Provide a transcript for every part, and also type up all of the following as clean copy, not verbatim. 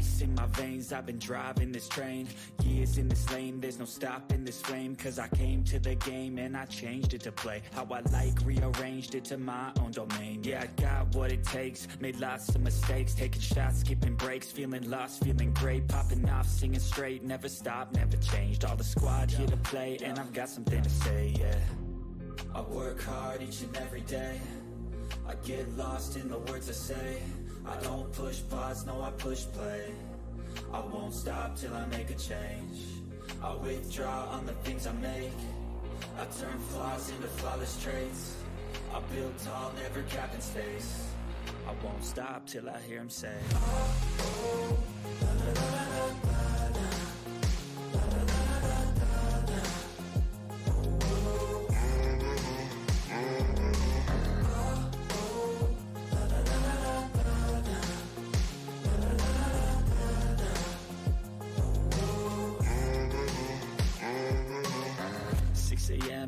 ice in my veins, I've been driving this train. Years in this lane, there's no stopping this flame. Cause I came to the game and I changed it to play how I like, rearranged it to my own domain. Yeah, I got what it takes, made lots of mistakes, taking shots, skipping breaks, feeling lost, feeling great, popping off, singing straight, never stopped, never changed. All the squad here to play, and I've got something to say, yeah. I work hard each and every day, I get lost in the words I say. I don't push pause, no I push play. I won't stop till I make a change. I withdraw on the things I make. I turn flaws into flawless traits. I build tall, never cap in space. I won't stop till I hear him say, oh, oh, la, la, la, la, la, la.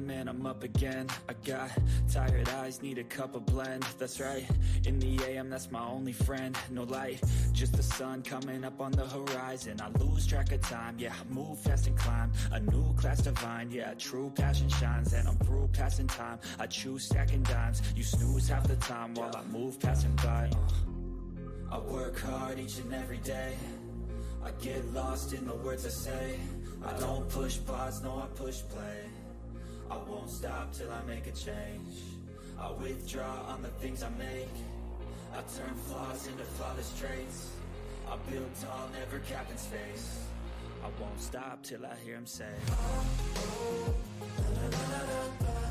And I'm up again. I got tired eyes, need a cup of blend. That's right, in the AM, that's my only friend. No light, just the sun coming up on the horizon. I lose track of time, yeah, I move fast and climb a new class divine, yeah, true passion shines. And I'm through passing time, I choose stacking dimes. You snooze half the time while I move passing by. I work hard each and every day, I get lost in the words I say. I don't push pause, no I push play. I won't stop till I make a change. I withdraw on the things I make. I turn flaws into flawless traits. I build tall, never cap in space. I won't stop till I hear him say, oh, oh, la, la, la, la, la.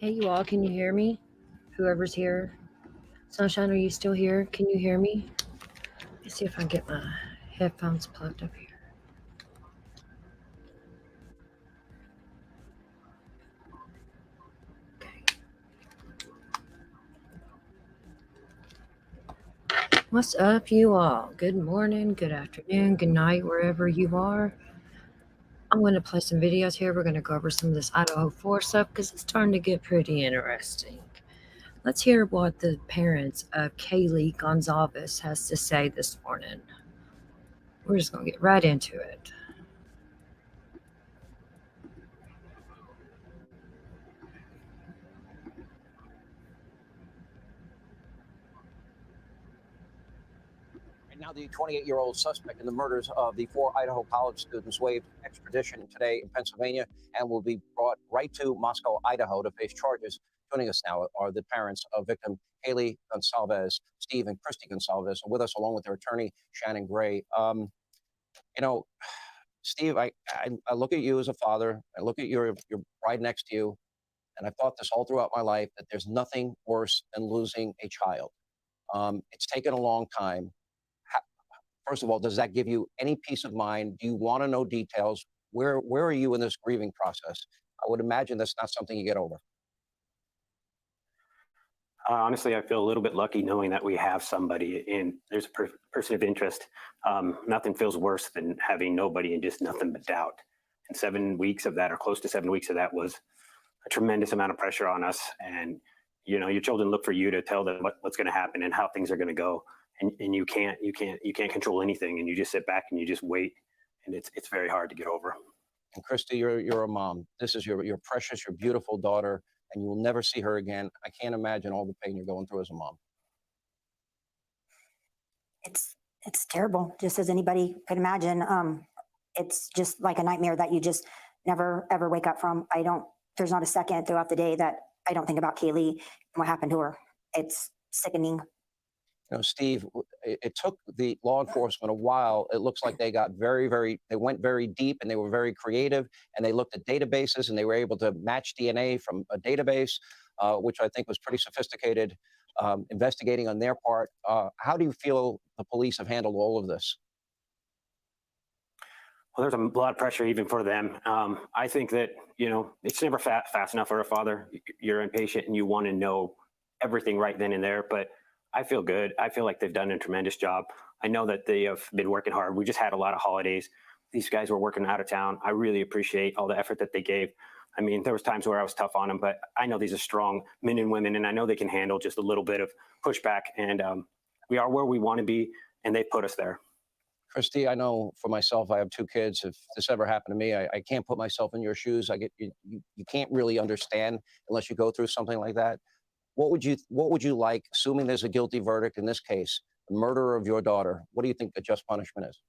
Hey, you all, can you hear me? Whoever's here. Sunshine, are you still here? Can you hear me? Let me see if I can get my headphones plugged up here. Okay. What's up, you all? Good morning, good afternoon, good night, wherever you are. I'm going to play some videos here. We're going to go over some of this Idaho 4 stuff because it's starting to get pretty interesting. Let's hear what the parents of Kaylee Gonzalez has to say this morning. We're just going to get right into it. And now the 28-year-old suspect in the murders of the 4 Idaho college students waived extradition today in Pennsylvania and will be brought right to Moscow, Idaho to face charges. Joining us now are the parents of victim Kaylee Gonzalez. Steve and Christy Gonzalez are with us along with their attorney, Shannon Gray. Steve, I look at you as a father. I look at your bride next to you, and I've thought this all throughout my life that there's nothing worse than losing a child. It's taken a long time. First of all, does that give you any peace of mind? Do you want to know details? Where are you in this grieving process? I would imagine that's not something you get over. Honestly, I feel a little bit lucky knowing that we have somebody and there's a person of interest. Nothing feels worse than having nobody and just nothing but doubt. And 7 weeks of that, or close to 7 weeks of that, was a tremendous amount of pressure on us. And your children look for you to tell them what's going to happen and how things are going to go. And you can't control anything, and you just sit back and you just wait, and it's very hard to get over. And Christy, you're a mom. This is your precious, your beautiful daughter, and you will never see her again. I can't imagine all the pain you're going through as a mom. It's terrible, just as anybody could imagine. It's just like a nightmare that you just never ever wake up from. There's not a second throughout the day that I don't think about Kaylee and what happened to her. It's sickening. Steve, it took the law enforcement a while. It looks like they got they went very deep, and they were very creative, and they looked at databases, and they were able to match DNA from a database, which I think was pretty sophisticated investigating on their part. How do you feel the police have handled all of this? Well, there's a lot of pressure even for them. I think that, it's never fast enough for a father. You're impatient and you want to know everything right then and there, but I feel good. I feel like they've done a tremendous job. I know that they have been working hard. We just had a lot of holidays. These guys were working out of town. I really appreciate all the effort that they gave. I mean, there was times where I was tough on them, but I know these are strong men and women, and I know they can handle just a little bit of pushback. And we are where we want to be, and they put us there. Christy, I know for myself, I have 2 kids. If this ever happened to me, I can't put myself in your shoes. You can't really understand unless you go through something like that. What would you like, assuming there's a guilty verdict in this case, the murderer of your daughter? What do you think the just punishment is?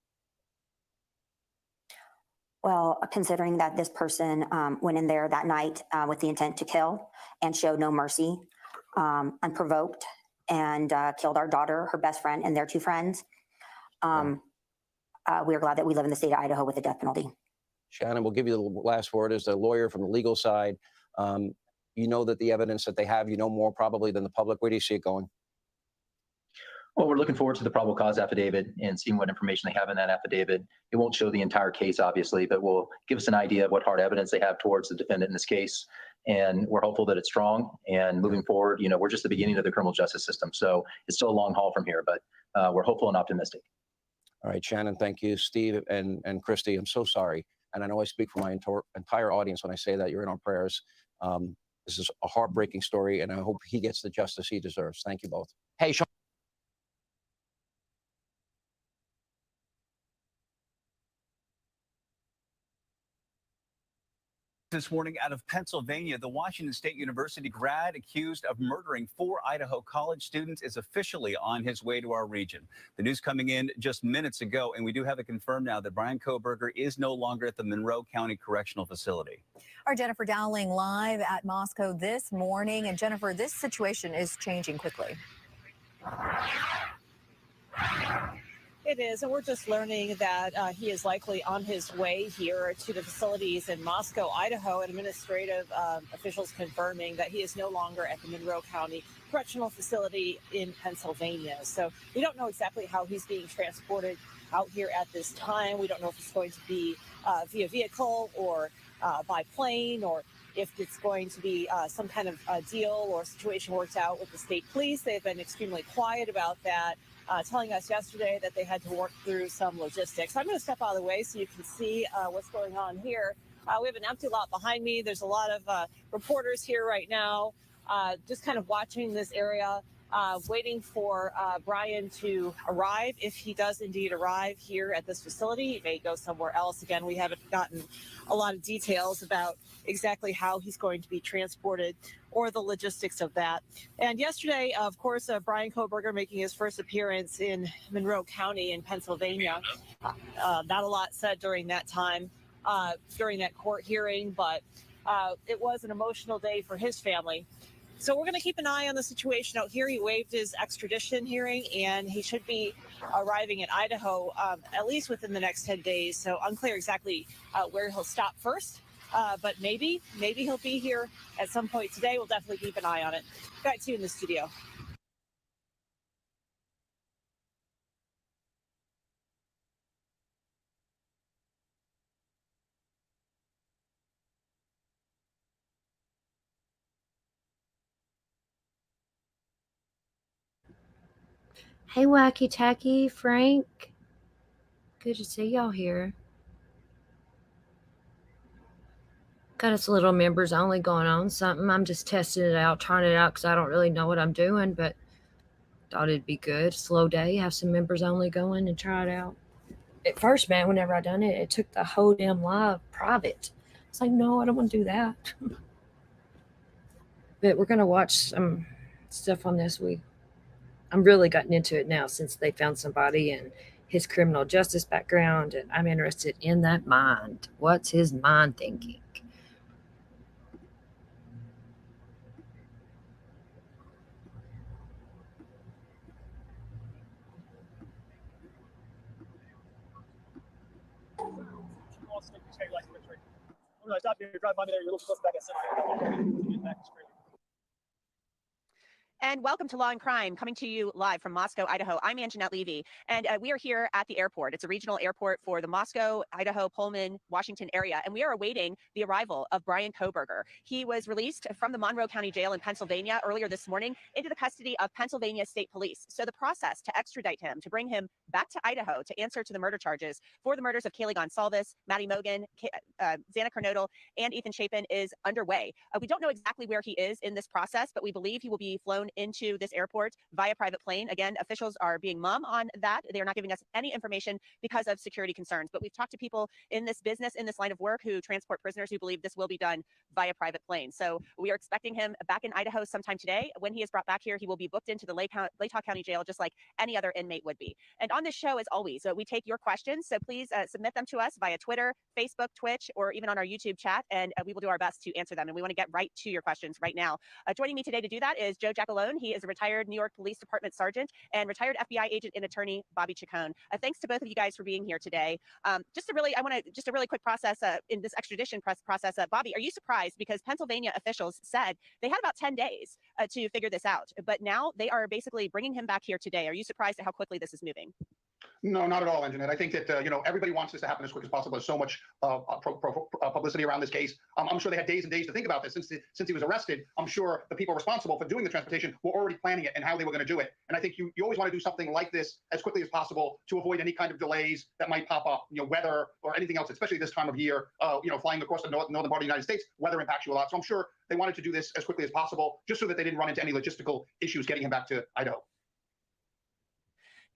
Well, considering that this person went in there that night with the intent to kill and showed no mercy, unprovoked, and killed our daughter, her best friend, and their 2 friends, we are glad that we live in the state of Idaho with the death penalty. Shannon, we'll give you the last word as a lawyer from the legal side. You know that the evidence that they have, more probably than the public. Where do you see it going? Well, we're looking forward to the probable cause affidavit and seeing what information they have in that affidavit. It won't show the entire case, obviously, but will give us an idea of what hard evidence they have towards the defendant in this case. And we're hopeful that it's strong. And moving forward, we're just the beginning of the criminal justice system. So it's still a long haul from here, but we're hopeful and optimistic. All right, Shannon, thank you. Steve and Christy, I'm so sorry. And I know I speak for my entire audience when I say that. You're in our prayers. This is a heartbreaking story, and I hope he gets the justice he deserves. Thank you both. Hey, Sean. This morning out of Pennsylvania, the Washington State University grad accused of murdering 4 Idaho college students is officially on his way to our region. The news coming in just minutes ago, and we do have it confirmed now that Bryan Kohberger is no longer at the Monroe County Correctional Facility. Our Jennifer Dowling live at Moscow this morning. And Jennifer, this situation is changing quickly. It is, and we're just learning that he is likely on his way here to the facilities in Moscow, Idaho, and administrative officials confirming that he is no longer at the Monroe County Correctional Facility in Pennsylvania. So we don't know exactly how he's being transported out here at this time. We don't know if it's going to be via vehicle or by plane, or if it's going to be some kind of deal or situation worked out with the state police. They've been extremely quiet about that. Telling us yesterday that they had to work through some logistics. I'm going to step out of the way so you can see what's going on here. We have an empty lot behind me. There's a lot of reporters here right now, just kind of watching this area, waiting for Brian to arrive. If he does indeed arrive here at this facility, he may go somewhere else. Again, we haven't gotten a lot of details about exactly how he's going to be transported or the logistics of that. And yesterday, of course, Brian Kohberger making his first appearance in Monroe County in Pennsylvania. Not a lot said during that time, during that court hearing, but it was an emotional day for his family. So we're going to keep an eye on the situation out here. He waived his extradition hearing, and he should be arriving in Idaho at least within the next 10 days. So unclear exactly where he'll stop first. But maybe he'll be here at some point today. We'll definitely keep an eye on it. Back to you in the studio. Hey, Wacky Tacky, Frank. Good to see y'all here. Got us a little members only going on something. I'm just testing it out, trying it out because I don't really know what I'm doing, but thought it'd be good. Slow day, have some members only going and try it out. At first, man, whenever I done it, it took the whole damn live private. It's like, no, I don't want to do that. But we're going to watch some stuff on this week. I'm really gotten into it now since they found somebody and his criminal justice background, and I'm interested in that mind. What's his mind thinking? I stopped here, drive by me there, you're a little close back at And welcome to Law and Crime, coming to you live from Moscow, Idaho. I'm Anjanette Levy, and we are here at the airport. It's a regional airport for the Moscow, Idaho, Pullman, Washington area, and we are awaiting the arrival of Brian Kohberger. He was released from the Monroe County Jail in Pennsylvania earlier this morning into the custody of Pennsylvania State Police. So the process to extradite him, to bring him back to Idaho to answer to the murder charges for the murders of Kaylee Gonsalves, Maddie Mogen, Xana Kernodle, and Ethan Chapin is underway. We don't know exactly where he is in this process, but we believe he will be flown into this airport via private plane. Again, officials are being mum on that. They are not giving us any information because of security concerns. But we've talked to people in this business, in this line of work, who transport prisoners, who believe this will be done via private plane. So we are expecting him back in Idaho sometime today. When he is brought back here, he will be booked into the Latah County Jail, just like any other inmate would be. And on this show, as always, we take your questions. So please submit them to us via Twitter, Facebook, Twitch, or even on our YouTube chat, and we will do our best to answer them. And we want to get right to your questions right now. Joining me today to do that is Joe Giacalone. He is a retired New York Police Department sergeant and retired FBI agent and attorney Bobby Chacon. Thanks to both of you guys for being here today. I want to just a really quick process in this extradition process. Bobby, are you surprised? Because Pennsylvania officials said they had about 10 days to figure this out, but now they are basically bringing him back here today. Are you surprised at how quickly this is moving? No, not at all, Anjanette. I think that, everybody wants this to happen as quick as possible. There's so much publicity around this case. I'm sure they had days and days to think about this. Since he was arrested, I'm sure the people responsible for doing the transportation were already planning it and how they were going to do it. And I think you always want to do something like this as quickly as possible to avoid any kind of delays that might pop up, weather or anything else, especially this time of year, flying across the northern part of the United States, weather impacts you a lot. So I'm sure they wanted to do this as quickly as possible, just so that they didn't run into any logistical issues getting him back to Idaho.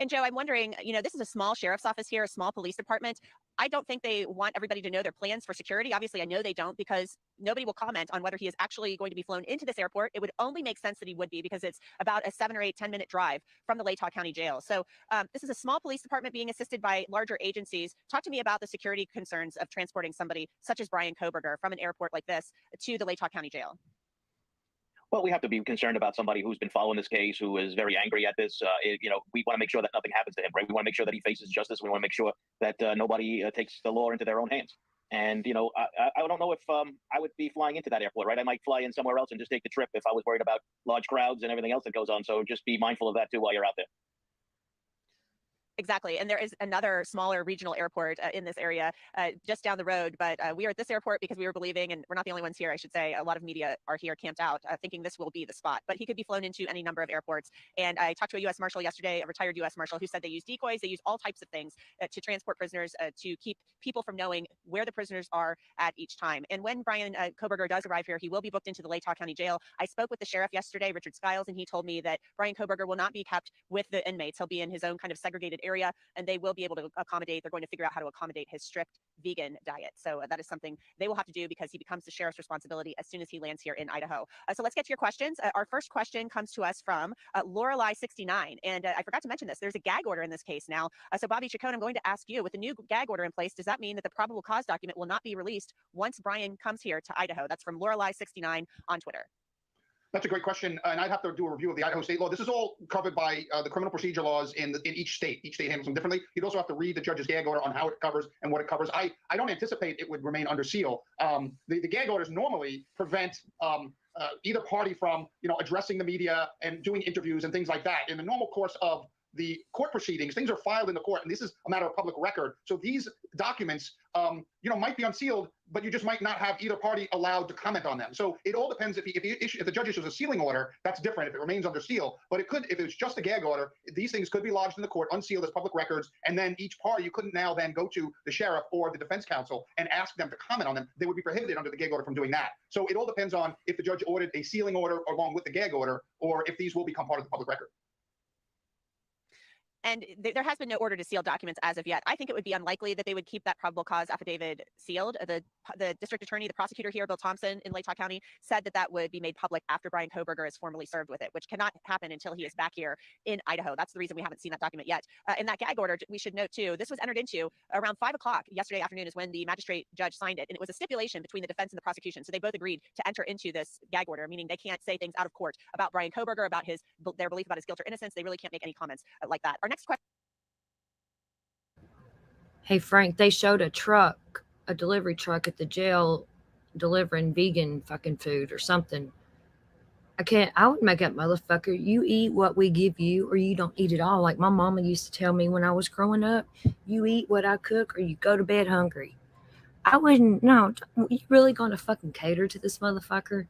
And Joe, I'm wondering, this is a small sheriff's office here, a small police department. I don't think they want everybody to know their plans for security. Obviously, I know they don't, because nobody will comment on whether he is actually going to be flown into this airport. It would only make sense that he would be, because it's about a 7 or 8, 10-minute drive from the Latah County Jail. So this is a small police department being assisted by larger agencies. Talk to me about the security concerns of transporting somebody such as Brian Kohberger from an airport like this to the Latah County Jail. Well, we have to be concerned about somebody who's been following this case, who is very angry at this. We want to make sure that nothing happens to him, right? We want to make sure that he faces justice. We want to make sure that nobody takes the law into their own hands. And I don't know if I would be flying into that airport, right? I might fly in somewhere else and just take the trip if I was worried about large crowds and everything else that goes on. So just be mindful of that too while you're out there. Exactly. And there is another smaller regional airport in this area just down the road. But we are at this airport because we were believing, and we're not the only ones here, I should say, a lot of media are here camped out thinking this will be the spot. But he could be flown into any number of airports. And I talked to a U.S. Marshal yesterday, a retired U.S. Marshal, who said they use decoys. They use all types of things to transport prisoners to keep people from knowing where the prisoners are at each time. And when Bryan Kohberger does arrive here, he will be booked into the Latah County Jail. I spoke with the sheriff yesterday, Richard Skiles, and he told me that Bryan Kohberger will not be kept with the inmates. He'll be in his own kind of segregated area, and they will be able to accommodate. They're going to figure out how to accommodate his strict vegan diet. So that is something they will have to do because he becomes the sheriff's responsibility as soon as he lands here in Idaho. So let's get to your questions. Our first question comes to us from Lorelei69. And I forgot to mention this. There's a gag order in this case now. So Bobby Chacon, I'm going to ask you, with the new gag order in place, does that mean that the probable cause document will not be released once Bryan comes here to Idaho? That's from Lorelei69 on Twitter. That's a great question, and I'd have to do a review of the Idaho state law. This is all covered by the criminal procedure laws in each state. Each state handles them differently. You'd also have to read the judge's gag order on how it covers and what it covers. I don't anticipate it would remain under seal. The gag orders normally prevent either party from addressing the media and doing interviews and things like that. In the normal course of the court proceedings, things are filed in the court, and this is a matter of public record. So these documents, might be unsealed, but you just might not have either party allowed to comment on them. So it all depends. If the judge issues a sealing order, that's different if it remains under seal. But if it's just a gag order, these things could be lodged in the court, unsealed as public records, and then each party, you couldn't now then go to the sheriff or the defense counsel and ask them to comment on them. They would be prohibited under the gag order from doing that. So it all depends on if the judge ordered a sealing order along with the gag order, or if these will become part of the public record. And there has been no order to seal documents as of yet. I think it would be unlikely that they would keep that probable cause affidavit sealed. The district attorney, the prosecutor here, Bill Thompson in Latah County, said that would be made public after Bryan Kohberger is formally served with it, which cannot happen until he is back here in Idaho. That's the reason we haven't seen that document yet. In that gag order, we should note too, this was entered into around 5 o'clock yesterday afternoon is when the magistrate judge signed it. And it was a stipulation between the defense and the prosecution. So they both agreed to enter into this gag order, meaning they can't say things out of court about Bryan Kohberger, about their belief about his guilt or innocence. They really can't make any comments like that. Our next question. Hey, Frank, they showed a delivery truck at the jail delivering vegan fucking food or something. I would make up, motherfucker. You eat what we give you or you don't eat at all. Like my mama used to tell me when I was growing up, you eat what I cook or you go to bed hungry. I wouldn't, no, you really going to fucking cater to this motherfucker?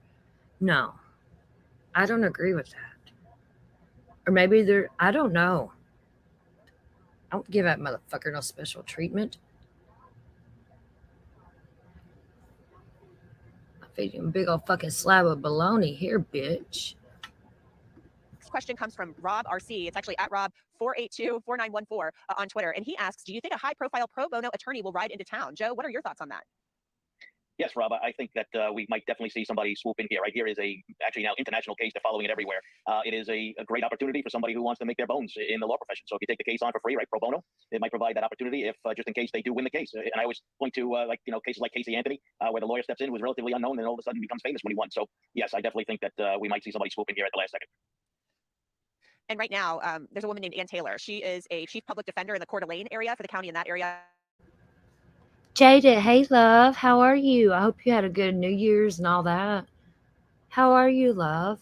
No, I don't agree with that. Or maybe I don't know. I don't give that motherfucker no special treatment. I feed him a big old fucking slab of bologna here, bitch. This question comes from Rob RC. It's actually at Rob4824914 on Twitter. And he asks, do you think a high-profile pro bono attorney will ride into town? Joe, what are your thoughts on that? Yes, Rob, I think that we might definitely see somebody swoop in here. Right here is actually now international case. They're following it everywhere. It is a great opportunity for somebody who wants to make their bones in the law profession. So if you take the case on for free, right, pro bono, it might provide that opportunity if just in case they do win the case. And I always point to cases like Casey Anthony, where the lawyer steps in, was relatively unknown, and all of a sudden becomes famous when he won. So yes, I definitely think that we might see somebody swoop in here at the last second. And right now, there's a woman named Ann Taylor. She is a chief public defender in the Coeur d'Alene area for the county in that area. Jada, hey love, how are you? I hope you had a good New Year's and all that. How are you, love?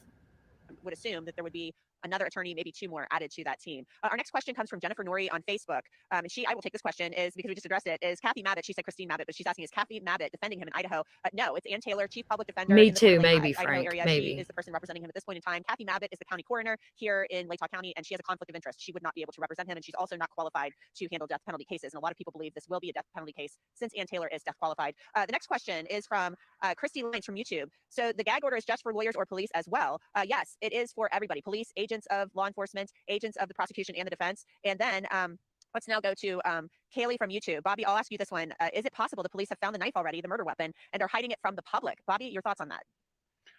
Would assume that there would be another attorney, maybe two more added to that team. Our next question comes from Jennifer Norrie on Facebook. And I will take this question, is because we just addressed it, is Kathy Mabbitt, she said Christine Mabbitt, but she's asking, is Kathy Mabbitt defending him in Idaho? No, it's Ann Taylor, chief public defender. Me in the too, Lane, maybe, Idaho Frank, area. maybe. She is the person representing him at this point in time. Kathy Mabbitt is the county coroner here in Latah County, and she has a conflict of interest. She would not be able to represent him, and she's also not qualified to handle death penalty cases. And a lot of people believe this will be a death penalty case since Ann Taylor is death qualified. The next question is from Christy Lines from YouTube. So the gag order is just for lawyers or police as well? Yes, it is for everybody. Police, agents of law enforcement, agents of the prosecution and the defense. And then let's now go to Kaylee from YouTube. Bobby, I'll ask you this one. Is it possible the police have found the knife already, the murder weapon, and are hiding it from the public? Bobby, your thoughts on that?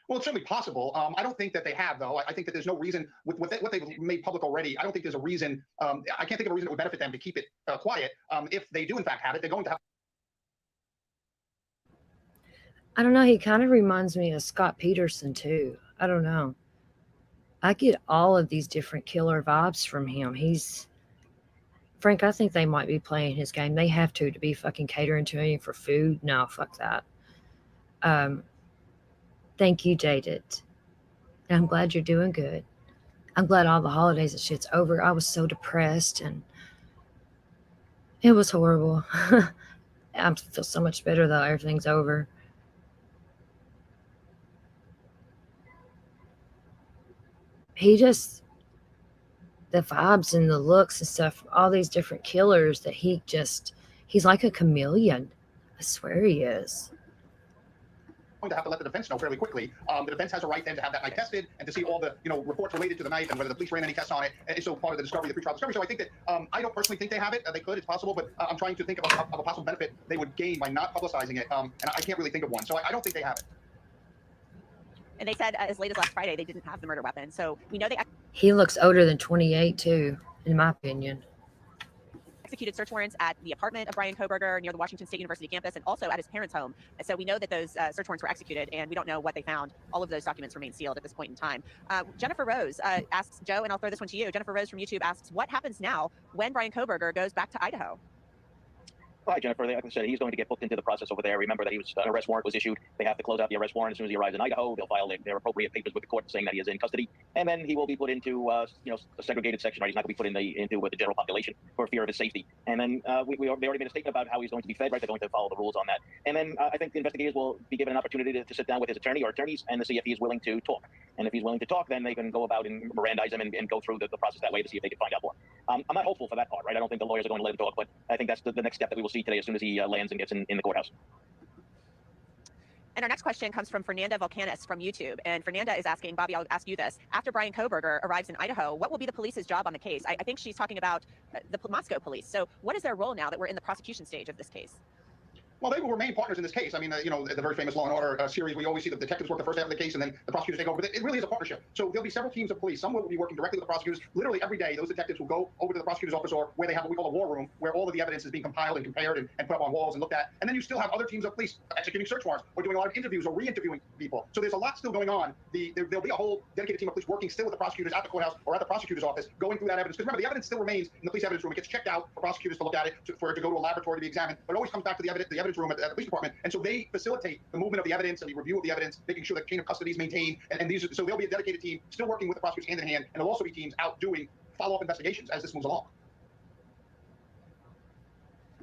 Well, it's certainly possible. I don't think that they have, though. I think that there's no reason with what they've made public already. I don't think there's a reason. I can't think of a reason that would benefit them to keep it quiet. If they do, in fact, have it, they're going to have. I don't know. He kind of reminds me of Scott Peterson, too. I don't know. I get all of these different killer vibes from him. Frank, I think they might be playing his game. They have to be fucking catering to him for food. No, fuck that. Thank you, Jaded. And I'm glad you're doing good. I'm glad all the holidays and shit's over. I was so depressed and it was horrible. I feel so much better though. Everything's over. The vibes and the looks and stuff, all these different killers that he's like a chameleon. I swear he is. Going to have to let the defense know fairly quickly. The defense has a right then to have that knife tested and to see all the reports related to the knife and whether the police ran any tests on it. And so part of the discovery, the pretrial discovery. So I think that I don't personally think they have it. They could, it's possible, but I'm trying to think of a possible benefit they would gain by not publicizing it. And I can't really think of one. So I don't think they have it. And they said as late as last Friday they didn't have the murder weapon. So we know they He looks older than 28 too, in my opinion. executed search warrants at the apartment of Bryan Kohberger near the Washington State University campus and also at his parents' home. So we know that those search warrants were executed, and we don't know what they found. All of those documents remain sealed at this point in time. Jennifer Rose asks, Joe, and I'll throw this one to you. Jennifer Rose from YouTube asks, what happens now when Bryan Kohberger goes back to Idaho? Hi, Jennifer. Like I said, he's going to get booked into the process over there. Remember that an arrest warrant was issued. They have to close out the arrest warrant as soon as he arrives in Idaho. They'll file their appropriate papers with the court saying that he is in custody, and then he will be put into a segregated section. Right, he's not going to be put into the general population for fear of his safety. And then they already made a statement about how he's going to be fed. Right, they're going to follow the rules on that. And then I think the investigators will be given an opportunity to sit down with his attorney or attorneys and to see if he is willing to talk. And if he's willing to talk, then they can go about and Mirandize him and go through the process that way to see if they can find out more. I'm not hopeful for that part, right? I don't think the lawyers are going to let him talk, but I think that's the next step that we will see today as soon as he lands and gets in the courthouse. And our next question comes from Fernanda Volcanis from YouTube. And Fernanda is asking, Bobby, I'll ask you this. After Bryan Kohberger arrives in Idaho, what will be the police's job on the case? I think she's talking about the Moscow police. So what is their role now that we're in the prosecution stage of this case? Well, they will remain partners in this case. I mean, the very famous Law and Order series, we always see the detectives work the first half of the case and then the prosecutors take over. But it really is a partnership. So there'll be several teams of police. Some will be working directly with the prosecutors. Literally every day, those detectives will go over to the prosecutor's office or where they have what we call a war room, where all of the evidence is being compiled and compared and put up on walls and looked at. And then you still have other teams of police executing search warrants or doing a lot of interviews or re-interviewing people. So there's a lot still going on. There'll be a whole dedicated team of police working still with the prosecutors at the courthouse or at the prosecutor's office, going through that evidence. Because remember, the evidence still remains in the police evidence room. It gets checked out for prosecutors to look at it, for it to go to a laboratory to be examined. But it always comes back to the evidence room at the police department. And so they facilitate the movement of the evidence and the review of the evidence, making sure that chain of custody is maintained. So there'll be a dedicated team still working with the prosecutors hand in hand, and there'll also be teams out doing follow-up investigations as this moves along.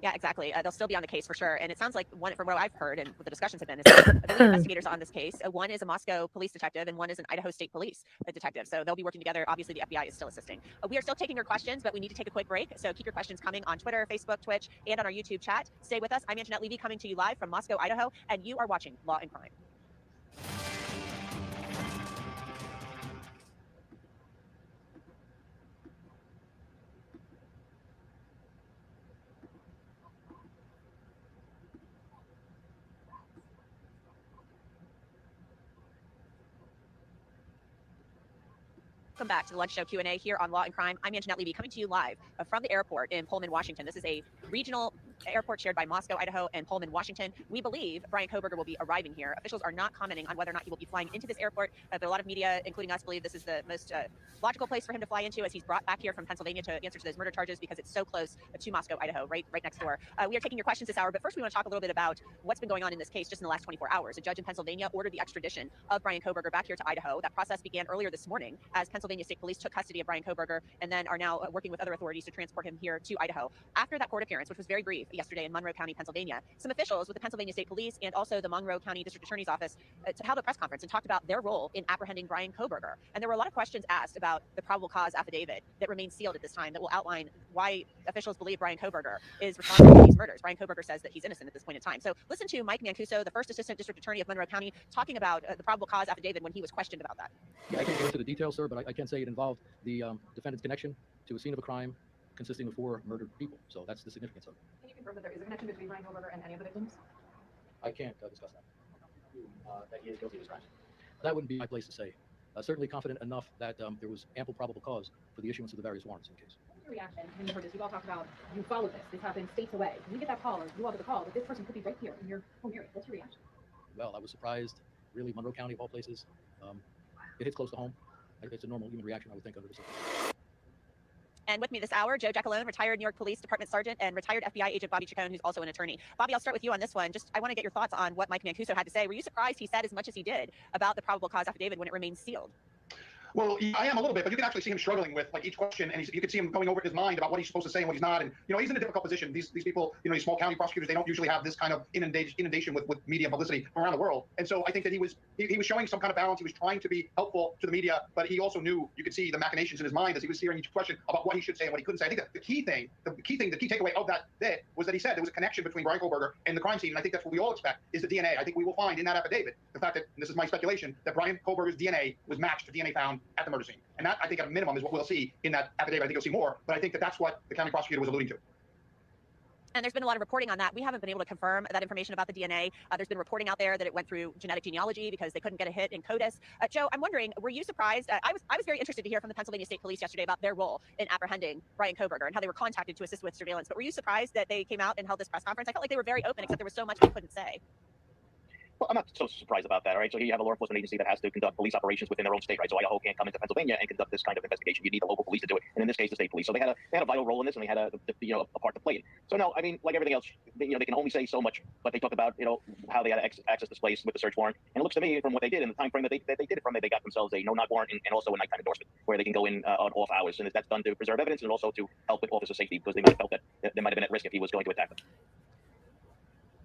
Yeah, exactly. They'll still be on the case for sure. And it sounds like from what I've heard and what the discussions have been, is that the lead investigators on this case, one is a Moscow police detective and one is an Idaho State Police detective. So they'll be working together. Obviously, the FBI is still assisting. We are still taking your questions, but we need to take a quick break. So keep your questions coming on Twitter, Facebook, Twitch, and on our YouTube chat. Stay with us. I'm Anjanette Levy coming to you live from Moscow, Idaho, and you are watching Law and Crime. Welcome back to the Lunch Show Q&A here on Law and Crime. I'm Anjanette Levy coming to you live from the airport in Pullman, Washington. This is a regional airport shared by Moscow, Idaho, and Pullman, Washington. We believe Bryan Kohberger will be arriving here. Officials are not commenting on whether or not he will be flying into this airport, but a lot of media, including us, believe this is the most logical place for him to fly into as he's brought back here from Pennsylvania to answer to those murder charges because it's so close to Moscow, Idaho, right next door. We are taking your questions this hour, but first we want to talk a little bit about what's been going on in this case just in the last 24 hours. A judge in Pennsylvania ordered the extradition of Bryan Kohberger back here to Idaho. That process began earlier this morning as Pennsylvania State Police took custody of Bryan Kohberger and then are now working with other authorities to transport him here to Idaho. After that court appearance, which was very brief yesterday in Monroe County, Pennsylvania, some officials with the Pennsylvania State Police and also the Monroe County District Attorney's Office held a press conference and talked about their role in apprehending Bryan Kohberger. And there were a lot of questions asked about the probable cause affidavit that remains sealed at this time that will outline why officials believe Bryan Kohberger is responsible for these murders. Bryan Kohberger says that he's innocent at this point in time. So listen to Mike Mancuso, the first Assistant District Attorney of Monroe County, talking about the probable cause affidavit when he was questioned about that. Yeah, I can't go into the details, sir, but I can say it involved the defendant's connection to a scene of a crime consisting of 4 murdered people. So that's the significance of it. Can you confirm that there is a connection between Bryan Kohberger and any of the victims? I can't discuss that. That he is guilty of his crimes. That wouldn't be my place to say. Certainly confident enough that there was ample probable cause for the issuance of the various warrants in the case. What's your reaction when you heard this? We've all talked about, you followed this. This happened states away. When you get that call, or you all get the call, that this person could be right here in your home area. What's your reaction? Well, I was surprised, really, Monroe County of all places. it hits close to home. It's a normal human reaction, I would think, under the circumstances. And with me this hour, Joe Giacalone, retired New York Police Department Sergeant, and retired FBI agent Bobby Chacon, who's also an attorney. Bobby, I'll start with you on this one. I want to get your thoughts on what Mike Mancuso had to say. Were you surprised he said as much as he did about the probable cause affidavit when it remains sealed? Well, I am a little bit, but you can actually see him struggling with like each question, and you can see him going over his mind about what he's supposed to say and what he's not. And he's in a difficult position. These people, these small county prosecutors, they don't usually have this kind of inundation with media publicity from around the world. And so I think that he was showing some kind of balance. He was trying to be helpful to the media, but he also knew, you could see the machinations in his mind as he was hearing each question about what he should say and what he couldn't say. I think that the key takeaway of that bit was that he said there was a connection between Bryan Kohberger and the crime scene. And I think that's what we all expect is the DNA. I think we will find in that affidavit the fact that, and this is my speculation, that Bryan Kohberger's DNA was matched to DNA found at the murder scene. And that, I think, at a minimum, is what we'll see in that affidavit. I think you'll see more, but I think that that's what the county prosecutor was alluding to. And there's been a lot of reporting on that. We haven't been able to confirm that information about the DNA. There's been reporting out there that it went through genetic genealogy because they couldn't get a hit in CODIS. Joe, I'm wondering, were you surprised? I was very interested to hear from the Pennsylvania State Police yesterday about their role in apprehending Bryan Kohberger and how they were contacted to assist with surveillance. But were you surprised that they came out and held this press conference? I felt like they were very open, except there was so much they couldn't say. Well, I'm not so surprised about that, all right? So here you have a law enforcement agency that has to conduct police operations within their own state, right? So Idaho can't come into Pennsylvania and conduct this kind of investigation. You need the local police to do it, and in this case, the state police. So they had a vital role in this, and they had a part to play. So no, I mean, like everything else, they can only say so much. But they talk about how they had to access this place with the search warrant, and it looks to me from what they did in the time frame that they did it from, they got themselves a no-knock warrant and also a nighttime endorsement where they can go in on off hours, and that's done to preserve evidence and also to help with officer safety because they might have felt that they might have been at risk if he was going to attack them.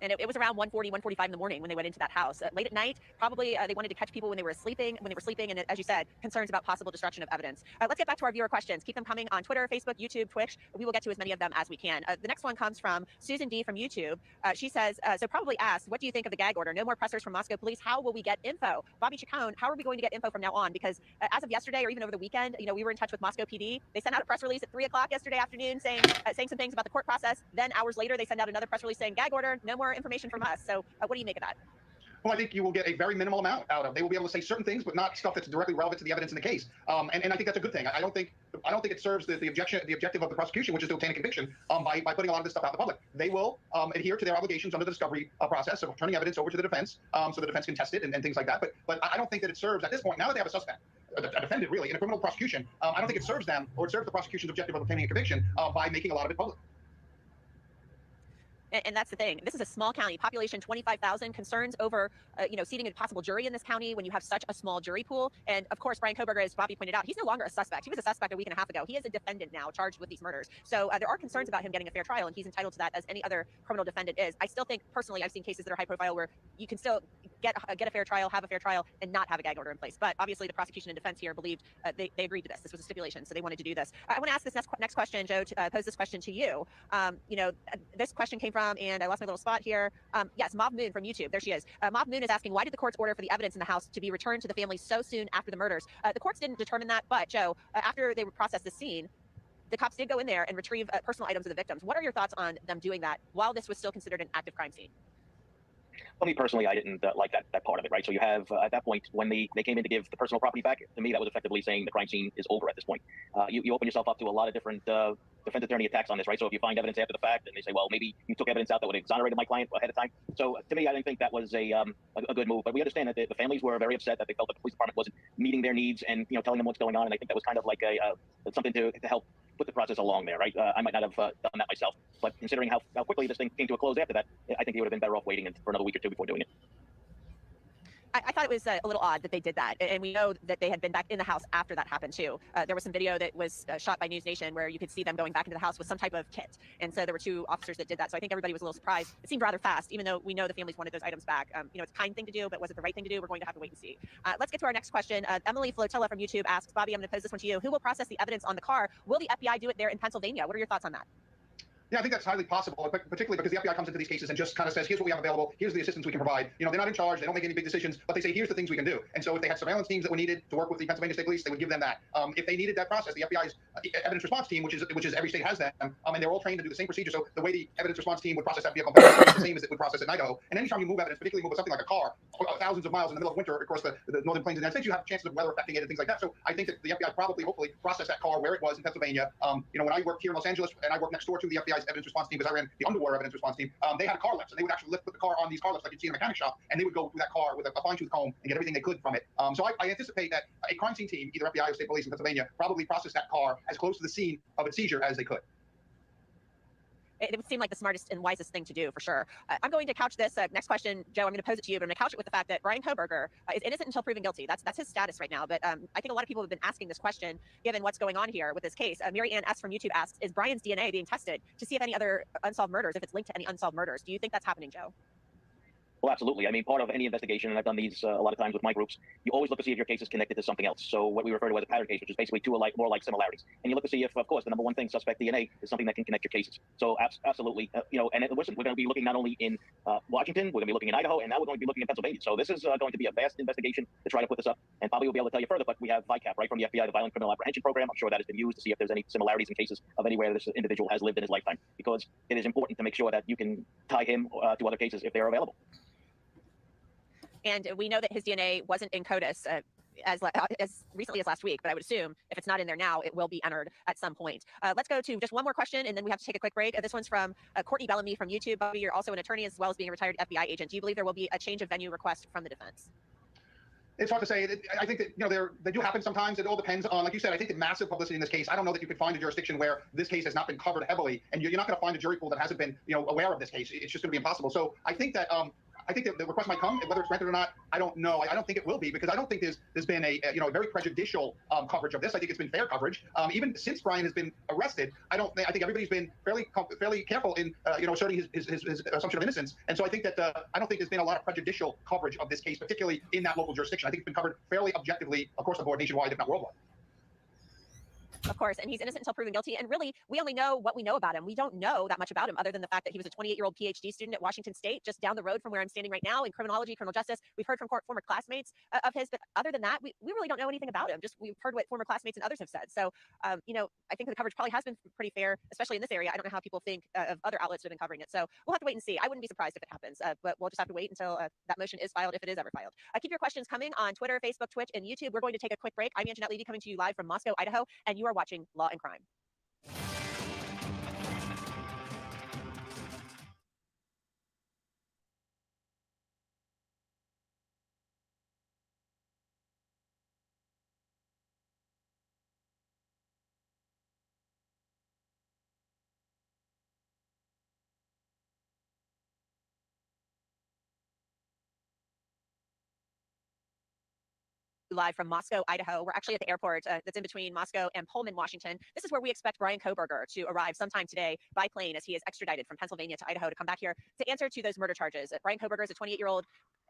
And it was around 1:40, 1:45 in the morning when they went into that house. Late at night, probably they wanted to catch people when they were sleeping, and as you said, concerns about possible destruction of evidence. Let's get back to our viewer questions. Keep them coming on Twitter, Facebook, YouTube, Twitch. We will get to as many of them as we can. The next one comes from Susan D from YouTube. She says, so probably asked, what do you think of the gag order? No more pressers from Moscow police. How will we get info? Bobby Chacon, how are we going to get info from now on? Because as of yesterday or even over the weekend, we were in touch with Moscow PD. They sent out a press release at 3 o'clock yesterday afternoon saying some things about the court process. Then hours later, they send out another press release saying gag order, no more information from us. So what do you make of that? Well, I think you will get a very minimal amount out of. They will be able to say certain things, but not stuff that's directly relevant to the evidence in the case. And I think that's a good thing. I don't think it serves the objective of the prosecution, which is to obtain a conviction, by putting a lot of this stuff out in the public. They will adhere to their obligations under the discovery process of turning evidence over to the defense, so the defense can test it and things like that. But I don't think that it serves at this point. Now that they have a suspect, a defendant really in a criminal prosecution, I don't think it serves them or it serves the prosecution's objective of obtaining a conviction by making a lot of it public. And that's the thing. This is a small county, population 25,000. Concerns over, seating a possible jury in this county when you have such a small jury pool. And of course, Bryan Kohberger, as Bobby pointed out, he's no longer a suspect. He was a suspect a week and a half ago. He is a defendant now, charged with these murders. So there are concerns about him getting a fair trial, and he's entitled to that as any other criminal defendant is. I still think, personally, I've seen cases that are high profile where you can still get a fair trial, have a fair trial, and not have a gag order in place. But obviously, the prosecution and defense here believed they agreed to this. This was a stipulation, so they wanted to do this. I want to ask this next question, Joe, to pose this question to you. This question came from, and I lost my little spot here. Yes, Mav Moon from YouTube. There she is. Mav Moon is asking, why did the courts order for the evidence in the house to be returned to the family so soon after the murders? The courts didn't determine that, but Joe, after they processed the scene, the cops did go in there and retrieve personal items of the victims. What are your thoughts on them doing that while this was still considered an active crime scene? Well, me personally, I didn't like that part of it, right? So you have, at that point, when they came in to give the personal property back, to me, that was effectively saying the crime scene is over at this point. You open yourself up to a lot of different defense attorney attacks on this, right? So if you find evidence after the fact and they say, well, maybe you took evidence out that would have exonerated my client ahead of time. So to me, I didn't think that was a good move. But we understand that the families were very upset that they felt that the police department wasn't meeting their needs and, telling them what's going on. And I think that was kind of like something to help put the process along there, right? I might not have done that myself, but considering how quickly this thing came to a close after that, I think he would have been better off waiting for another week or two before doing it. I thought it was a little odd that they did that. And we know that they had been back in the house after that happened too. There was some video that was shot by News Nation where you could see them going back into the house with some type of kit. And so there were 2 officers that did that. So I think everybody was a little surprised. It seemed rather fast, even though we know the families wanted those items back. It's a kind thing to do, but was it the right thing to do? We're going to have to wait and see. Let's get to our next question. Emily Flotilla from YouTube asks, Bobby, I'm going to pose this one to you. Who will process the evidence on the car? Will the FBI do it there in Pennsylvania? What are your thoughts on that? Yeah, I think that's highly possible, particularly because the FBI comes into these cases and just kind of says, here's what we have available, here's the assistance we can provide. They're not in charge, they don't make any big decisions, but they say, here's the things we can do. And so if they had surveillance teams that were needed to work with the Pennsylvania State Police, they would give them that. If they needed that process, the FBI's evidence response team, which is every state has them, and they're all trained to do the same procedure. So the way the evidence response team would process that vehicle is the same as it would process it in Idaho. And anytime you move evidence, particularly move something like a car, thousands of miles in the middle of winter across the northern plains of the United States, you have chances of weather affecting it and things like that. So I think that the FBI hopefully processed that car where it was in Pennsylvania. When I worked here in Los Angeles and I worked next door to the FBI FBI's evidence response team, because I ran the underwater evidence response team, they had a car lift, and they would actually put the car on these car lifts like you'd see in a mechanic shop, and they would go through that car with a fine-tooth comb and get everything they could from it. So I anticipate that a crime scene team, either FBI or state police in Pennsylvania, probably processed that car as close to the scene of its seizure as they could. It would seem like the smartest and wisest thing to do, for sure. I'm going to couch this next question, Joe. I'm going to pose it to you, but I'm going to couch it with the fact that Bryan Kohberger is innocent until proven guilty. That's his status right now. But I think a lot of people have been asking this question, given what's going on here with this case. Mary Ann S. from YouTube asks, is Bryan's DNA being tested to see if any other unsolved murders, if it's linked to any unsolved murders? Do you think that's happening, Joe? Well, absolutely. I mean, part of any investigation, and I've done these a lot of times with my groups, you always look to see if your case is connected to something else. So what we refer to as a pattern case, which is basically two alike, more like similarities. And you look to see if, of course, the number one thing, suspect DNA, is something that can connect your cases. So absolutely, and listen, we're going to be looking not only in Washington, we're going to be looking in Idaho, and now we're going to be looking in Pennsylvania. So this is going to be a vast investigation to try to put this up. And Bobby will be able to tell you further, but we have VICAP, right, from the FBI, the Violent Criminal Apprehension Program. I'm sure that has been used to see if there's any similarities in cases of anywhere this individual has lived in his lifetime, because it is important to make sure that you can tie him to other cases if they're available. And we know that his DNA wasn't in CODIS as recently as last week, but I would assume if it's not in there now, it will be entered at some point. Let's go to just one more question, and then we have to take a quick break. This one's from Courtney Bellamy from YouTube. Bobby, you're also an attorney as well as being a retired FBI agent. Do you believe there will be a change of venue request from the defense? It's hard to say. I think that they do happen sometimes. It all depends on, like you said, I think the massive publicity in this case. I don't know that you could find a jurisdiction where this case has not been covered heavily, and you're not going to find a jury pool that hasn't been aware of this case. It's just going to be impossible. So I think that the request might come, whether it's granted or not. I don't know. I don't think it will be, because I don't think there's been a very prejudicial coverage of this. I think it's been fair coverage. Even since Bryan has been arrested, I think everybody's been fairly careful in asserting his assumption of innocence. And so I think that I don't think there's been a lot of prejudicial coverage of this case, particularly in that local jurisdiction. I think it's been covered fairly objectively across the board, nationwide, if not worldwide. Of course, and he's innocent until proven guilty. And really, we only know what we know about him. We don't know that much about him other than the fact that he was a 28-year-old PhD student at Washington State, just down the road from where I'm standing right now in criminology, criminal justice. We've heard from former classmates of his, but other than that, we really don't know anything about him. Just we've heard what former classmates and others have said. So, I think the coverage probably has been pretty fair, especially in this area. I don't know how people think of other outlets that have been covering it. So we'll have to wait and see. I wouldn't be surprised if it happens, but we'll just have to wait until that motion is filed, if it is ever filed. Keep your questions coming on Twitter, Facebook, Twitch, and YouTube. We're going to take a quick break. I'm Anjanette Levy, coming to you live from Moscow, Idaho, and you are watching Law and Crime. Live from Moscow, Idaho. We're actually at the airport that's in between Moscow and Pullman, Washington. This is where we expect Bryan Kohberger to arrive sometime today by plane, as he is extradited from Pennsylvania to Idaho to come back here to answer to those murder charges. Bryan Kohberger is a 28-year-old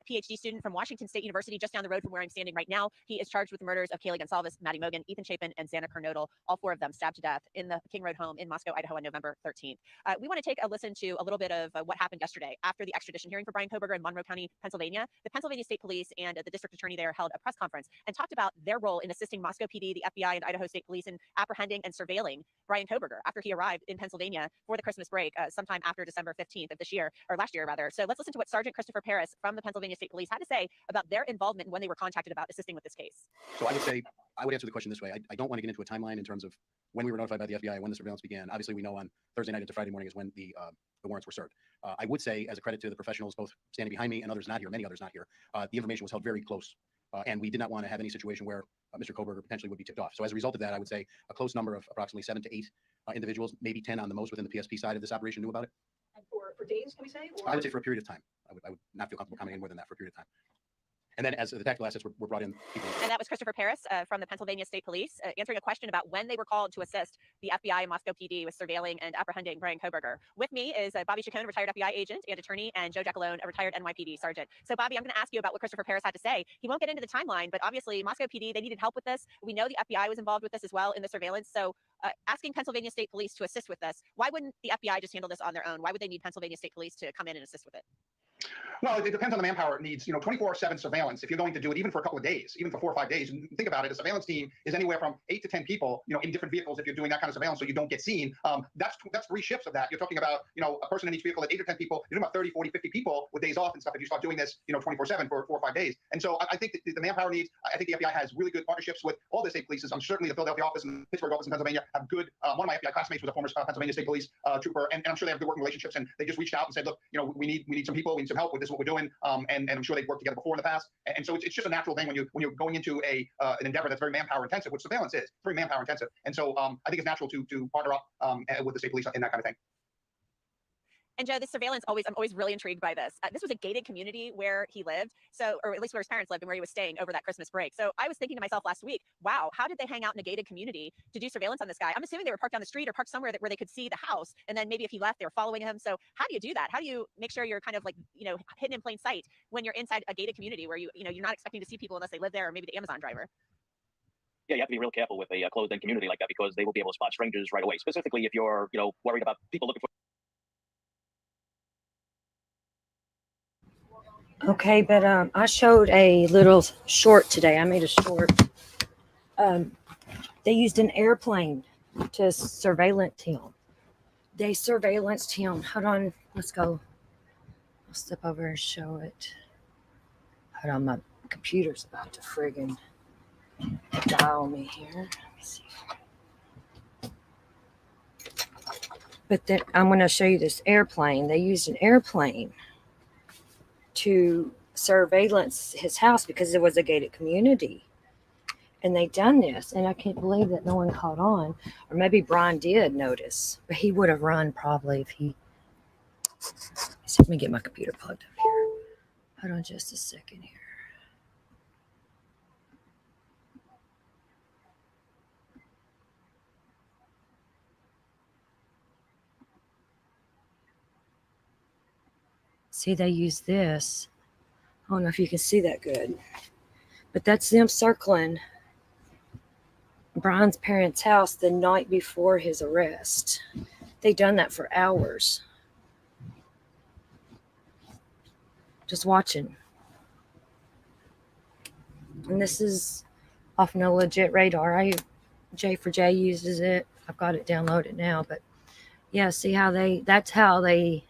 PhD student from Washington State University, just down the road from where I'm standing right now. He is charged with the murders of Kaylee Goncalves, Maddie Mogen, Ethan Chapin, and Xana Kernodle, all four of them stabbed to death in the King Road home in Moscow, Idaho on November 13th. We want to take a listen to a little bit of what happened yesterday after the extradition hearing for Bryan Kohberger in Monroe County, Pennsylvania. The Pennsylvania State Police and the district attorney there held a press conference and talked about their role in assisting Moscow PD, the FBI, and Idaho State Police in apprehending and surveilling Bryan Kohberger after he arrived in Pennsylvania for the Christmas break sometime after December 15th of this year, or last year rather. So let's listen to what Sergeant Christopher Paris from the Pennsylvania State Police had to say about their involvement and when they were contacted about assisting with this case. So I would answer the question this way. I don't want to get into a timeline in terms of when we were notified by the FBI, when the surveillance began. Obviously, we know on Thursday night into Friday morning is when the warrants were served. I would say, as a credit to the professionals, both standing behind me and others not here, many others not here, the information was held very close. And we did not want to have any situation where Mr. Kohberger potentially would be tipped off. So as a result of that, I would say a close number of approximately 7 to 8 individuals, maybe 10 on the most within the PSP side of this operation knew about it. And for days, can we say? Or? I would say for a period of time. I would not feel comfortable commenting more than that for a period of time. And then as the tactical assets were brought in. And that was Christopher Paris from the Pennsylvania State Police answering a question about when they were called to assist the FBI and Moscow PD with surveilling and apprehending Bryan Kohberger. With me is Bobby Chacon, a retired FBI agent and attorney, and Joe Giacalone, a retired NYPD sergeant. So Bobby, I'm going to ask you about what Christopher Paris had to say. He won't get into the timeline, but obviously Moscow PD, they needed help with this. We know the FBI was involved with this as well in the surveillance. So asking Pennsylvania State Police to assist with this, why wouldn't the FBI just handle this on their own? Why would they need Pennsylvania State Police to come in and assist with it? Well, it depends on the manpower it needs. 24/7 surveillance. If you're going to do it even for a couple of days, even for 4 or 5 days, and think about it, a surveillance team is anywhere from 8 to 10 people, in different vehicles. If you're doing that kind of surveillance, so you don't get seen, that's 3 shifts of that. You're talking about, a person in each vehicle at 8 or 10 people. You're talking about 30, 40, 50 people with days off and stuff. If you start doing this, 24/7 for 4 or 5 days. And so I think that the manpower needs. I think the FBI has really good partnerships with all the state polices. Certainly the Philadelphia office and the Pittsburgh office in Pennsylvania have good. One of my FBI classmates was a former Pennsylvania State Police trooper, and I'm sure they have good working relationships. And they just reached out and said, look, we need some people, we need some help with this, what we're doing. And I'm sure they've worked together before in the past. And so it's just a natural thing when you're going into an endeavor that's very manpower intensive, which surveillance is. It's very manpower intensive. And so I think it's natural to partner up with the state police in that kind of thing. And Joe, this surveillance I'm always really intrigued by this. This was a gated community where he lived, or at least where his parents lived and where he was staying over that Christmas break. So I was thinking to myself last week, wow, how did they hang out in a gated community to do surveillance on this guy? I'm assuming they were parked down the street or parked somewhere where they could see the house. And then maybe if he left, they were following him. So how do you do that? How do you make sure you're kind of like, hidden in plain sight when you're inside a gated community where you're not expecting to see people unless they live there, or maybe the Amazon driver? Yeah, you have to be real careful with a closed-in community like that, because they will be able to spot strangers right away. Specifically, if you're, worried about people looking for. Okay, but I showed a little short today. I made a short. They used an airplane to surveillance him. They surveillanced him. Hold on, let's go. I'll step over and show it. Hold on, my computer's about to friggin' dial me here. Let me see. But then I'm going to show you this airplane. They used an airplane to surveillance his house because it was a gated community. And they done this, and I can't believe that no one caught on. Or maybe Brian did notice, but he would have run probably if he. Let me get my computer plugged up here. Hold on just a second here. See, they use this. I don't know if you can see that good, but that's them circling Brian's parents' house the night before his arrest. They done that for hours. Just watching. And this is off No Legit Radar. J4J uses it. I've got it downloaded now, but yeah, see how that's how they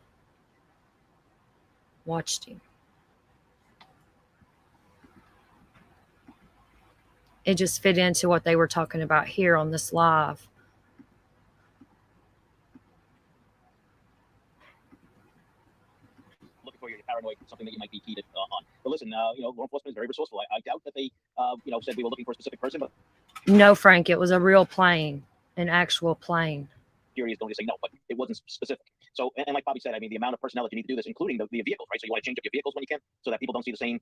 watched him. It just fit into what they were talking about here on this live. Looking for your paranoid, something that you might be keyed on. But listen, law enforcement is very resourceful. I doubt that they, said we were looking for a specific person, but. No, Frank, it was a real plane, an actual plane. Is going to say no, but it wasn't specific. So, and like Bobby said, I mean, the amount of personnel that you need to do this, including the vehicles, right? So you want to change up your vehicles when you can, so that people don't see the same,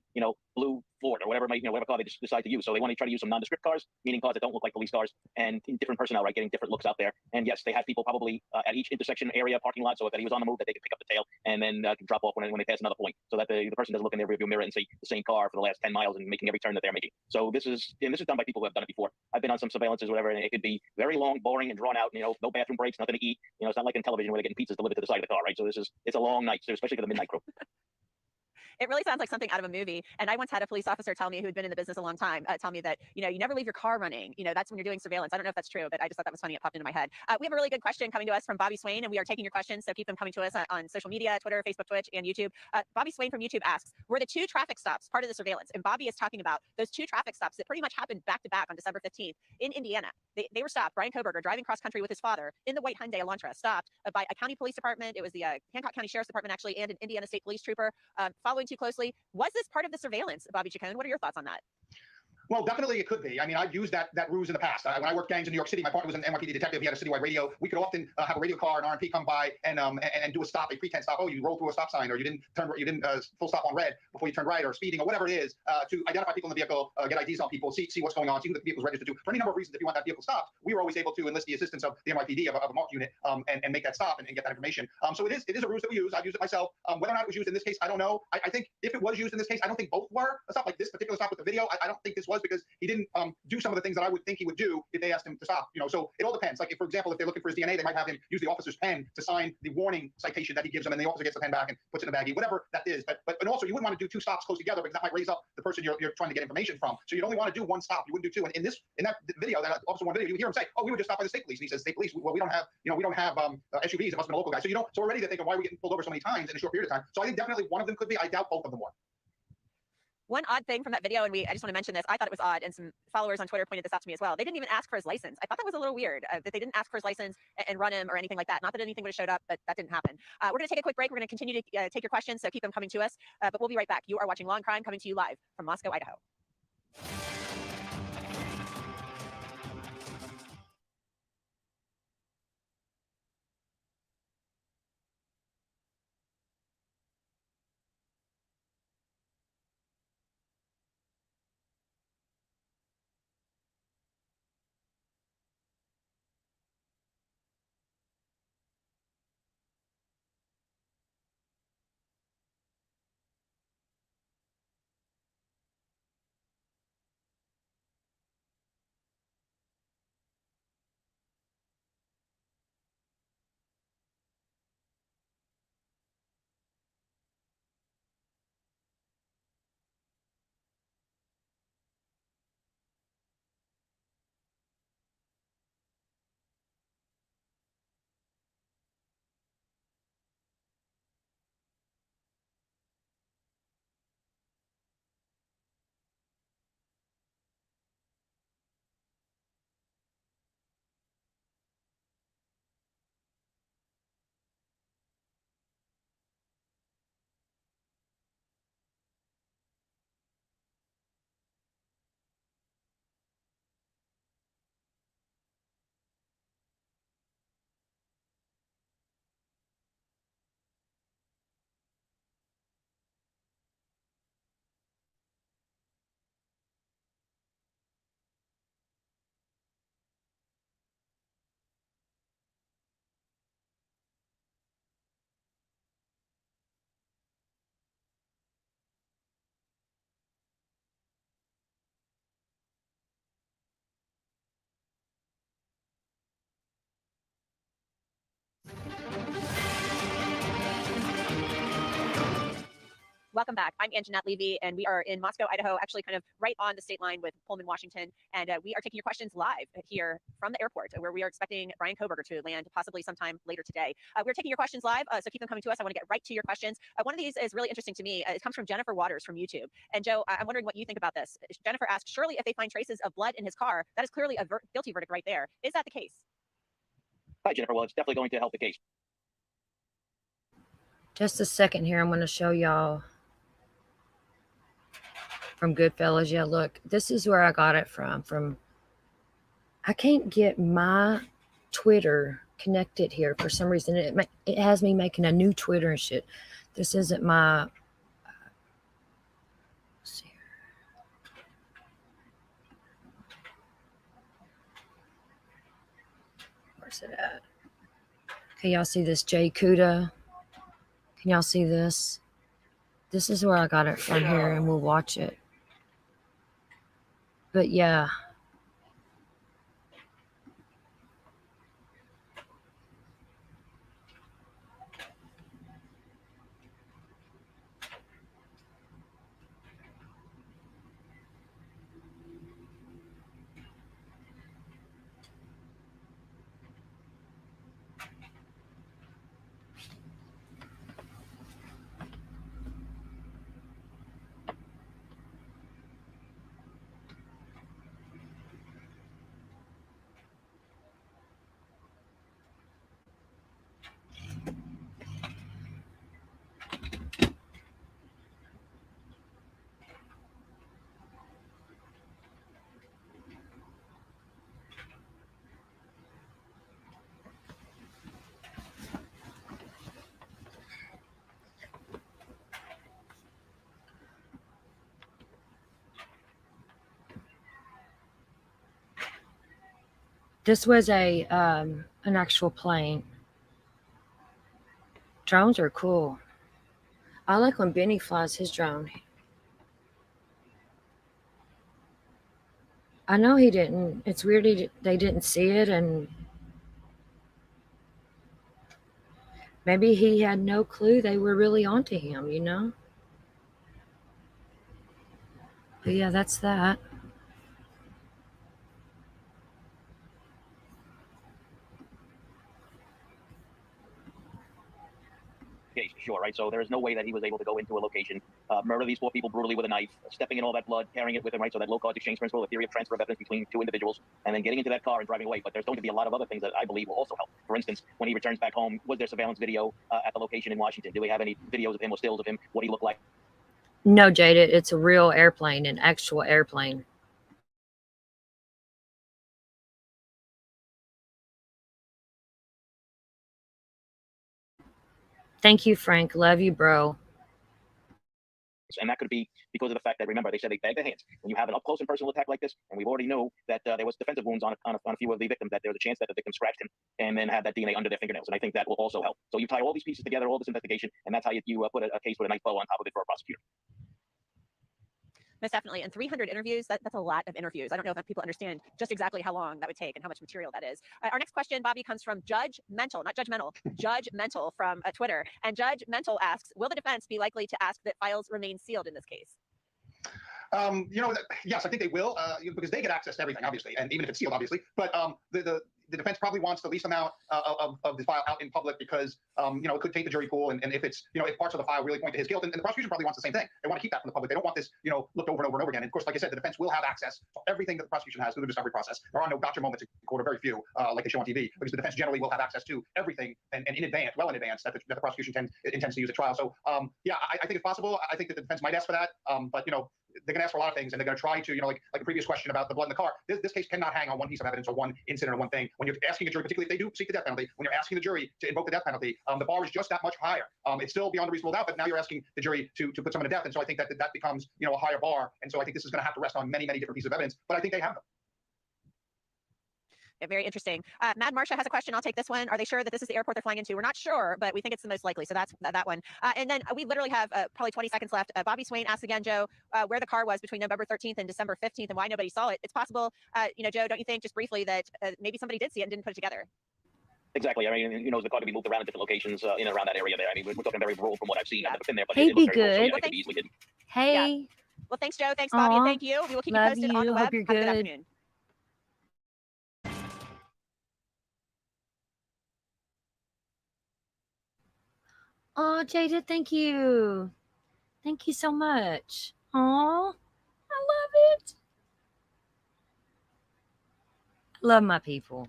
blue Ford or whatever whatever car they just decide to use. So they want to try to use some nondescript cars, meaning cars that don't look like police cars, and different personnel, right, getting different looks out there. And yes, they have people probably at each intersection area, parking lot, so if he was on the move, that they could pick up the tail and then can drop off when they pass another point, so that the person doesn't look in their rearview mirror and see the same car for the last 10 miles and making every turn that they're making. So this is done by people who have done it before. I've been on some surveillances, whatever, and it could be very long, boring, and drawn out. No bathroom breaks, nothing to eat. It's not like in television where they're getting pizzas delivered to the side of the car, right? So it's a long night, especially for the midnight crew. It really sounds like something out of a movie. And I once had a police officer tell me, who had been in the business a long time, tell me that, you never leave your car running. That's when you're doing surveillance. I don't know if that's true, but I just thought that was funny. It popped into my head. We have a really good question coming to us from Bobby Swain, and we are taking your questions. So keep them coming to us on social media, Twitter, Facebook, Twitch, and YouTube. Bobby Swain from YouTube asks, were the 2 traffic stops part of the surveillance? And Bobby is talking about those 2 traffic stops that pretty much happened back to back on December 15th in Indiana. They were stopped. Brian Koberger driving cross country with his father in the white Hyundai Elantra, stopped by a county police department. It was the Hancock County Sheriff's Department, actually, and an Indiana State Police trooper following too closely. Was this part of the surveillance, Bobby Chacon? What are your thoughts on that? Well, definitely it could be. I mean, I've used that ruse in the past. When I worked gangs in New York City, my partner was an NYPD detective. He had a citywide radio. We could often have a radio car, an RMP come by and do a stop, a pretend stop. Oh, you rolled through a stop sign, or you didn't full stop on red before you turned right, or speeding, or whatever it is, to identify people in the vehicle, get IDs on people, see what's going on, see who the vehicle's registered to. For any number of reasons, if you want that vehicle stopped, we were always able to enlist the assistance of the NYPD, of a MARC unit, and make that stop and get that information. So it is a ruse that we use. I've used it myself. Whether or not it was used in this case, I don't know. I think if it was used in this case, I don't think both were. A stop like this particular stop with the video, I don't think this was was because he didn't do some of the things that I would think he would do if they asked him to stop. So it all depends. Like, if, for example, if they're looking for his DNA, they might have him use the officer's pen to sign the warning citation that he gives them, and the officer gets the pen back and puts it in a baggie, whatever that is. But and also, you wouldn't want to do two stops close together because that might raise up the person you're trying to get information from. So you'd only want to do one stop. You wouldn't do two. And in that video, that officer one video, you hear him say, "Oh, we were just stopped by the state police." And he says, "State police? Well, we don't have SUVs. It must have been a local guy." So so already they're thinking, why are we getting pulled over so many times in a short period of time? So I think definitely one of them could be. I doubt both of them were. One odd thing from that video, and I just want to mention this, I thought it was odd, and some followers on Twitter pointed this out to me as well. They didn't even ask for his license. I thought that was a little weird, that they didn't ask for his license and run him or anything like that. Not that anything would have showed up, but that didn't happen. We're going to take a quick break. We're going to continue to take your questions, so keep them coming to us. But we'll be right back. You are watching Law and Crime, coming to you live from Moscow, Idaho. Welcome back. I'm Anjanette Levy, and we are in Moscow, Idaho, actually kind of right on the state line with Pullman, Washington. And we are taking your questions live here from the airport, where we are expecting Bryan Kohberger to land possibly sometime later today. We're taking your questions live, so keep them coming to us. I want to get right to your questions. One of these is really interesting to me. It comes from Jennifer Waters from YouTube. And Joe, I'm wondering what you think about this. Jennifer asked, surely if they find traces of blood in his car, that is clearly a guilty verdict right there. Is that the case? Hi, Jennifer. Well, it's definitely going to help the case. Just a second here. I'm going to show y'all from Goodfellas. Yeah, look, this is where I got it from. I can't get my Twitter connected here for some reason. It has me making a new Twitter and shit. This isn't my. Let's see here. Where's it at? Can y'all see this, Jay Kuda? Can y'all see this? This is where I got it from here, and we'll watch it. But yeah. This was an actual plane. Drones are cool. I like when Benny flies his drone. I know he didn't. It's weird they didn't see it, and maybe he had no clue they were really onto him, you know? But yeah, that's that. Case, sure, right? So there is no way that he was able to go into a location, murder these four people brutally with a knife, stepping in all that blood, carrying it with him, right? So that low cards exchange principle, the theory of transfer of evidence between two individuals, and then getting into that car and driving away. But there's going to be a lot of other things that I believe will also help. For instance, when he returns back home, was there surveillance video at the location in Washington? Do we have any videos of him or stills of him, what he looked like? No, Jada, it's a real airplane, an actual airplane. Thank you, Frank. Love you, bro. And that could be because of the fact that, remember, they said they bag their hands. When you have an up-close and personal attack like this, and we already know that there was defensive wounds on a few of the victims, that there's a chance that the victim scratched him and then had that DNA under their fingernails. And I think that will also help. So you tie all these pieces together, all this investigation, and that's how you put a case with a nice bow on top of it for a prosecutor. Most definitely. And 300 interviews, that's a lot of interviews. I don't know if people understand just exactly how long that would take and how much material that is. Our next question, Bobby, comes from Judge Mental, not judgmental, Judge Mental from Twitter. And Judge Mental asks, will the defense be likely to ask that files remain sealed in this case? Yes, I think they will, because they get access to everything, obviously, and even if it's sealed, obviously. But the defense probably wants the least amount of the file out in public because, it could take the jury pool. And if it's, if parts of the file really point to his guilt, and the prosecution probably wants the same thing. They want to keep that from the public. They don't want this, looked over and over and over again. And of course, like I said, the defense will have access to everything that the prosecution has through the discovery process. There are no gotcha moments in court, or very few, like they show on TV, because the defense generally will have access to everything and in advance, well in advance, that the prosecution intends to use at trial. So, I think it's possible. I think that the defense might ask for that. But, they're going to ask for a lot of things, and they're going to try to, like the previous question about the blood in the car. This case cannot hang on one piece of evidence or one incident or one thing. When you're asking a jury, particularly if they do seek the death penalty, when you're asking the jury to invoke the death penalty, the bar is just that much higher. It's still beyond a reasonable doubt, but now you're asking the jury to put someone to death, and so I think that becomes, a higher bar. And so I think this is going to have to rest on many, many different pieces of evidence, but I think they have them. Yeah, very interesting. Mad Marsha has a question. I'll take this one. Are they sure that this is the airport they're flying into? We're not sure, but we think it's the most likely. So that's that one. And then we literally have probably 20 seconds left. Bobby Swain asks again, Joe, where the car was between November 13th and December 15th and why nobody saw it. It's possible, Joe, don't you think, just briefly, that maybe somebody did see it and didn't put it together? Exactly. I mean, the car could be moved around in different locations in and around that area there. I mean, we're talking very rural from what I've seen. I've never been there, but Hey, it be looks very rural, so good. yeah, it could be easily hidden. Hey. Yeah. Well, thanks, Joe. Thanks, Bobby. And thank you. We will keep you Love posted on the you. web. Hope you're Have a good good. afternoon. Oh, Jada, thank you. Thank you so much. Oh, I love it. I love my people.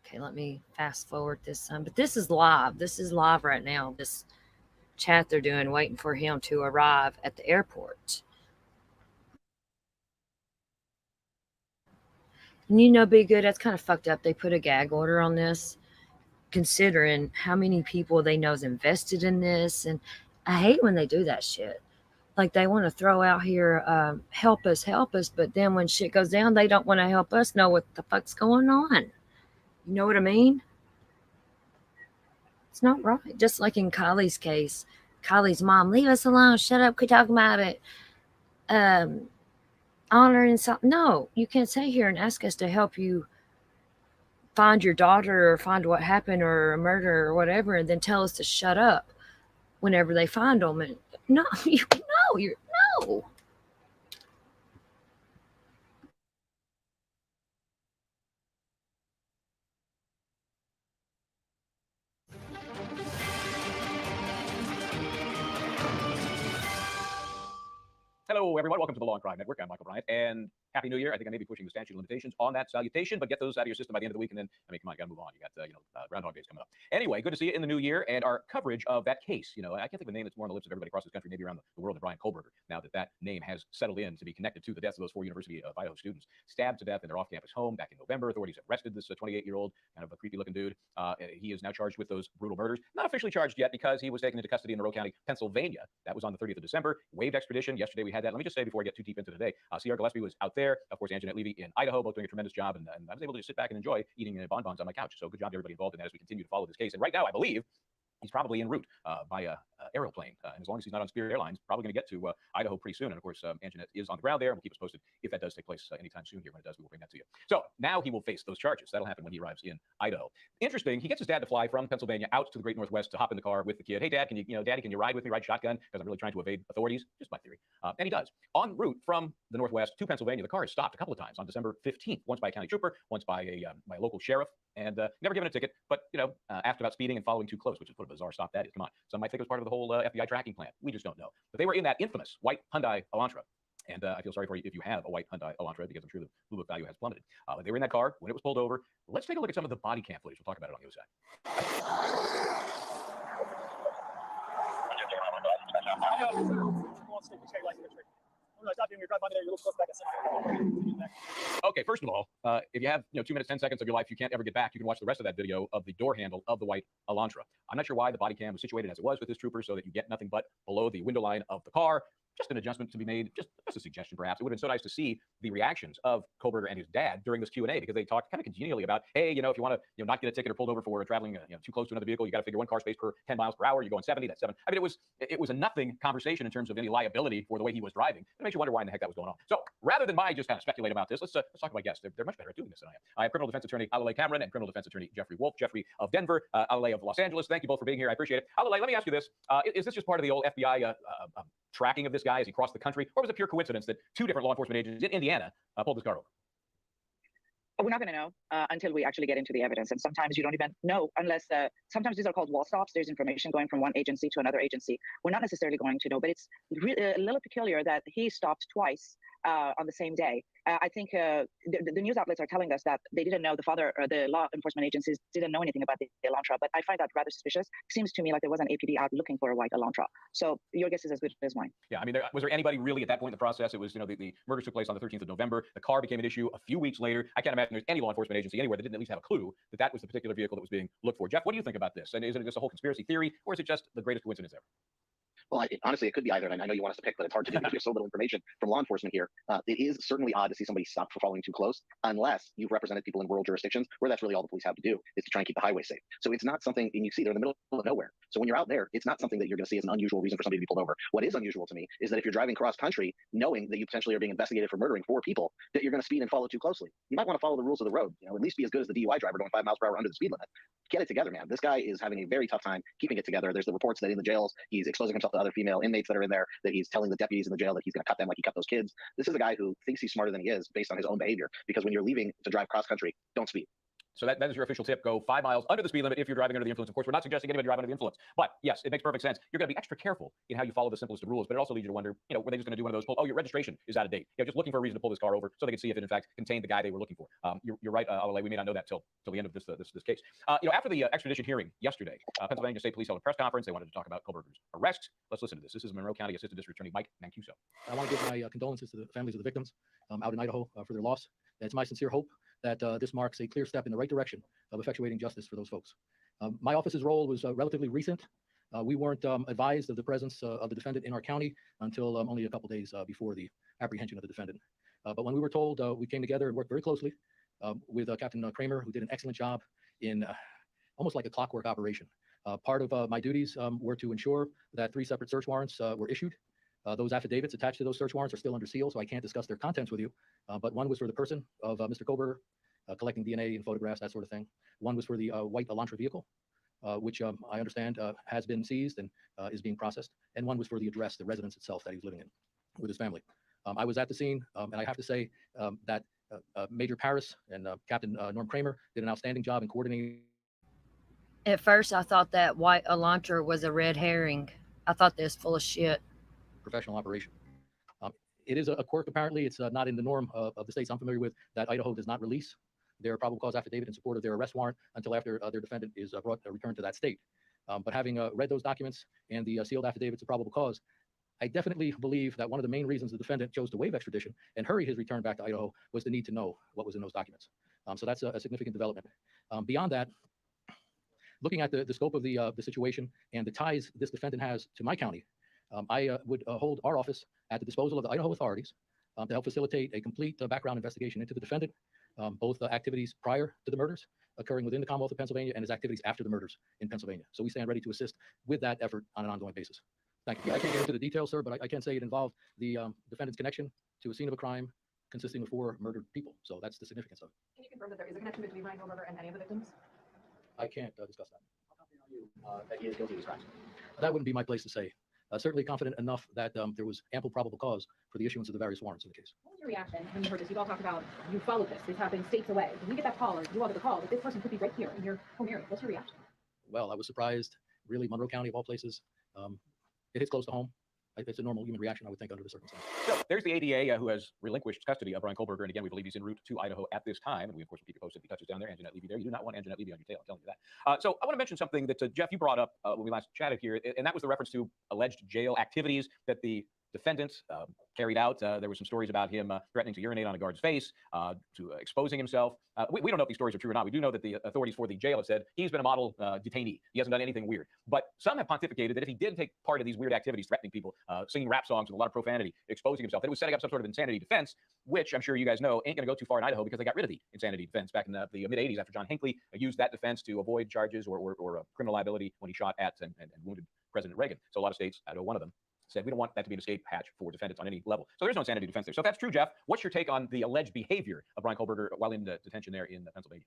Okay, let me fast forward this some. But this is live. This is live right now. This chat they're doing, waiting for him to arrive at the airport. And be good. That's kind of fucked up. They put a gag order on this, considering how many people they know is invested in this. And I hate when they do that shit. Like they want to throw out here, help us. But then when shit goes down, they don't want to help us know what the fuck's going on. You know what I mean? It's not right. Just like in Kylie's case, Kylie's mom, leave us alone. Shut up. Quit talking about it. Honor and something. No, you can't sit here and ask us to help you find your daughter or find what happened or a murder or whatever, and then tell us to shut up whenever they find them. And no. Hello, everyone. Welcome to the Law and Crime Network. I'm Michael Bryant, and Happy New Year. I think I may be pushing the statute of limitations on that salutation, but get those out of your system by the end of the week, and then, come on, you got to move on. You got, Groundhog Days coming up. Anyway, good to see you in the new year, and our coverage of that case. I can't think of a name that's more on the lips of everybody across this country, maybe around the world, than Brian Kohlberger, now that that name has settled in to be connected to the deaths of those 4 University of Idaho students stabbed to death in their off-campus home back in November. Authorities arrested this 28-year-old, kind of a creepy-looking dude. He is now charged with those brutal murders. Not officially charged yet because he was taken into custody in Monroe County, Pennsylvania. That was on the 30th of December. Waived extradition. Yesterday we had that. Let me just say before I get too deep into today, C.R. Gillespie was out there. Of course, Anjanette Levy in Idaho, both doing a tremendous job, and I was able to just sit back and enjoy eating bonbons on my couch. So good job to everybody involved in that as we continue to follow this case. And right now, I believe he's probably en route via aerial plane. And as long as he's not on Spirit Airlines, probably going to get to Idaho pretty soon. And of course, Anjanette is on the ground there. We'll keep us posted if that does take place anytime soon here. When it does, we will bring that to you. So now he will face those charges. That'll happen when he arrives in Idaho. Interesting. He gets his dad to fly from Pennsylvania out to the Great Northwest to hop in the car with the kid. Hey, Dad, can you, Daddy, can you ride with me, ride shotgun? Because I'm really trying to evade authorities. Just my theory. And he does. En route from the Northwest to Pennsylvania, the car is stopped a couple of times on December 15th. Once by a county trooper, once by a local sheriff, and never given a ticket. But asked about speeding and following too close, which is what a bizarre stop that is. Come on. Some might think it was part of the whole FBI tracking plan. We just don't know. But they were in that infamous white Hyundai Elantra. And I feel sorry for you if you have a white Hyundai Elantra, because I'm sure the Blue Book value has plummeted. They were in that car when it was pulled over. Let's take a look at some of the body cam footage. We'll talk about it on the other side. Okay, first of all, if you have 2 minutes, 10 seconds of your life you can't ever get back, you can watch the rest of that video of the door handle of the white Elantra. I'm not sure why the body cam was situated as it was with this trooper, so that you get nothing but below the window line of the car. Just an adjustment to be made, just a suggestion perhaps. It would have been so nice to see the reactions of Kohberger and his dad during this Q&A, because they talked kind of congenially about, hey, if you want to not get a ticket or pulled over for traveling too close to another vehicle, you got to figure 1 car space per 10 miles per hour. You're going 70, that's 7. I mean, it was a nothing conversation in terms of any liability for the way he was driving. It makes you wonder why in the heck that was going on. So rather than my just kind of speculate about this, let's talk to my guests. They're much better at doing this than I am. I have criminal defense attorney Alalay Cameron and criminal defense attorney Jeffrey Wolf. Jeffrey of Denver, Alalay of Los Angeles. Thank you both for being here. I appreciate it. Alalay, let me ask you this. Is this just part of the old FBI tracking of this guy as he crossed the country, or was it pure coincidence that 2 different law enforcement agents in Indiana pulled this car over? We're not going to know until we actually get into the evidence. And sometimes you don't even know unless sometimes these are called wall stops. There's information going from one agency to another agency. We're not necessarily going to know, but it's a little peculiar that he stopped twice on the same day. I think the news outlets are telling us that they didn't know, the father or the law enforcement agencies didn't know anything about the Elantra, but I find that rather suspicious. Seems to me like there was an APD out looking for a white Elantra. So your guess is as good as mine. Yeah, I mean, was there anybody really at that point in the process? It was, the murders took place on the 13th of November. The car became an issue a few weeks later. I can't imagine there's any law enforcement agency anywhere that didn't at least have a clue that that was the particular vehicle that was being looked for. Jeff, what do you think about this? And is it just a whole conspiracy theory, or is it just the greatest coincidence ever? Well, honestly, it could be either. And I know you want us to pick, but it's hard to do because we have so little information from law enforcement here. It is certainly odd to see somebody stopped for following too close, unless you've represented people in rural jurisdictions where that's really all the police have to do is to try and keep the highway safe. So it's not something, and you see they're in the middle of nowhere. So when you're out there, it's not something that you're going to see as an unusual reason for somebody to be pulled over. What is unusual to me is that if you're driving cross country, knowing that you potentially are being investigated for murdering 4 people, that you're going to speed and follow too closely. You might want to follow the rules of the road. At least be as good as the DUI driver going 5 miles per hour under the speed limit. Get it together, man. This guy is having a very tough time keeping it together. There's the reports that in the jails, he's exposing himself to other female inmates that are in there, that he's telling the deputies in the jail that he's going to cut them like he cut those kids. This is a guy who thinks he's smarter than he is based on his own behavior, because when you're leaving to drive cross country, don't speed. So that is your official tip. Go 5 miles under the speed limit if you're driving under the influence. Of course, we're not suggesting anybody drive under the influence. But yes, it makes perfect sense. You're going to be extra careful in how you follow the simplest of rules. But it also leads you to wonder, were they just going to do one of those, oh, your registration is out of date. Just looking for a reason to pull this car over so they can see if it, in fact, contained the guy they were looking for. You're right, Alalay. We may not know that till the end of this case. After the extradition hearing yesterday, Pennsylvania State Police held a press conference. They wanted to talk about Kohberger's arrest. Let's listen to this. This is Monroe County Assistant District Attorney Mike Mancuso. I want to give my condolences to the families of the victims out in Idaho for their loss. It's my sincere hope that this marks a clear step in the right direction of effectuating justice for those folks. My office's role was relatively recent. We weren't advised of the presence of the defendant in our county until only a couple days before the apprehension of the defendant. But when we were told, we came together and worked very closely with Captain Kramer, who did an excellent job in almost like a clockwork operation. Part of my duties were to ensure that 3 separate search warrants were issued. Those affidavits attached to those search warrants are still under seal, so I can't discuss their contents with you. But one was for the person of Mr. Kohberger, collecting DNA and photographs, that sort of thing. One was for the white Elantra vehicle, which I understand has been seized and is being processed. And one was for the address, the residence itself that he's living in with his family. I was at the scene, and I have to say that Major Paris and Captain Norm Kramer did an outstanding job in coordinating. At first, I thought that white Elantra was a red herring. I thought this full of shit. Professional operation. It is a quirk, apparently. It's not in the norm of the states I'm familiar with that Idaho does not release their probable cause affidavit in support of their arrest warrant until after their defendant is returned to that state. But having read those documents and the sealed affidavits of probable cause, I definitely believe that one of the main reasons the defendant chose to waive extradition and hurry his return back to Idaho was the need to know what was in those documents. So that's a significant development. Beyond that, looking at the scope of the situation and the ties this defendant has to my county, I would hold our office at the disposal of the Idaho authorities to help facilitate a complete background investigation into the defendant, both activities prior to the murders occurring within the Commonwealth of Pennsylvania and his activities after the murders in Pennsylvania. So we stand ready to assist with that effort on an ongoing basis. Thank you. I can't get into the details, sir, but I can say it involved the defendant's connection to a scene of a crime consisting of 4 murdered people. So that's the significance of it. Can you confirm that there is a connection between Ryan Kohlberger and any of the victims? I can't discuss that. That he is guilty of these crimes. That wouldn't be my place to say. Certainly confident enough that there was ample probable cause for the issuance of the various warrants in the case. What was your reaction when you heard this? You all talked about you followed this. This happened states away. When you get that call or you all get the call that this person could be right here in your home area, what's your reaction? Well, I was surprised. Really, Monroe County of all places. It hits close to home. It's a normal human reaction, I would think, under the circumstances. So there's the ADA who has relinquished custody of Bryan Kohlberger. And again, we believe he's en route to Idaho at this time. And we, of course, will keep you posted if he touches down there. Anjanette Levy there. You do not want Anjanette Levy on your tail. I'm telling you that. So I want to mention something that, Jeff, you brought up when we last chatted here. And that was the reference to alleged jail activities that the defendant carried out. There were some stories about him threatening to urinate on a guard's face, to exposing himself. We don't know if these stories are true or not. We do know that the authorities for the jail have said he's been a model detainee. He hasn't done anything weird. But some have pontificated that if he did take part of these weird activities, threatening people, singing rap songs with a lot of profanity, exposing himself, that it was setting up some sort of insanity defense, which I'm sure you guys know ain't going to go too far in Idaho because they got rid of the insanity defense back in the mid-'80s after John Hinckley used that defense to avoid charges or criminal liability when he shot at and wounded President Reagan. So a lot of states, Idaho one of them, said we don't want that to be an escape hatch for defendants on any level. So there's no insanity defense there. So if that's true, Jeff, what's your take on the alleged behavior of Bryan Kohlberger while in detention there in Pennsylvania?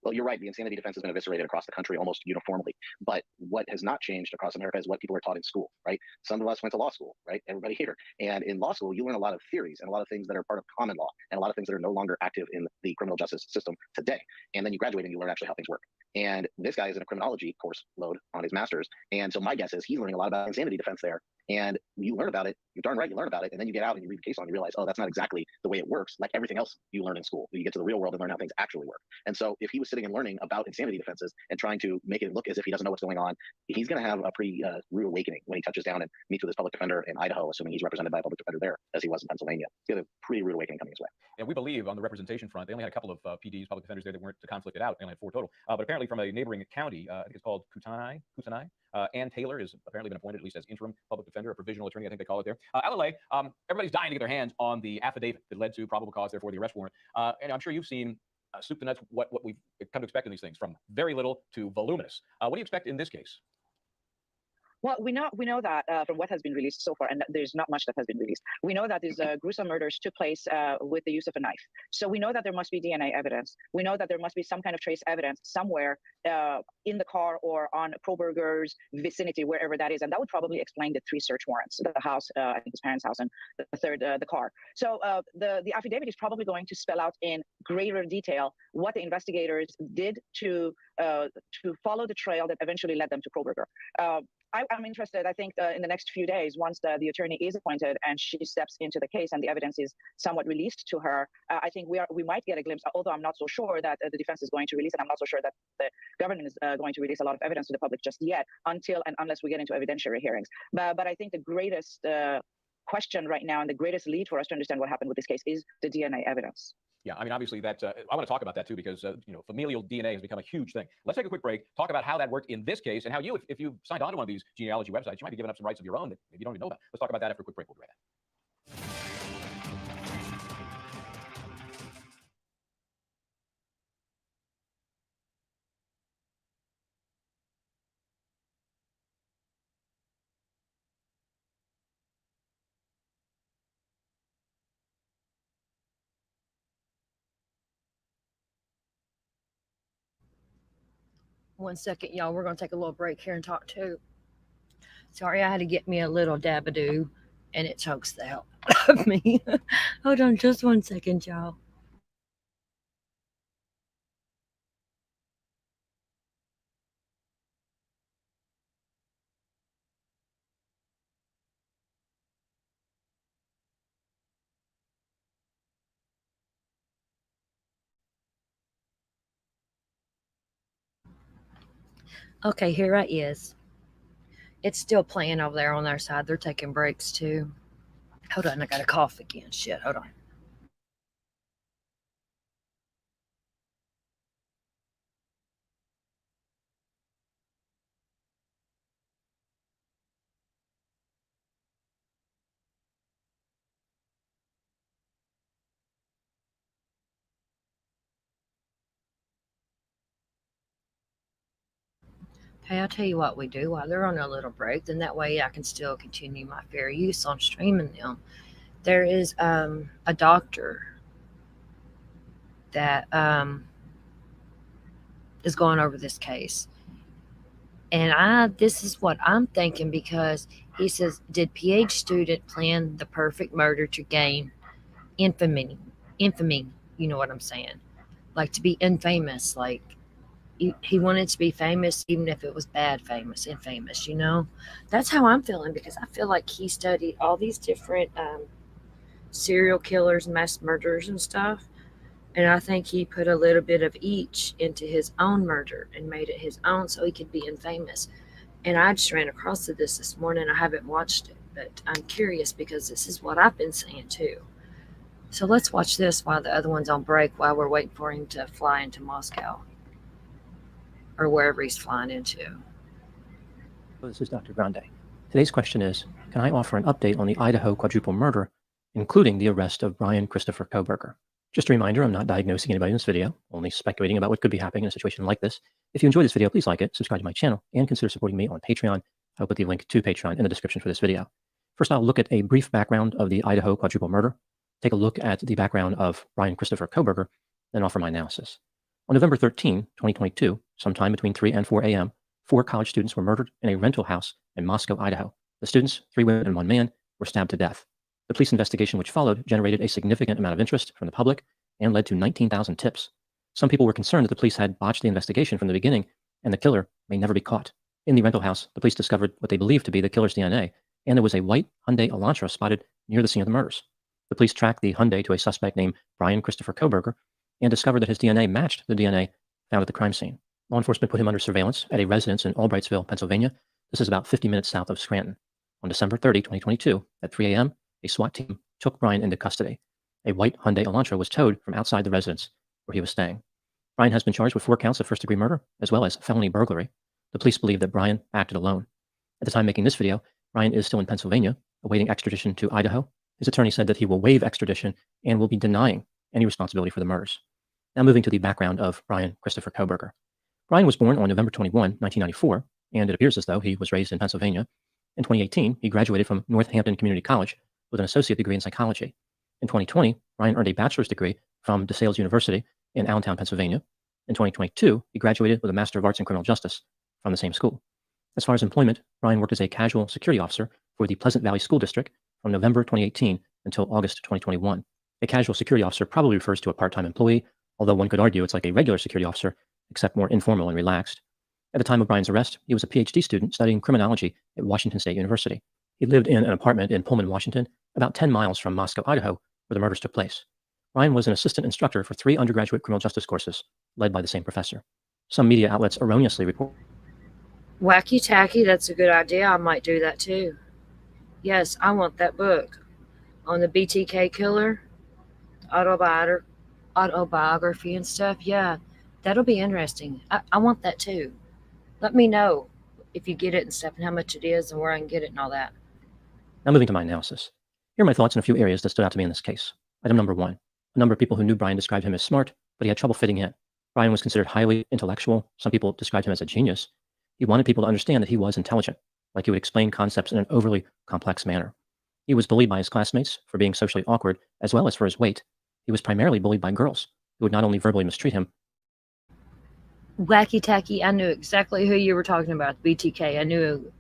Well, you're right. The insanity defense has been eviscerated across the country almost uniformly. But what has not changed across America is what people are taught in school, right? Some of us went to law school, right? Everybody here. And in law school, you learn a lot of theories and a lot of things that are part of common law and a lot of things that are no longer active in the criminal justice system today. And then you graduate and you learn actually how things work. And this guy is in a criminology course load on his master's. And so my guess is he's learning a lot about insanity defense there. And you learn about it, you're darn right, you learn about it. And then you get out and you read the case on, you realize, oh, that's not exactly the way it works. Like everything else you learn in school, you get to the real world and learn how things actually work. And so if he was sitting and learning about insanity defenses and trying to make it look as if he doesn't know what's going on, he's going to have a pretty rude awakening when he touches down and meets with his public defender in Idaho, assuming he's represented by a public defender there, as he was in Pennsylvania. He had a pretty rude awakening coming his way. And we believe on the representation front, they only had a couple of PDs, public defenders there that weren't conflicted out. They only had 4 total. But apparently from a neighboring county, I think it's called Kootenai. Ann Taylor has apparently been appointed at least as interim public defender, a provisional attorney, I think they call it there. LLA, everybody's dying to get their hands on the affidavit that led to probable cause, therefore the arrest warrant. And I'm sure you've seen soup to nuts what we've come to expect in these things, from very little to voluminous. What do you expect in this case? Well, we know that from what has been released so far, and there's not much that has been released. We know that these gruesome murders took place with the use of a knife. So we know that there must be DNA evidence. We know that there must be some kind of trace evidence somewhere in the car or on Kohlberger's vicinity, wherever that is. And that would probably explain the 3 search warrants: the house, I think his parents' house, and the third, the car. So the affidavit is probably going to spell out in greater detail what the investigators did to follow the trail that eventually led them to Kohlberger. I'm interested, I think, in the next few days, once the attorney is appointed and she steps into the case and the evidence is somewhat released to her, I think we might get a glimpse, although I'm not so sure that the defense is going to release, and I'm not so sure that the government is going to release a lot of evidence to the public just yet, until and unless we get into evidentiary hearings. But I think the greatest question right now and the greatest lead for us to understand what happened with this case is the DNA evidence. Yeah, I mean, obviously that I want to talk about that too, because familial DNA has become a huge thing. Let's take a quick break, talk about how that worked in this case, and how you, if you signed on to one of these genealogy websites, you might be giving up some rights of your own that maybe you don't even know about. Let's talk about that after a quick break. We'll be right back. One second, y'all. We're going to take a little break here and talk too. Sorry, I had to get me a little dabadoo, and it chokes the hell out of me. Hold on just one second, y'all. Okay, here I is. It's still playing over there on their side. They're taking breaks too. Hold on, I got a cough again. Shit, hold on. Hey, I'll tell you what we do while they're on a little break, then that way I can still continue my fair use on streaming them. There is a doctor that is going over this case. And this is what I'm thinking, because he says, did PH student plan the perfect murder to gain infamy, you know what I'm saying? Like to be infamous, like he wanted to be famous, even if it was bad famous, infamous, you know? That's how I'm feeling, because I feel like he studied all these different serial killers, mass murderers and stuff. And I think he put a little bit of each into his own murder and made it his own so he could be infamous. And I just ran across this morning. I haven't watched it, but I'm curious because this is what I've been saying too. So let's watch this while the other one's on break, while we're waiting for him to fly into Moscow or wherever he's flying into. This is Dr. Grande. Today's question is, can I offer an update on the Idaho quadruple murder, including the arrest of Brian Christopher Kohberger? Just a reminder, I'm not diagnosing anybody in this video, only speculating about what could be happening in a situation like this. If you enjoyed this video, please like it, subscribe to my channel, and consider supporting me on Patreon. I'll put the link to Patreon in the description for this video. First, I'll look at a brief background of the Idaho quadruple murder, take a look at the background of Brian Christopher Kohberger, then offer my analysis. On November 13, 2022, sometime between 3 and 4 a.m., 4 college students were murdered in a rental house in Moscow, Idaho. The students, 3 women and 1 man, were stabbed to death. The police investigation which followed generated a significant amount of interest from the public and led to 19,000 tips. Some people were concerned that the police had botched the investigation from the beginning and the killer may never be caught. In the rental house, the police discovered what they believed to be the killer's DNA, and there was a white Hyundai Elantra spotted near the scene of the murders. The police tracked the Hyundai to a suspect named Brian Christopher Kohberger and discovered that his DNA matched the DNA found at the crime scene. Law enforcement put him under surveillance at a residence in Albrightsville, Pennsylvania. This is about 50 minutes south of Scranton. On December 30, 2022, at 3 a.m., a SWAT team took Brian into custody. A white Hyundai Elantra was towed from outside the residence where he was staying. Brian has been charged with 4 counts of first-degree murder, as well as felony burglary. The police believe that Brian acted alone. At the time making this video, Brian is still in Pennsylvania, awaiting extradition to Idaho. His attorney said that he will waive extradition and will be denying any responsibility for the murders. Now moving to the background of Brian Christopher Kohberger. Brian was born on November 21, 1994, and it appears as though he was raised in Pennsylvania. In 2018, he graduated from Northampton Community College with an associate degree in psychology. In 2020, Brian earned a bachelor's degree from DeSales University in Allentown, Pennsylvania. In 2022, he graduated with a Master of Arts in Criminal Justice from the same school. As far as employment, Brian worked as a casual security officer for the Pleasant Valley School District from November 2018 until August 2021. A casual security officer probably refers to a part-time employee, although one could argue it's like a regular security officer, except more informal and relaxed. At the time of Brian's arrest, he was a PhD student studying criminology at Washington State University. He lived in an apartment in Pullman, Washington, about 10 miles from Moscow, Idaho, where the murders took place. Brian was an assistant instructor for 3 undergraduate criminal justice courses, led by the same professor. Some media outlets erroneously report. Wacky tacky, that's a good idea. I might do that too. Yes, I want that book on the BTK killer, autobiography and stuff. Yeah, that'll be interesting. I want that too. Let me know if you get it and stuff and how much it is and where I can get it and all that. Now moving to my analysis. Here are my thoughts on a few areas that stood out to me in this case. Item number 1. A number of people who knew Brian described him as smart, but he had trouble fitting in. Brian was considered highly intellectual. Some people described him as a genius. He wanted people to understand that he was intelligent, like he would explain concepts in an overly complex manner. He was bullied by his classmates for being socially awkward, as well as for his weight. He was primarily bullied by girls, who would not only verbally mistreat him. Wacky tacky, I knew exactly who you were talking about, BTK. I knew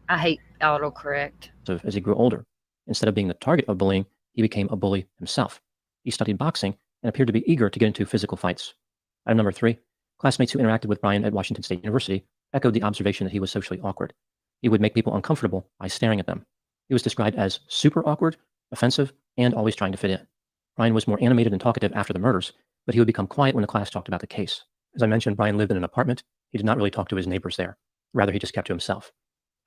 I hate autocorrect. So as he grew older, instead of being the target of bullying, he became a bully himself. He studied boxing and appeared to be eager to get into physical fights. Item number 3, classmates who interacted with Brian at Washington State University echoed the observation that he was socially awkward. He would make people uncomfortable by staring at them. He was described as super awkward, offensive, and always trying to fit in. Brian was more animated and talkative after the murders, but he would become quiet when the class talked about the case. As I mentioned, Brian lived in an apartment. He did not really talk to his neighbors there. Rather, he just kept to himself.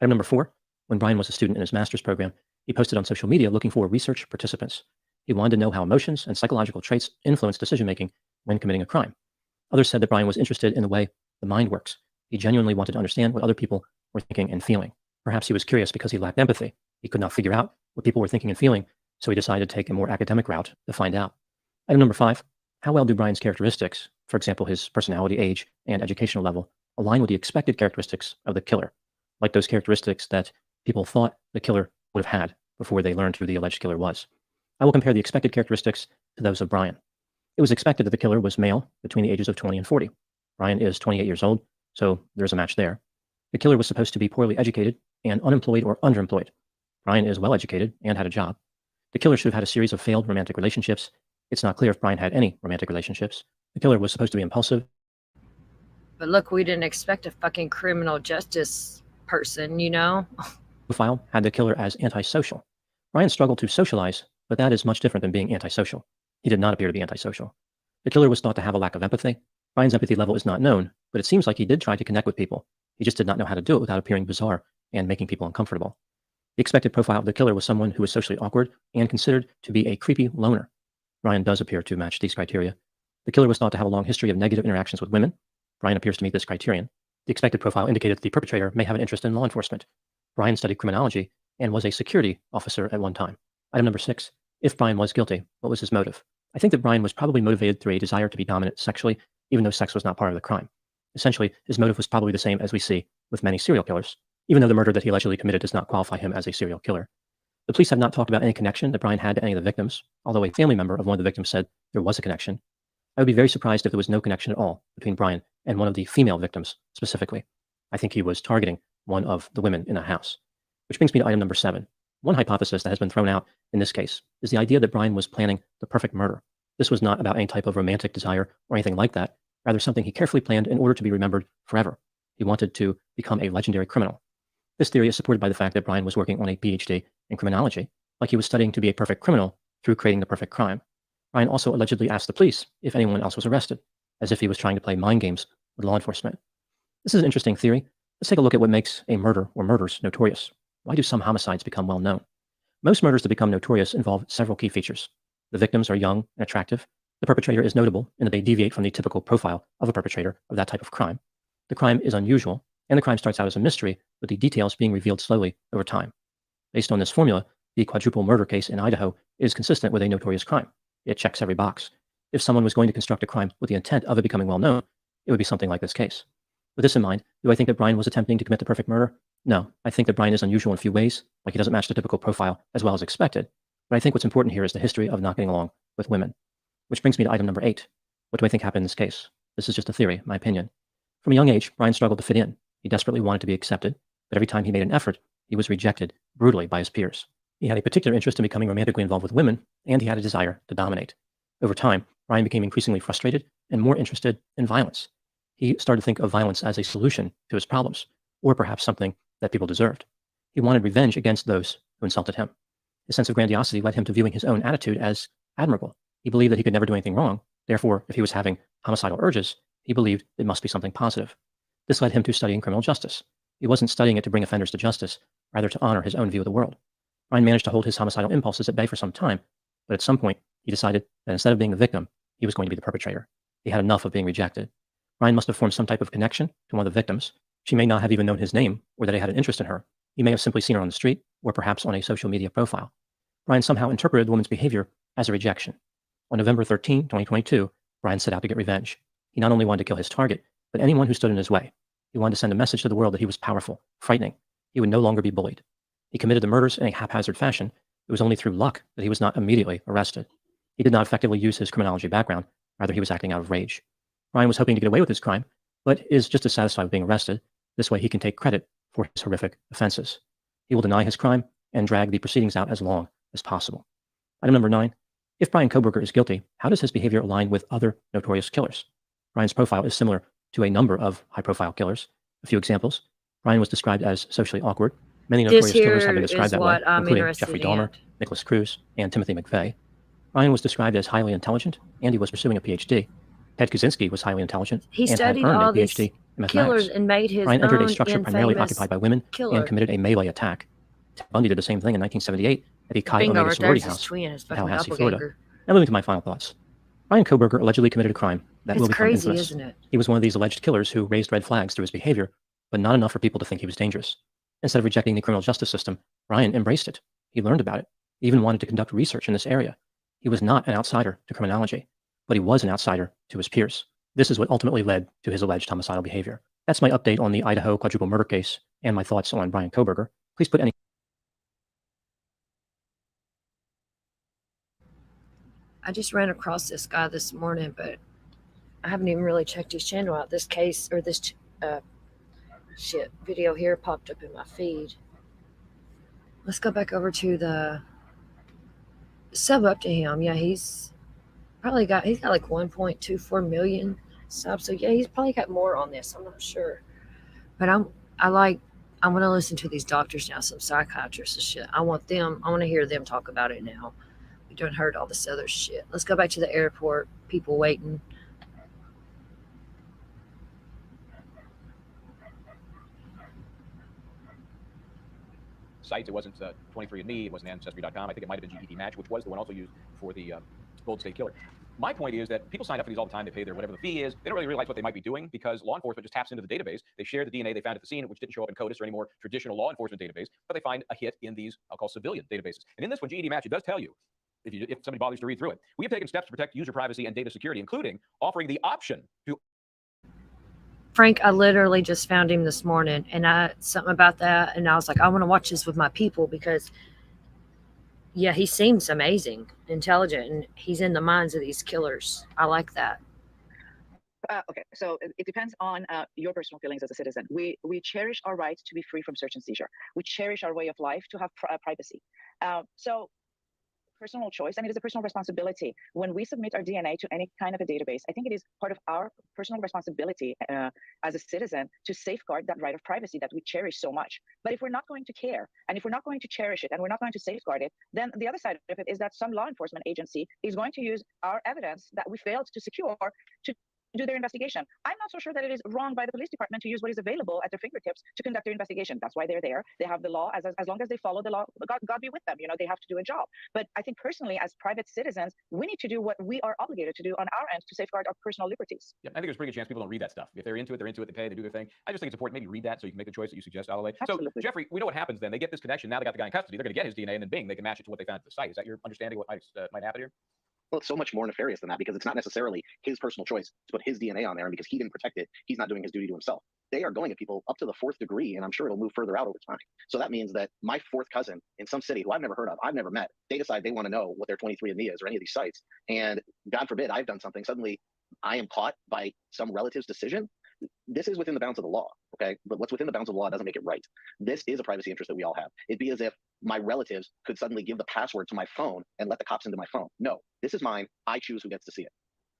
Item number 4, when Brian was a student in his master's program, he posted on social media looking for research participants. He wanted to know how emotions and psychological traits influence decision-making when committing a crime. Others said that Brian was interested in the way the mind works. He genuinely wanted to understand what other people were thinking and feeling. Perhaps he was curious because he lacked empathy. He could not figure out what people were thinking and feeling, so he decided to take a more academic route to find out. Item number 5, how well do Brian's characteristics, for example, his personality, age, and educational level, align with the expected characteristics of the killer, like those characteristics that people thought the killer would have had before they learned who the alleged killer was. I will compare the expected characteristics to those of Brian. It was expected that the killer was male between the ages of 20 and 40. Brian is 28 years old, so there's a match there. The killer was supposed to be poorly educated and unemployed or underemployed. Brian is well educated and had a job. The killer should have had a series of failed romantic relationships. It's not clear if Brian had any romantic relationships. The killer was supposed to be impulsive. But look, we didn't expect a fucking criminal justice person, you know? Profile had the killer as antisocial. Brian struggled to socialize, but that is much different than being antisocial. He did not appear to be antisocial. The killer was thought to have a lack of empathy. Brian's empathy level is not known, but it seems like he did try to connect with people. He just did not know how to do it without appearing bizarre and making people uncomfortable. The expected profile of the killer was someone who was socially awkward and considered to be a creepy loner. Brian does appear to match these criteria. The killer was thought to have a long history of negative interactions with women. Brian appears to meet this criterion. The expected profile indicated that the perpetrator may have an interest in law enforcement. Brian studied criminology and was a security officer at one time. Item number 6. If Brian was guilty, what was his motive? I think that Brian was probably motivated through a desire to be dominant sexually, even though sex was not part of the crime. Essentially, his motive was probably the same as we see with many serial killers, even though the murder that he allegedly committed does not qualify him as a serial killer. The police have not talked about any connection that Brian had to any of the victims, although a family member of one of the victims said there was a connection. I would be very surprised if there was no connection at all between Brian and one of the female victims specifically. I think he was targeting one of the women in the house. Which brings me to item number 7. One hypothesis that has been thrown out in this case is the idea that Brian was planning the perfect murder. This was not about any type of romantic desire or anything like that, rather something he carefully planned in order to be remembered forever. He wanted to become a legendary criminal. This theory is supported by the fact that Brian was working on a PhD in criminology, like he was studying to be a perfect criminal through creating the perfect crime. Brian also allegedly asked the police if anyone else was arrested, as if he was trying to play mind games with law enforcement. This is an interesting theory. Let's take a look at what makes a murder or murders notorious. Why do some homicides become well known? Most murders that become notorious involve several key features. The victims are young and attractive. The perpetrator is notable in that they deviate from the typical profile of a perpetrator of that type of crime. The crime is unusual, and the crime starts out as a mystery, with the details being revealed slowly over time. Based on this formula, the quadruple murder case in Idaho is consistent with a notorious crime. It checks every box. If someone was going to construct a crime with the intent of it becoming well known, it would be something like this case. With this in mind, do I think that Brian was attempting to commit the perfect murder? No, I think that Brian is unusual in a few ways, like he doesn't match the typical profile as well as expected. But I think what's important here is the history of not getting along with women. Which brings me to item number 8. What do I think happened in this case? This is just a theory, my opinion. From a young age, Brian struggled to fit in. He desperately wanted to be accepted, but every time he made an effort, he was rejected brutally by his peers. He had a particular interest in becoming romantically involved with women, and he had a desire to dominate. Over time, Brian became increasingly frustrated and more interested in violence. He started to think of violence as a solution to his problems, or perhaps something that people deserved. He wanted revenge against those who insulted him. His sense of grandiosity led him to viewing his own attitude as admirable. He believed that he could never do anything wrong. Therefore, if he was having homicidal urges, he believed it must be something positive. This led him to studying criminal justice. He wasn't studying it to bring offenders to justice, rather to honor his own view of the world. Brian managed to hold his homicidal impulses at bay for some time, but at some point, he decided that instead of being the victim, he was going to be the perpetrator. He had enough of being rejected. Brian must have formed some type of connection to one of the victims. She may not have even known his name or that he had an interest in her. He may have simply seen her on the street or perhaps on a social media profile. Brian somehow interpreted the woman's behavior as a rejection. On November 13, 2022, Brian set out to get revenge. He not only wanted to kill his target, but anyone who stood in his way. He wanted to send a message to the world that he was powerful, frightening. He would no longer be bullied. He committed the murders in a haphazard fashion. It was only through luck that he was not immediately arrested. He did not effectively use his criminology background. Rather, he was acting out of rage. Brian was hoping to get away with his crime, but is just as satisfied with being arrested. This way he can take credit for his horrific offenses. He will deny his crime and drag the proceedings out as long as possible. Item number 9. If Brian Kohberger is guilty, how does his behavior align with other notorious killers? Brian's profile is similar to a number of high-profile killers. A few examples. Brian was described as socially awkward. Many notorious killers have been described that way, including Jeffrey Dahmer, Nicholas Cruz, and Timothy McVeigh. Brian was described as highly intelligent, and he was pursuing a PhD. Ted Kaczynski was highly intelligent He and had studied earned all a these PhD in mathematics. killers and made his Brian entered a own structure primarily infamous occupied by women killer. and committed a melee attack. Ted Bundy did the same thing in 1978 at the Chi Bingo, Omega right sorority there's his house twin, his in fucking Tallahassee, doppelganger. Florida. Now moving to my final thoughts. Brian Kohberger allegedly committed a crime that will It's become crazy, infamous. isn't it? He was one of these alleged killers who raised red flags through his behavior, but not enough for people to think he was dangerous. Instead of rejecting the criminal justice system, Brian embraced it. He learned about it. He even wanted to conduct research in this area. He was not an outsider to criminology, but he was an outsider to his peers. This is what ultimately led to his alleged homicidal behavior. That's my update on the Idaho quadruple murder case and my thoughts on Brian Koberger. Please put any. I just ran across this guy this morning, but I haven't even really checked his channel out. This case or this video here popped up in my feed. Let's go back over to the sub up to him. Yeah, he's got like 1.24 million subs. So yeah, he's probably got more on this. I'm not sure, but I want to listen to these doctors now, some psychiatrists and shit. I want to hear them talk about it now. We don't heard all this other shit. Let's go back to the airport. People waiting. Sites. It wasn't 23andMe. It wasn't Ancestry.com. I think it might have been GED Match, which was the one also used for the Golden State Killer. My point is that people sign up for these all the time. They pay their whatever the fee is. They don't really realize what they might be doing because law enforcement just taps into the database. They share the DNA they found at the scene, which didn't show up in CODIS or any more traditional law enforcement database, but they find a hit in these, I'll call civilian databases. And in this one, GED Match, it does tell you, if somebody bothers to read through it, we have taken steps to protect user privacy and data security, including offering the option to. Frank, I literally just found him this morning, and something about that, and I was like, I want to watch this with my people because, yeah, he seems amazing, intelligent, and he's in the minds of these killers. I like that. Okay, so it depends on your personal feelings as a citizen. We cherish our right to be free from search and seizure. We cherish our way of life to have privacy. So personal choice, and it is a personal responsibility. When we submit our DNA to any kind of a database, I think it is part of our personal responsibility as a citizen to safeguard that right of privacy that we cherish so much. But if we're not going to care, and if we're not going to cherish it, and we're not going to safeguard it, then the other side of it is that some law enforcement agency is going to use our evidence that we failed to secure to do their investigation. I'm not so sure that it is wrong by the police department to use what is available at their fingertips to conduct their investigation. That's why they're there. They have the law. As long as they follow the law, God be with them. You know, they have to do a job. But I think personally, as private citizens, we need to do what we are obligated to do on our end to safeguard our personal liberties. Yeah, I think there's a pretty good chance people don't read that stuff. If they're into it, they pay, they do their thing. I just think it's important maybe read that so you can make the choice that you suggest, Alale. So, Jeffrey, we know what happens then. They get this connection. Now they got the guy in custody. They're going to get his DNA, and then bing, they can match it to what they found at the site. Is that your understanding of what might happen here? Well, it's so much more nefarious than that because it's not necessarily his personal choice to put his DNA on there, and because he didn't protect it, he's not doing his duty to himself. They are going at people up to the 4th degree, and I'm sure it'll move further out over time. So that means that my 4th cousin in some city who I've never heard of, I've never met, they decide they want to know what their 23andMe is or any of these sites, and God forbid I've done something, suddenly I am caught by some relative's decision. This is within the bounds of the law, okay? But what's within the bounds of the law doesn't make it right. This is a privacy interest that we all have. It'd be as if my relatives could suddenly give the password to my phone and let the cops into my phone. No, this is mine. I choose who gets to see it.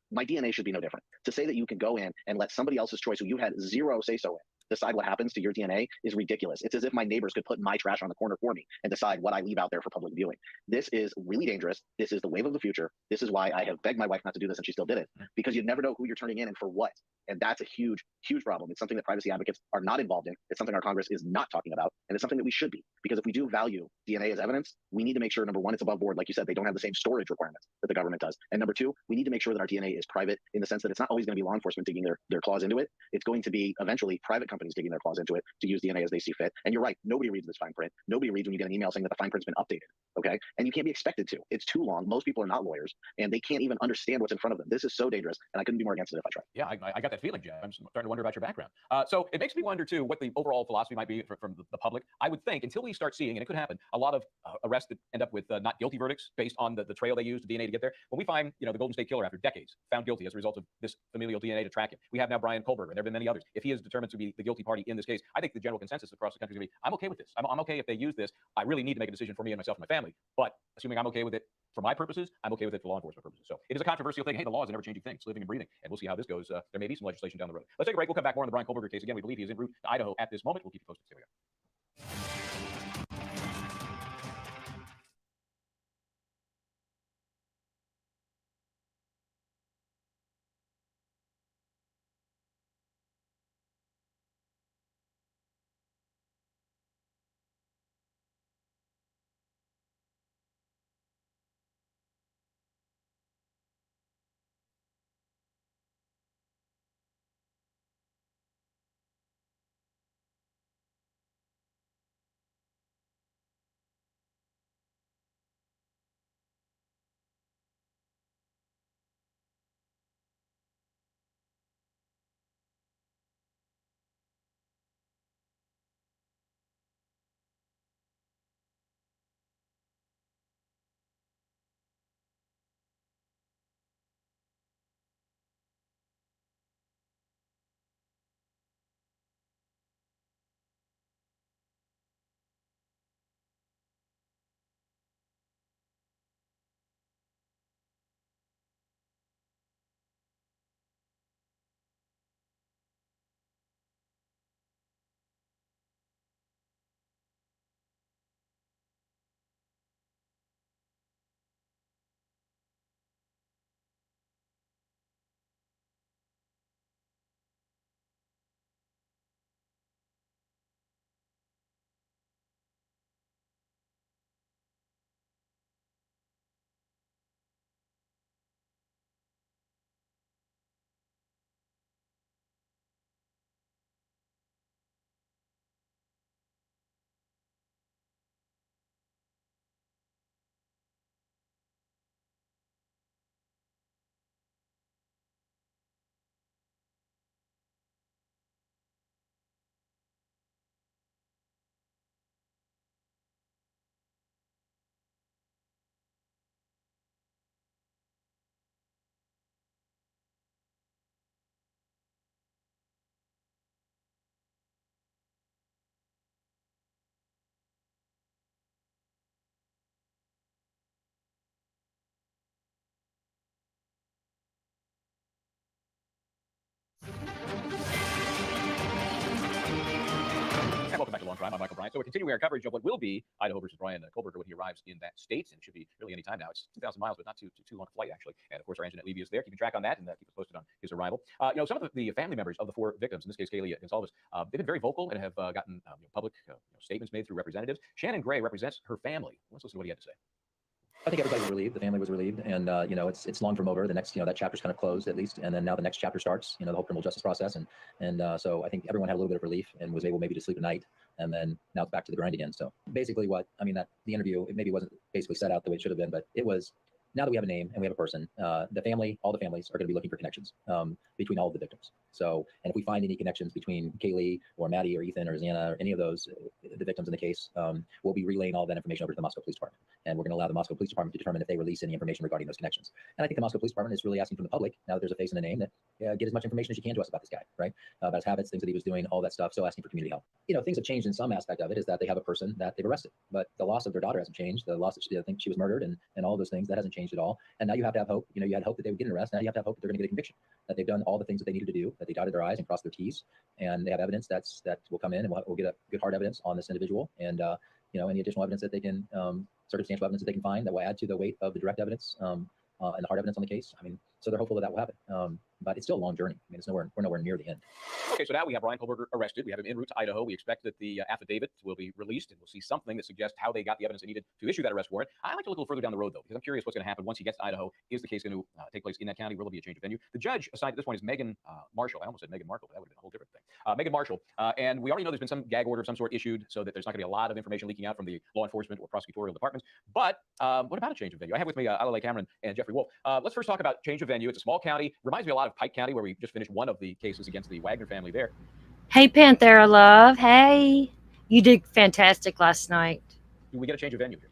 My DNA should be no different. To say that you can go in and let somebody else's choice, who you had zero say-so in, decide what happens to your DNA is ridiculous. It's as if my neighbors could put my trash on the corner for me and decide what I leave out there for public viewing. This is really dangerous. This is the wave of the future. This is why I have begged my wife not to do this, and she still did it, because you never know who you're turning in and for what. And that's a huge, huge problem. It's something that privacy advocates are not involved in. It's something our Congress is not talking about. And it's something that we should be, because if we do value DNA as evidence, we need to make sure, number one, it's above board. Like you said, they don't have the same storage requirements that the government does. And number two, we need to make sure that our DNA is private in the sense that it's not always going to be law enforcement digging their claws into it. It's going to be eventually private companies digging their claws into it to use DNA as they see fit. And you're right, nobody reads this fine print. Nobody reads when you get an email saying that the fine print's been updated. Okay. And you can't be expected to. It's too long. Most people are not lawyers, and they can't even understand what's in front of them. This is so dangerous, and I couldn't be more against it if I tried. Yeah, I got that feeling, Jeff. I'm starting to wonder about your background. So it makes me wonder, too, what the overall philosophy might be from the public. I would think until we start seeing, and it could happen, a lot of arrests that end up with not guilty verdicts based on the trail they used, the DNA to get there. When we find, the Golden State Killer after decades found guilty as a result of this familial DNA to track him, we have now Brian Koberger, and there have been many others. If he is determined to be the guilty party in this case, I think the general consensus across the country is going to be, I'm okay with this. I'm okay if they use this. I really need to make a decision for me and myself and my family. But assuming I'm okay with it for my purposes, I'm okay with it for law enforcement purposes. So it is a controversial thing. Hey, the law is an ever-changing thing. It's living and breathing. And we'll see how this goes. There may be some legislation down the road. Let's take a break. We'll come back more on the Brian Koberger case. Again, we believe he is en route to Idaho at this moment. We'll keep you posted. Here we go. So we're continuing our coverage of what will be Idaho versus Brian Kohlberger when he arrives in that state, and it should be really any time now. It's 2,000 miles, but not too long a flight, actually. And of course, our Anjanette Levy is there, keeping track on that, and keep us posted on his arrival. Some of the family members of the 4 victims, in this case, Kaylee Gonzalez, they've been very vocal and have gotten public statements made through representatives. Shannon Gray represents her family. Let's listen to what he had to say. I think everybody was relieved. The family was relieved, and it's long from over. The next, that chapter's kind of closed at least, and then now the next chapter starts. The whole criminal justice process, and so I think everyone had a little bit of relief and was able maybe to sleep at night, and then now it's back to the grind again. So basically, that the interview, it maybe wasn't basically set out the way it should have been, but it was. Now that we have a name and we have a person, the family, all the families are going to be looking for connections between all of the victims. So, and if we find any connections between Kaylee or Maddie or Ethan or Xana or any of those, the victims in the case, we'll be relaying all that information over to the Moscow Police Department. And we're going to allow the Moscow Police Department to determine if they release any information regarding those connections. And I think the Moscow Police Department is really asking from the public, now that there's a face and a name, that get as much information as you can to us about this guy, right? About his habits, things that he was doing, all that stuff. So asking for community help. Things have changed in some aspect of it is that they have a person that they've arrested, but the loss of their daughter hasn't changed. The loss that I think she was murdered and all those things, that hasn't changed at all. And now you have to have hope. You had hope that they would get an arrest. Now you have to have hope that they're going to get a conviction, that they've done all the things that they needed to do, that they dotted their I's and crossed their T's, and they have evidence that will come in, and we'll get a good hard evidence on this individual, and any additional evidence that they can, circumstantial evidence that they can find that will add to the weight of the direct evidence and the hard evidence on the case. So they're hopeful that will happen. But it's still a long journey. We're nowhere near the end. Okay, so now we have Brian Kohlberger arrested. We have him en route to Idaho. We expect that the affidavit will be released, and we'll see something that suggests how they got the evidence they needed to issue that arrest warrant. I like to look a little further down the road, though, because I'm curious what's going to happen once he gets to Idaho. Is the case going to take place in that county? Will there be a change of venue? The judge assigned at this point is Megan Marshall. I almost said Meghan Markle, but that would have been a whole different thing. Megan Marshall. And we already know there's been some gag order of some sort issued so that there's not going to be a lot of information leaking out from the law enforcement or prosecutorial departments. But what about a change of venue? I have with me Alalay Cameron and Jeffrey Wolf. Let's first talk about change of venue. It's a small county. Reminds me a lot of Pike County, where we just finished one of the cases against the Wagner family there. Hey, Panthera Love. Hey, you did fantastic last night. Do we get a change of venue here?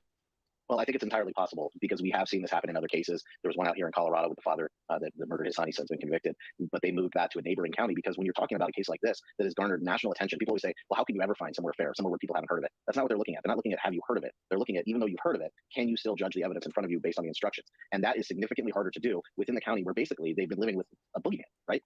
Well, I think it's entirely possible because we have seen this happen in other cases. There was one out here in Colorado with the father that murdered his son. He's since been convicted, but they moved that to a neighboring county because when you're talking about a case like this that has garnered national attention, people always say, well, how can you ever find somewhere fair, somewhere where people haven't heard of it? That's not what they're looking at. They're not looking at have you heard of it. They're looking at, even though you've heard of it, can you still judge the evidence in front of you based on the instructions? And that is significantly harder to do within the county where basically they've been living with a boogeyman, right?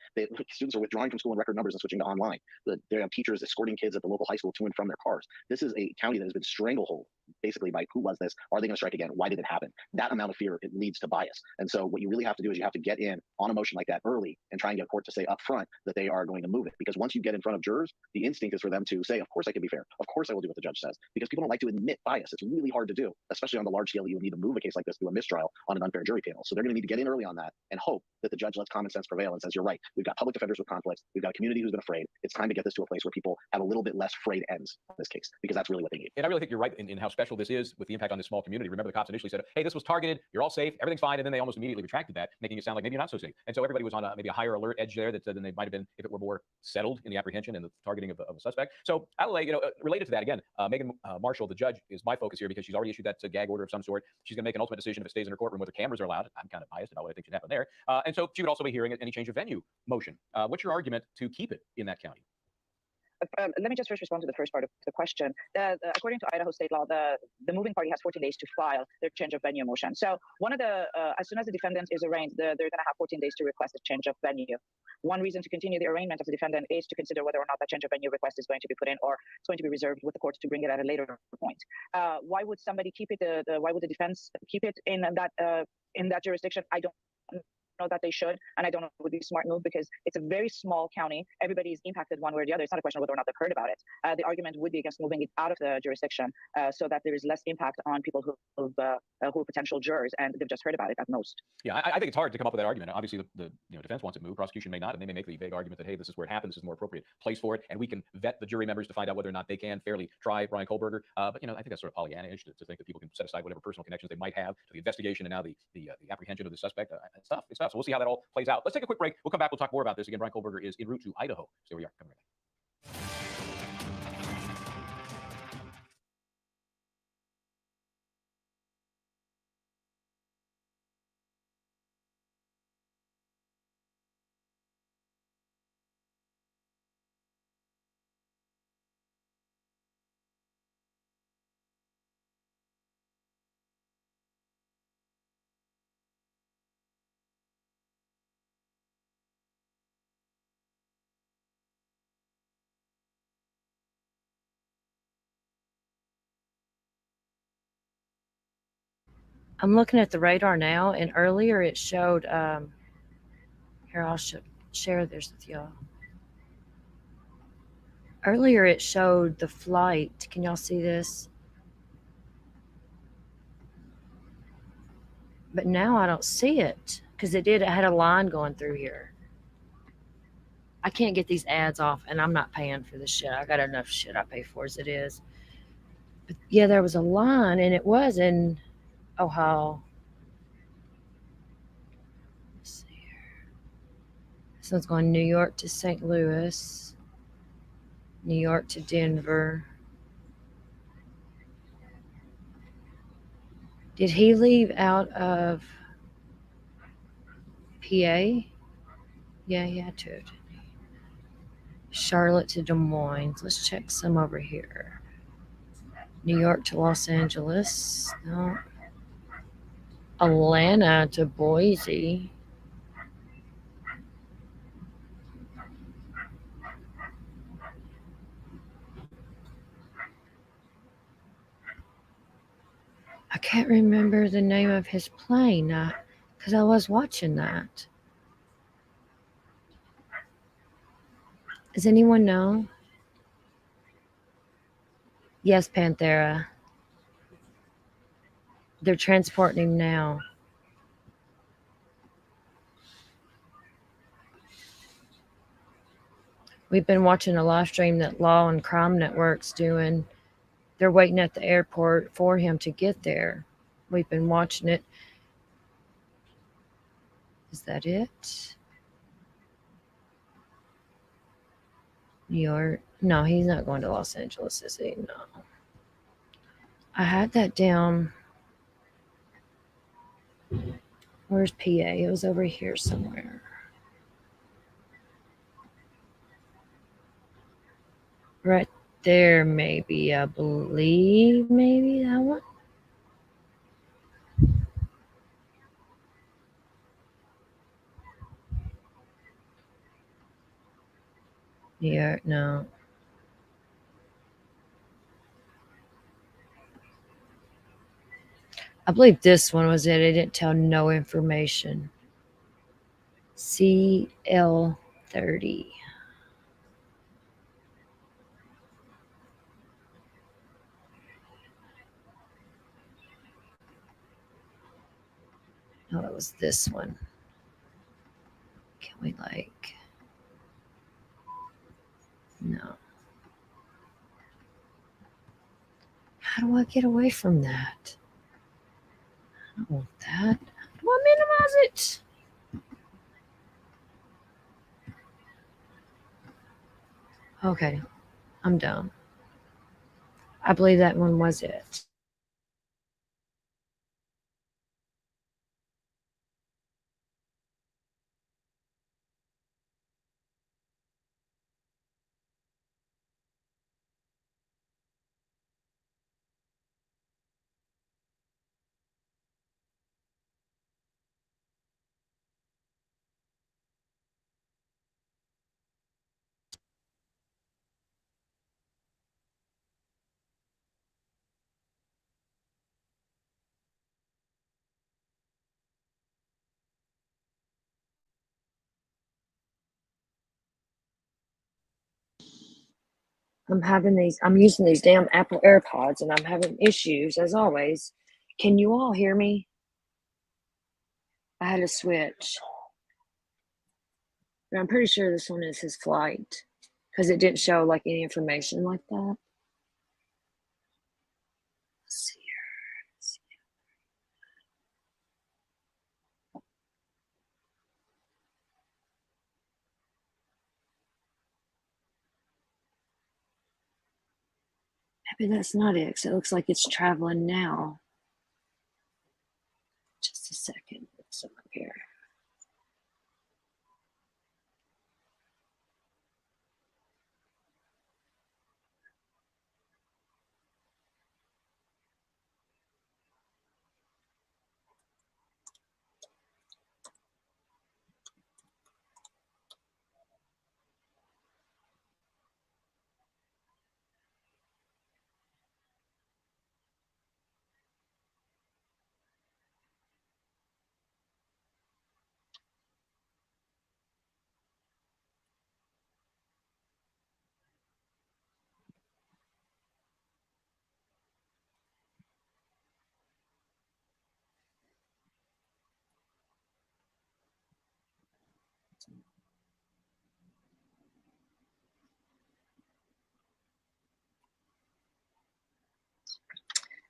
Students are withdrawing from school in record numbers and switching to online. They have teachers escorting kids at the local high school to and from their cars. This is a county that has been stranglehold basically by who was this? Are they going to strike again? Why did it happen? That amount of fear, it leads to bias. And so what you really have to do is you have to get in on a motion like that early and try and get a court to say up front that they are going to move it. Because once you get in front of jurors, the instinct is for them to say, of course I can be fair. Of course I will do what the judge says. Because people don't like to admit bias. It's really hard to do, especially on the large scale that you need to move a case like this through a mistrial on an unfair jury panel. So they're going to need to get in early on that and hope that the judge lets common sense prevail and says, you're right. We've got public defenders with conflicts. We've got a community who's been afraid. It's time to get this to a place where people have a little bit less frayed ends in this case, because that's really what they need. And I really think you're right in how special this is with the impact on this small community. Remember, the cops initially said, hey, this was targeted. You're all safe. Everything's fine. And then they almost immediately retracted that, making it sound like maybe you're not so safe. And so everybody was on maybe a higher alert edge there than they might have been if it were more settled in the apprehension and the targeting of a suspect. So Alalay, related to that, again, Megan Marshall, the judge, is my focus here because she's already issued that gag order of some sort. She's going to make an ultimate decision if it stays in her courtment whether cameras are allowed. I'm kind of biased about what I think should happen there. And so she would also be hearing any change of venue motion. What's your argument to keep it in that county? Let me just first respond to the first part of the question. According to Idaho state law, the moving party has 14 days to file their change of venue motion. So one of the, as soon as the defendant is arraigned, they're going to have 14 days to request a change of venue. One reason to continue the arraignment of the defendant is to consider whether or not that change of venue request is going to be put in or it's going to be reserved with the court to bring it at a later point. Why would somebody keep it? Why would the defense keep it in that jurisdiction? I don't know that they should, and I don't know if it would be a smart move because it's a very small county. Everybody is impacted one way or the other. It's not a question of whether or not they've heard about it. The argument would be against moving it out of the jurisdiction so that there is less impact on people who are potential jurors and they've just heard about it at most. Yeah, I think it's hard to come up with that argument. Obviously, the defense wants it moved. Prosecution may not, and they may make the vague argument that, hey, this is where it happened. This is a more appropriate place for it, and we can vet the jury members to find out whether or not they can fairly try Brian Kohlberger. But I think that's sort of Pollyanna-ish to think that people can set aside whatever personal connections they might have to the investigation and now the apprehension of the suspect. It's tough. It's tough. So we'll see how that all plays out. Let's take a quick break. We'll come back. We'll talk more about this. Again, Brian Kohlberger is en route to Idaho. So here we are. Coming right back. I'm looking at the radar now, and earlier it showed, here, I'll share this with y'all. Earlier it showed the flight. Can y'all see this? But now I don't see it because it had a line going through here. I can't get these ads off, and I'm not paying for this shit. I got enough shit I pay for as it is. But yeah, there was a line, and it was in Ohio. Let's see here. This one's going New York to St. Louis, New York to Denver. Did he leave out of PA? Yeah, he had to. Charlotte to Des Moines. Let's check some over here. New York to Los Angeles. No. Atlanta to Boise. I can't remember the name of his plane because I was watching that. Does anyone know? Yes, Panthera. They're transporting him now. We've been watching a live stream that Law and Crime Network's doing. They're waiting at the airport for him to get there. We've been watching it. Is that it? New York? No, he's not going to Los Angeles, is he? No. I had that down. Where's PA? It was over here somewhere. Right there, maybe. I believe maybe that one. New York, no. I believe this one was it. It didn't tell no information. CL30. No, it was this one. Can we no. How do I get away from that? I don't want that. How do I minimize it? Okay, I'm done. I believe that one was it. I'm using these damn Apple AirPods and I'm having issues as always. Can you all hear me? I had to switch. But I'm pretty sure this one is his flight because it didn't show like any information like that. Let's see here. Maybe that's not it because it looks like it's traveling now. Just a second. It's up here.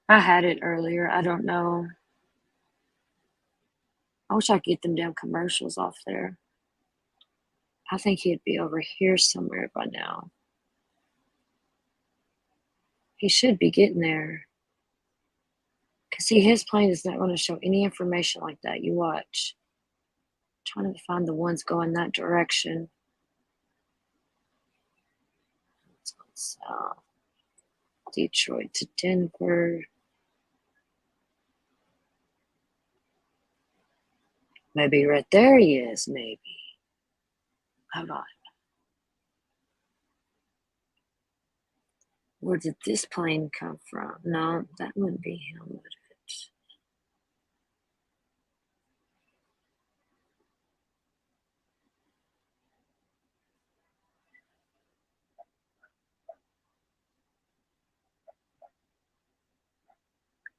I had it earlier. I don't know. I wish I could get them damn commercials off there. I think he'd be over here somewhere by now. He should be getting there. Because, see, his plane is not going to show any information like that. You watch. I'm trying to find the ones going that direction. South. Detroit to Denver. Maybe right there he is, maybe. Hold on. Where did this plane come from? No, that wouldn't be him, would it?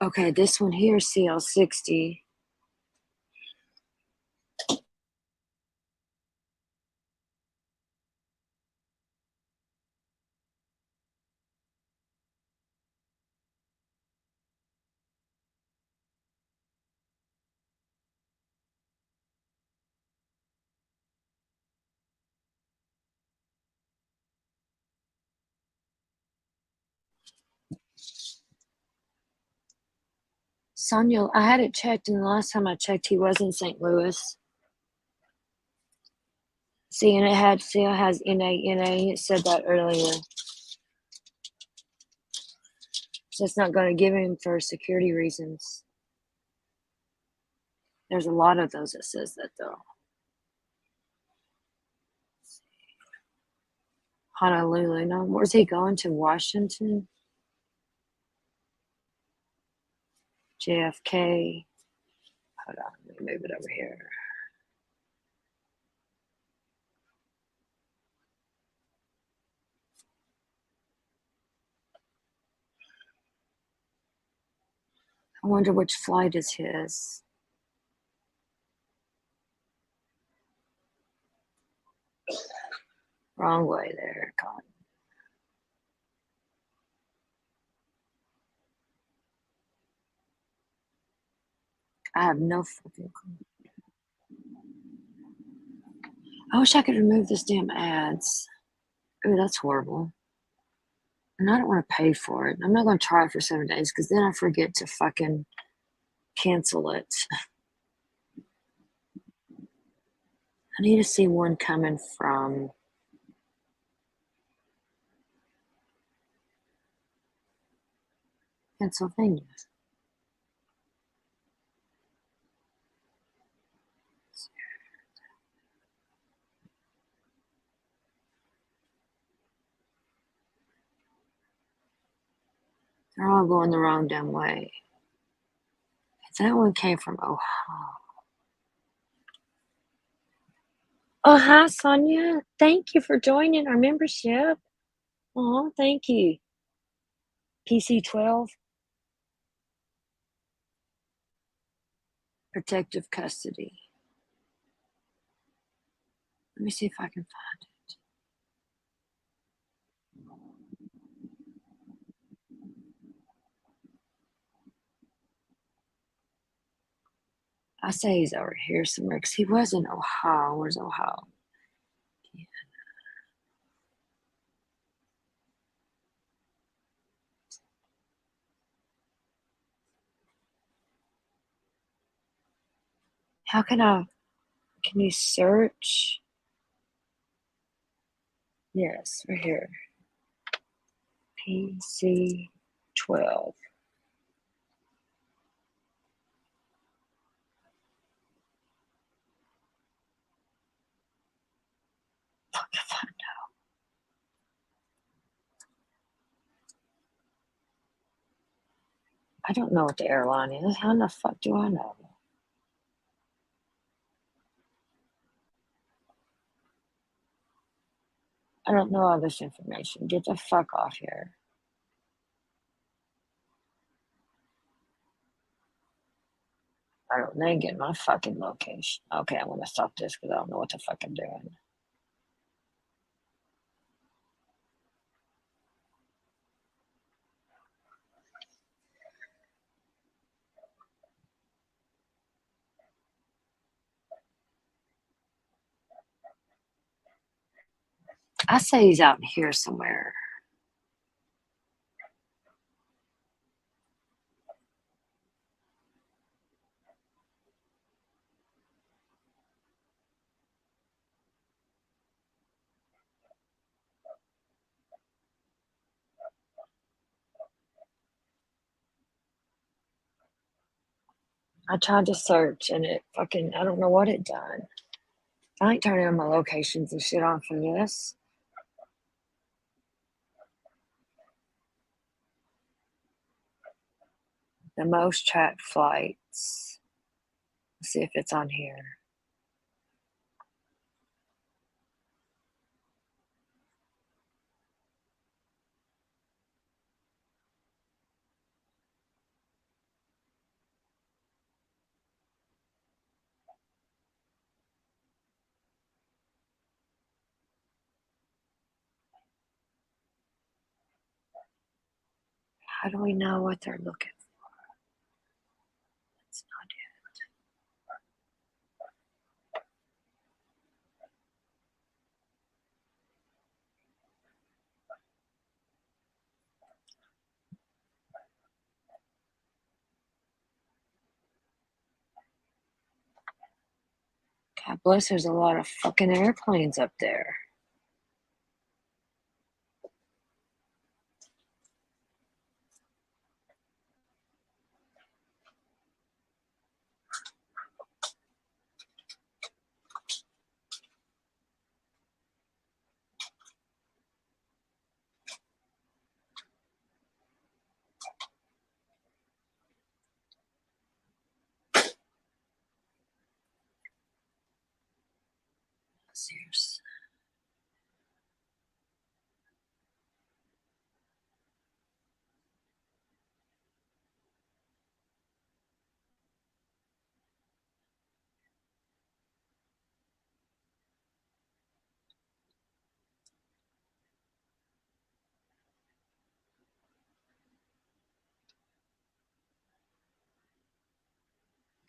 Okay, this one here, CL60. Sonia, I had it checked, and the last time I checked, he was in St. Louis. See, and it has NA. It said that earlier. So it's not going to give him for security reasons. There's a lot of those that says that, though. Honolulu. No, where's he going to? Washington? JFK. Hold on, let me move it over here. I wonder which flight is his. Wrong way there, Con. I have no fucking clue. I wish I could remove this damn ads. Oh, that's horrible. And I don't want to pay for it. I'm not going to try it for 7 days because then I forget to fucking cancel it. I need to see one coming from Pennsylvania. They're all going the wrong damn way. That one came from Ohio. Oh, hi, Sonia. Thank you for joining our membership. Oh, thank you. PC-12. Protective custody. Let me see if I can find it. I say he's over here somewhere because he was in Ohio. Where's Ohio? Yeah. How can you search? Yes, right here. PC-12. Fuck if I know. I don't know what the airline is. How in the fuck do I know? I don't know all this information. Get the fuck off here. I don't they get my fucking location. Okay, I'm gonna stop this because I don't know what the fuck I'm doing. I say he's out here somewhere. I tried to search and it fucking, I don't know what it done. I ain't turning on my locations and shit on for this. The most tracked flights. Let's see if it's on here. How do we know what they're looking for? That's not it. God bless, there's a lot of fucking airplanes up there. Seriously.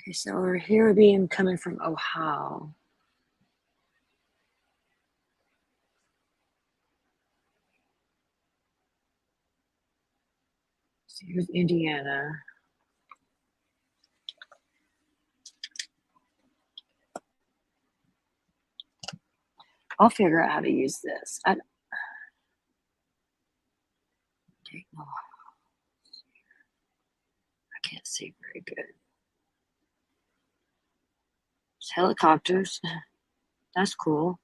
Okay, so we're here being coming from Ohio. So here's Indiana. I'll figure out how to use this. I can't see very good. It's helicopters. That's cool.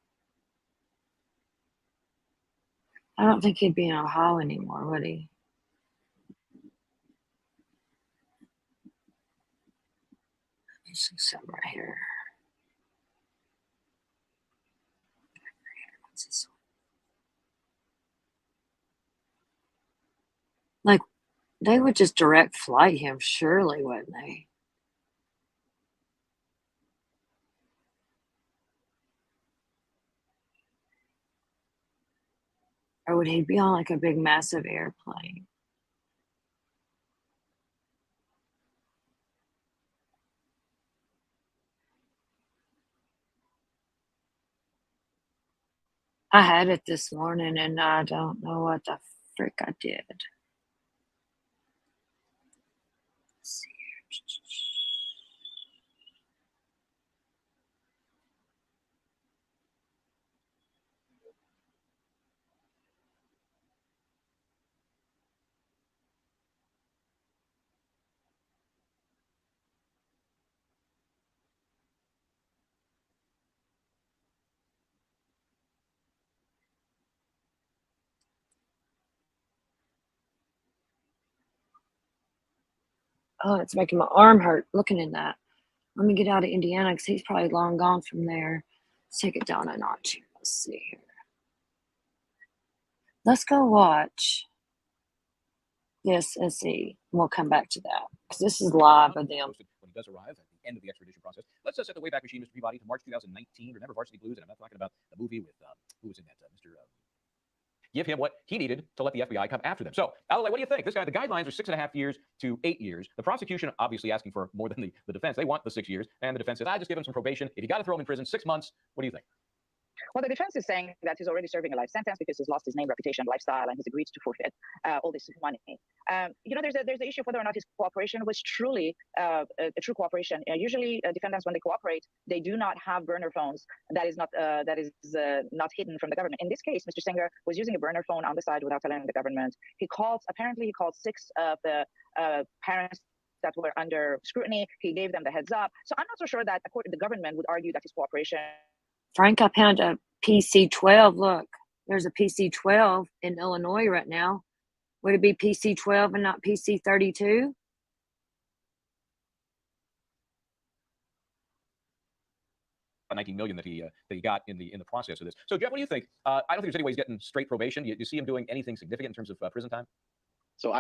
I don't think he'd be in Ohio anymore, would he? Let me see something right here. What's this one? Like, they would just direct flight him, surely, wouldn't they? Or would he be on like a big, massive airplane? I had it this morning and I don't know what the frick I did. Let's see here. Oh, it's making my arm hurt looking in that. Let me get out of Indiana because he's probably long gone from there. Let's take it down a notch. Let's see here. Let's go watch this and see. We'll come back to that because this is live of them. When he does arrive, I think end of the extradition process. Let's set the Wayback Machine, Mr. Peabody, to March 2019. Remember Varsity Blues? And I'm not talking about the movie with, who was in that, Mr. Give him what he needed to let the FBI come after them. So, Alec, what do you think? This guy, the guidelines are 6.5 years to 8 years. The prosecution obviously asking for more than the defense. They want the 6 years. And the defense says, just give him some probation. If you got to throw him in prison, 6 months. What do you think? Well, the defense is saying that he's already serving a life sentence because he's lost his name, reputation, lifestyle, and he's agreed to forfeit all this money. There's the issue of whether or not his cooperation was truly a true cooperation. Usually, defendants, when they cooperate, they do not have burner phones. That is not hidden from the government. In this case, Mr. Singer was using a burner phone on the side without telling the government. Apparently, he called 6 of the parents that were under scrutiny. He gave them the heads up. So I'm not so sure that the government would argue that his cooperation. Frank, I found a PC-12. Look, there's a PC-12 in Illinois right now. Would it be PC-12 and not PC-32? $19 million that he got in the process of this. So, Jeff, what do you think? I don't think there's any way he's getting straight probation. You see him doing anything significant in terms of prison time? So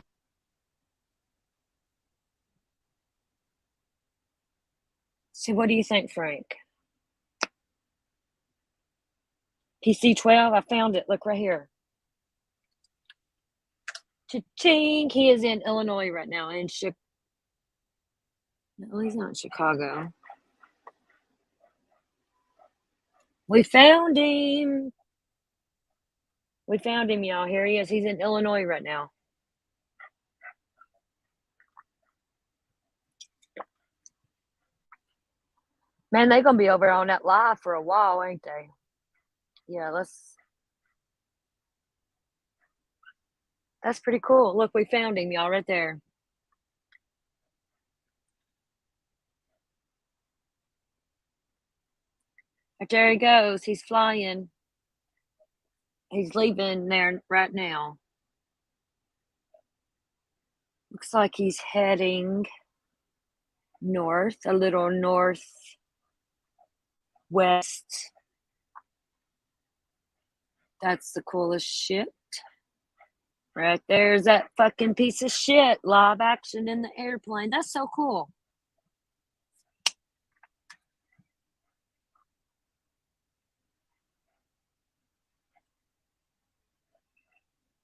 what do you think, Frank? PC-12, I found it. Look right here. Cha-ching! He is in Illinois right now. No, he's not in Chicago. We found him. We found him, y'all. Here he is. He's in Illinois right now. Man, they're going to be over on that live for a while, ain't they? Yeah, that's pretty cool. Look, we found him, y'all, right there. Right there he goes. He's flying. He's leaving there right now. Looks like he's heading north, a little northwest. That's the coolest shit. Right there's that fucking piece of shit. Live action in the airplane. That's so cool.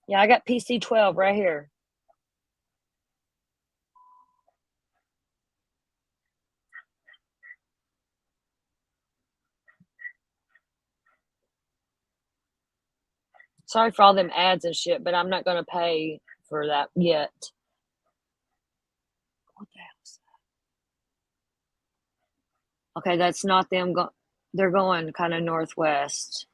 Yeah, I got PC-12 right here. Sorry for all them ads and shit, but I'm not going to pay for that yet. What the hell is that? Okay, that's not them. They're going kind of northwest.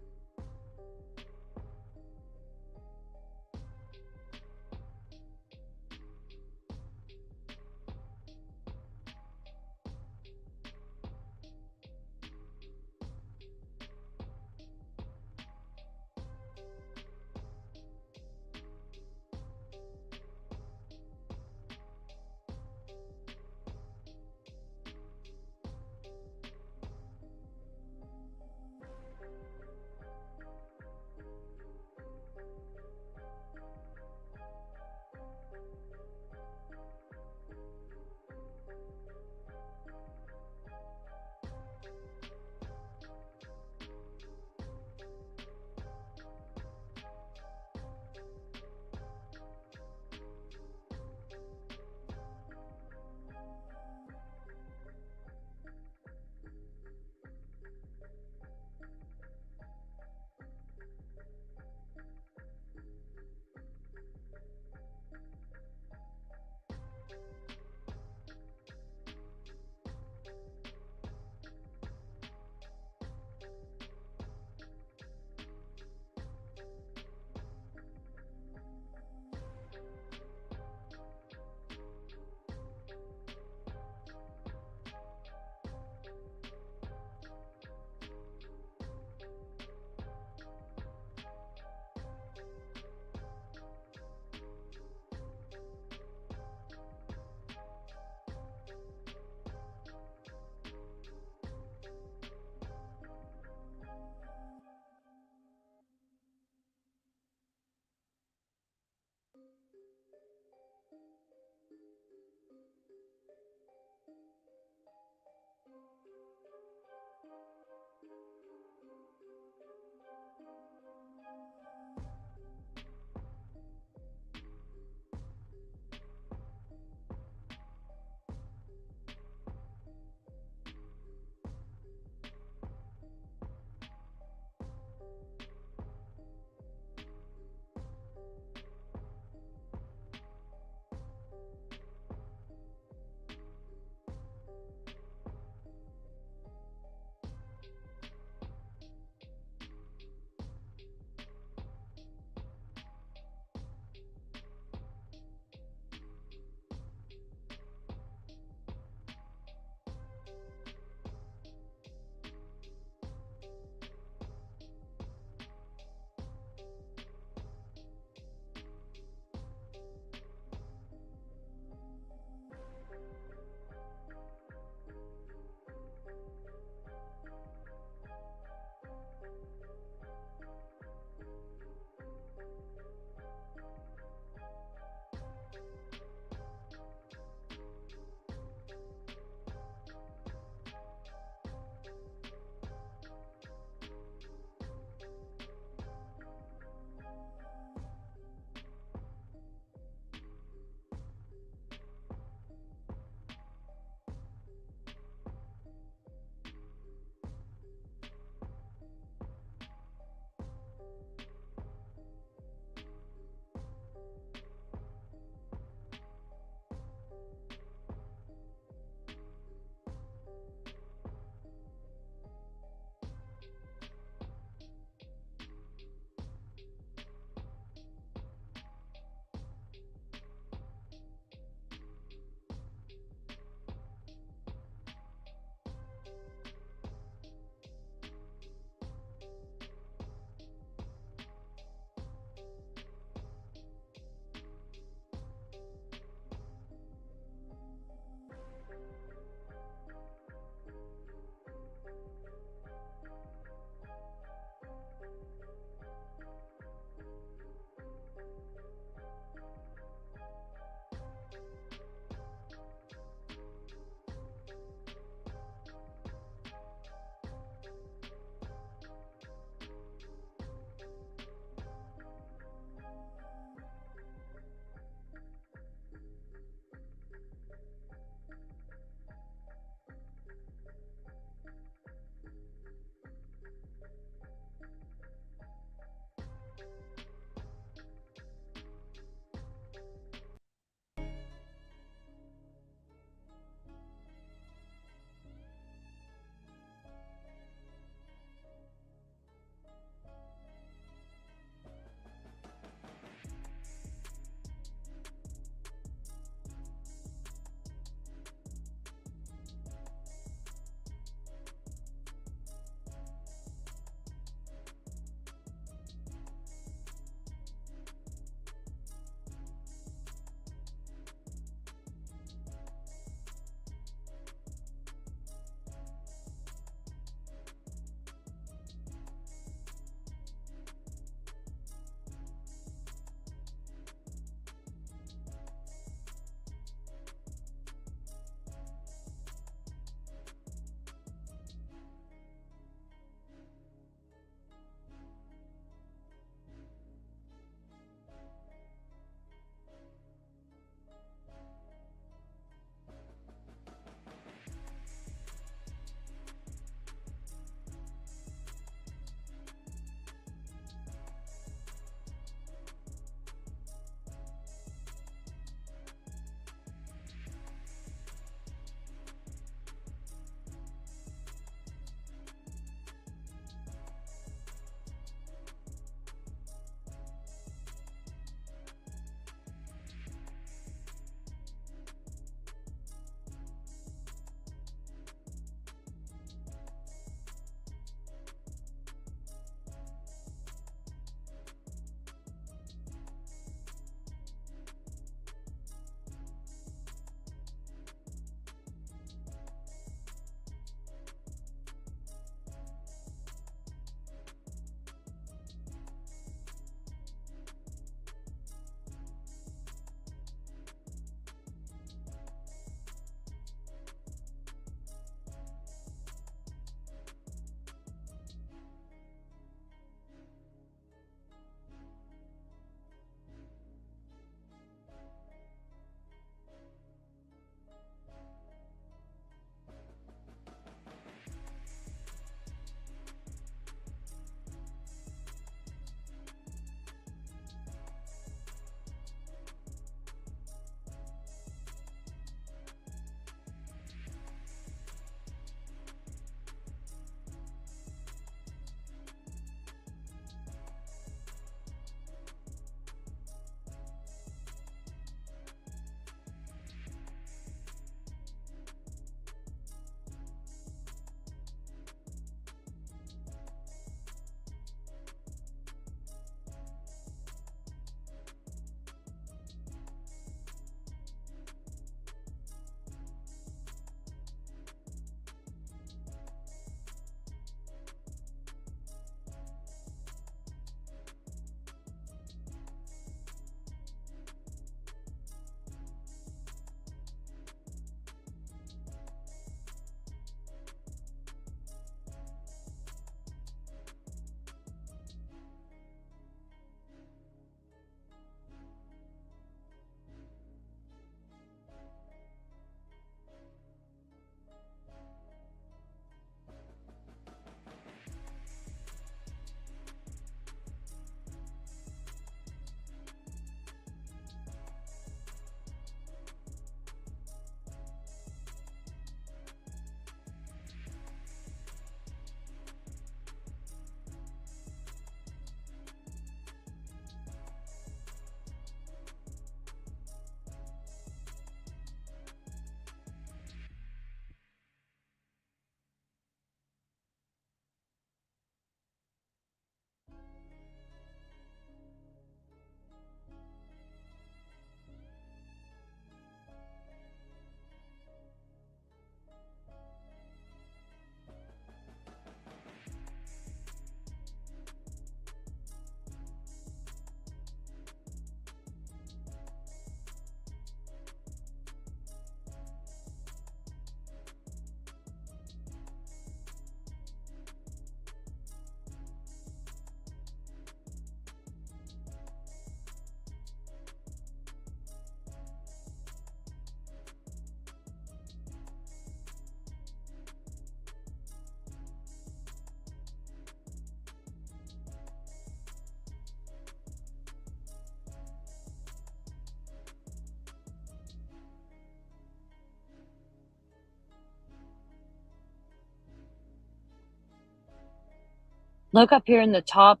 Look up here in the top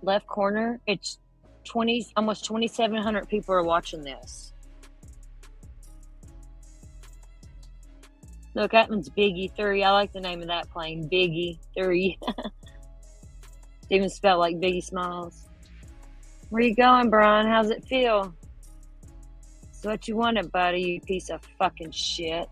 left corner. It's almost 2,700 people are watching this. Look, that one's Biggie 3. I like the name of that plane, Biggie 3. It's even spelled like Biggie Smalls. Where you going, Brian? How's it feel? It's what you wanted, buddy, you piece of fucking shit.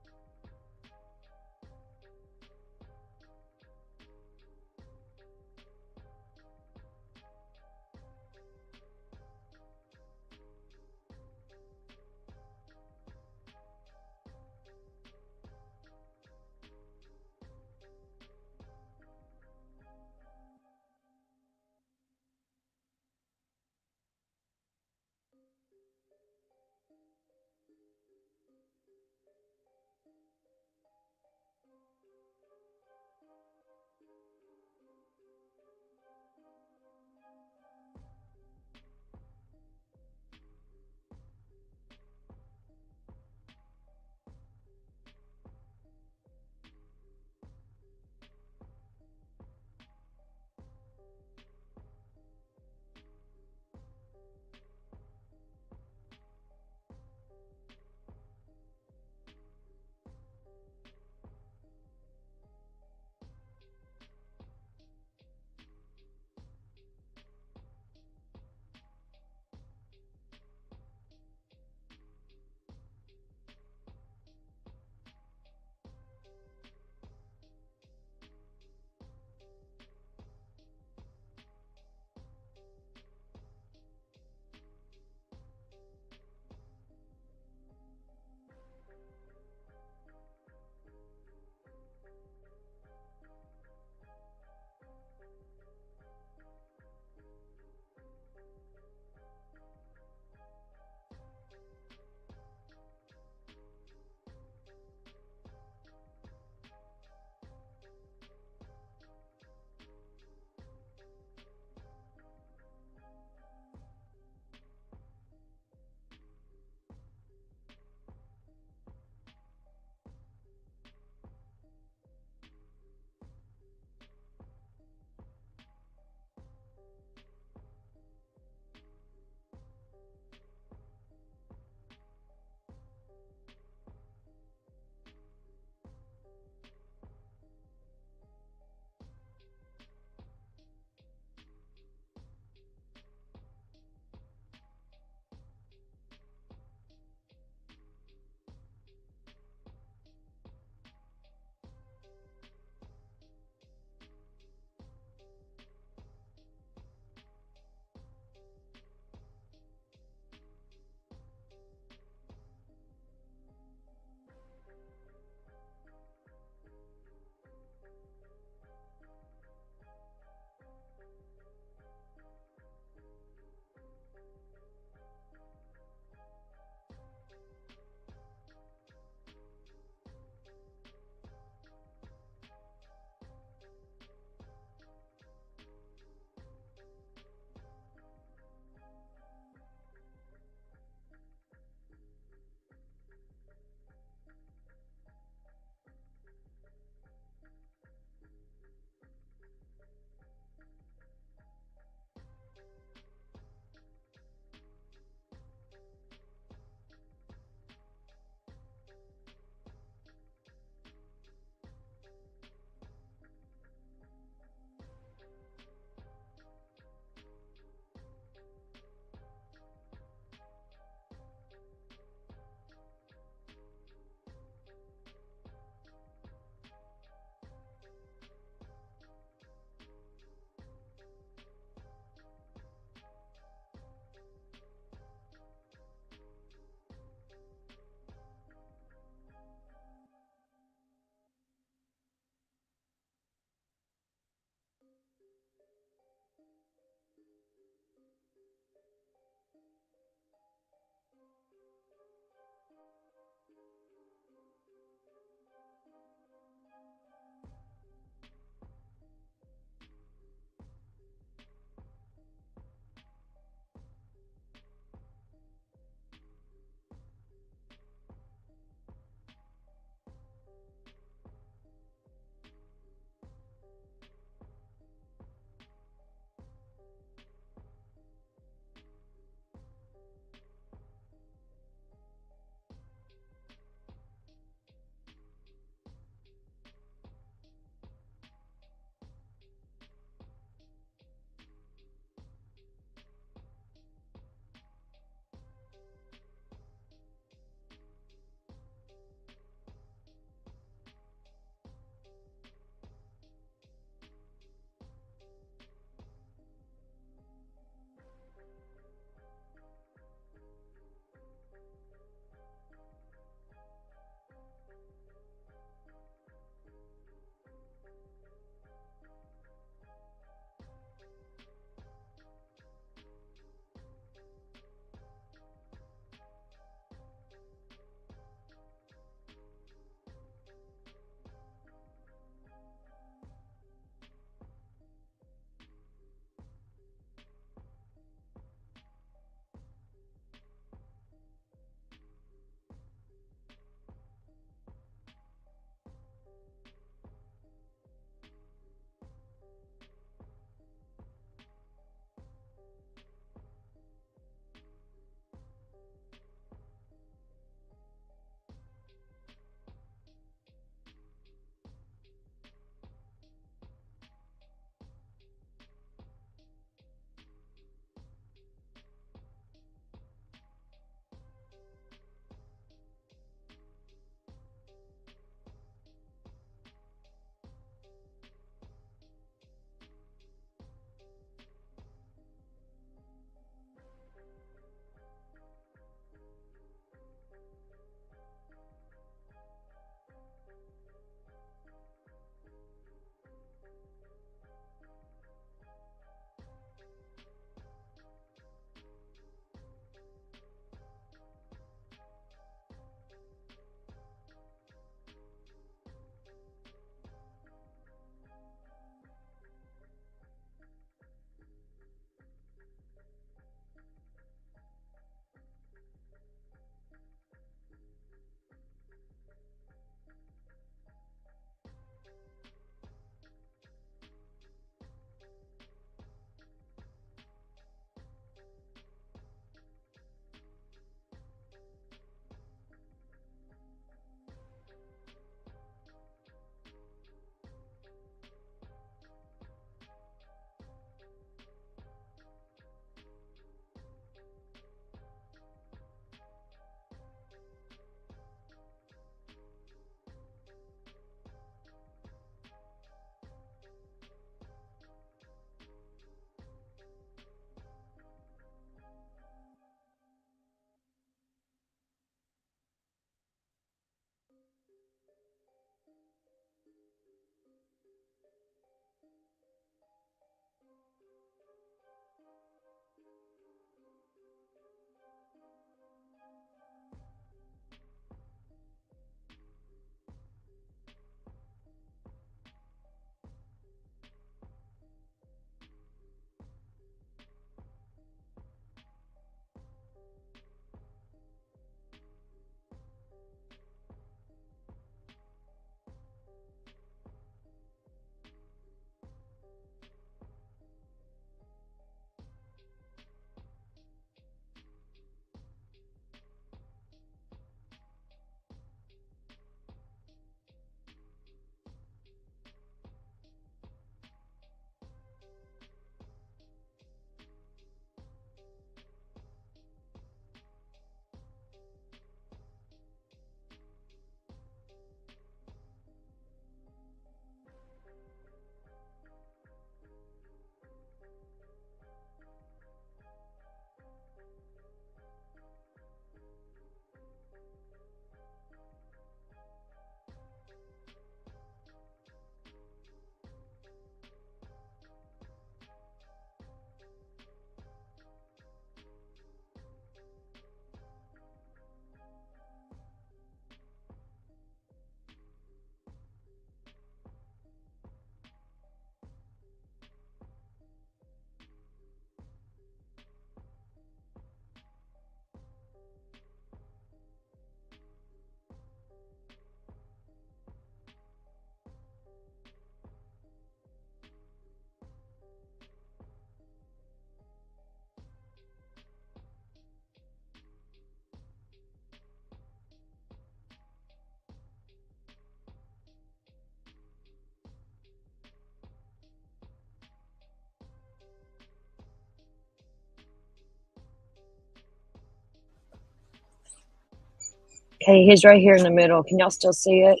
Okay, he's right here in the middle. Can y'all still see it?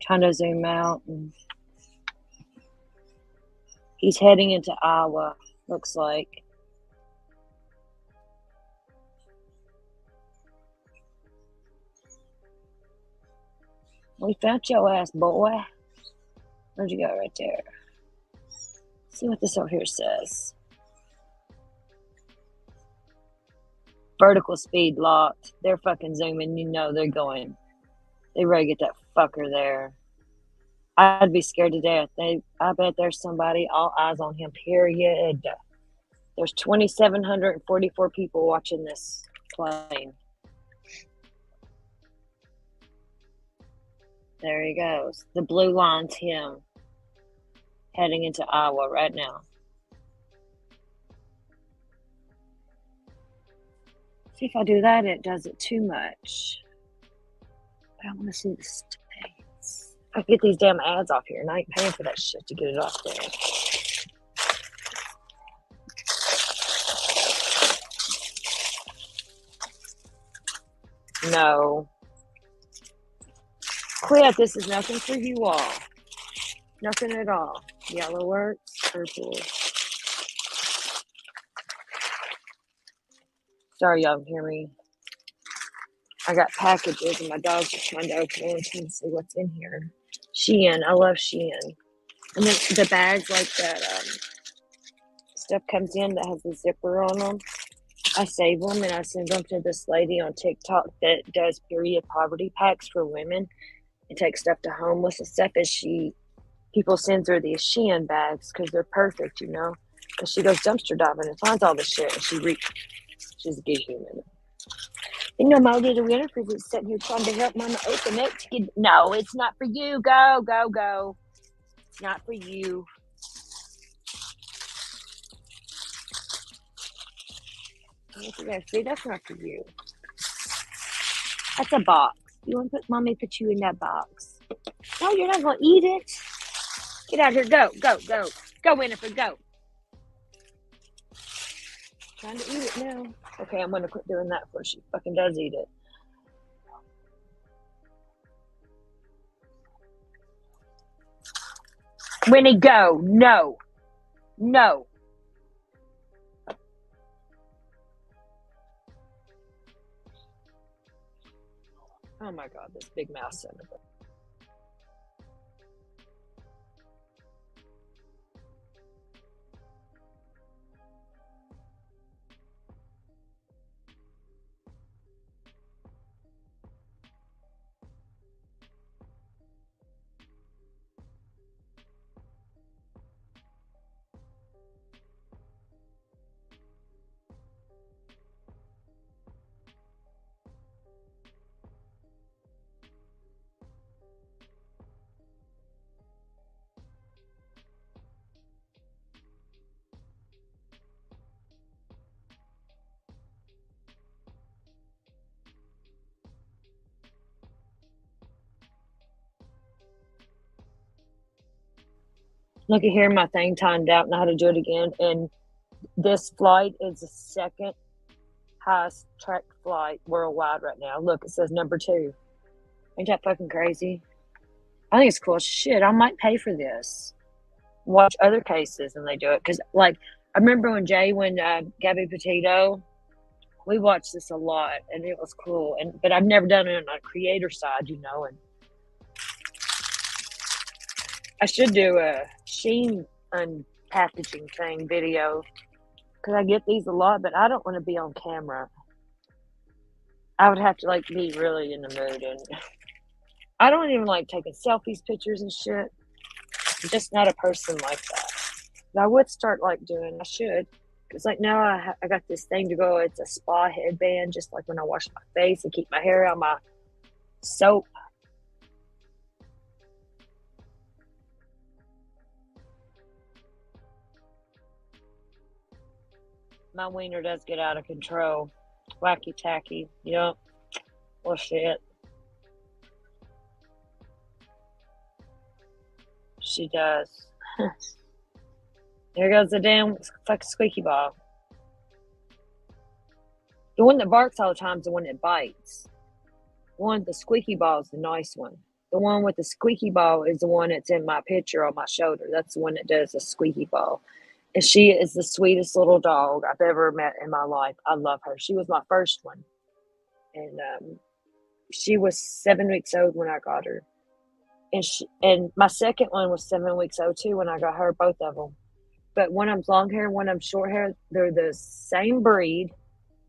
Trying to zoom out. And he's heading into Iowa, looks like. We found your ass, boy. Where'd you go? Right there. See what this over here says. Vertical speed locked. They're fucking zooming. You know they're going. They ready to get that fucker there. I'd be scared to death. I bet there's somebody. All eyes on him. Period. There's 2,744 people watching this plane. There he goes. The blue line's him. Heading into Iowa right now. See if I do that, it does it too much. But I want to see the states. I can get these damn ads off here, and I ain't paying for that shit to get it off there. No. Quit. This is nothing for you all. Nothing at all. Yellow works. Purple. Sorry, y'all can hear me. I got packages and my dog's just trying to open them and trying to see what's in here. Shein. I love Shein. And then the bags like that stuff comes in that has a zipper on them. I save them and I send them to this lady on TikTok that does period poverty packs for women and takes stuff to homeless and stuff. And people sends her these Shein bags because they're perfect, you know. Because she goes dumpster diving and finds all this shit and she's a good human. You know, my little winter is sitting here trying to help Mama open it. No, it's not for you. Go, go, go. It's not for you. See, that's not for you. That's a box. You want to put you in that box? No, you're not going to eat it. Get out of here. Go, go, go. Go, Winifred, go. Trying to eat it now. Okay, I'm going to quit doing that before she fucking does eat it. Winnie, go. No. No. Oh my God, this big mouse son of a... Look at here, my thing timed out and I had to do it again. And this flight is the second highest tracked flight worldwide right now. Look, it says number 2. Ain't that fucking crazy? I think it's cool as shit. I might pay for this. Watch other cases and they do it. Because, like, I remember when Gabby Petito, we watched this a lot and it was cool. But I've never done it on a creator side, you know. And I should do a Shein unpackaging thing video because I get these a lot, but I don't want to be on camera. I would have to like be really in the mood, and I don't even like taking selfies, pictures, and shit. I'm just not a person like that. But I would start like doing. I should, because like now I got this thing to go. It's a spa headband, just like when I wash my face and keep my hair on my soap. My wiener does get out of control. Wacky tacky. Yep. Well, shit. She does. There goes the damn fucking squeaky ball. The one that barks all the time is the one that bites. one, the squeaky ball is the nice one. The one with the squeaky ball is the one that's in my picture on my shoulder. That's the one that does the squeaky ball. And she is the sweetest little dog I've ever met in my life. I love her. She was my first one. And she was 7 weeks old when I got her. And my second one was 7 weeks old too when I got her, both of them. But one of them's long hair, one of them's short hair. They're the same breed,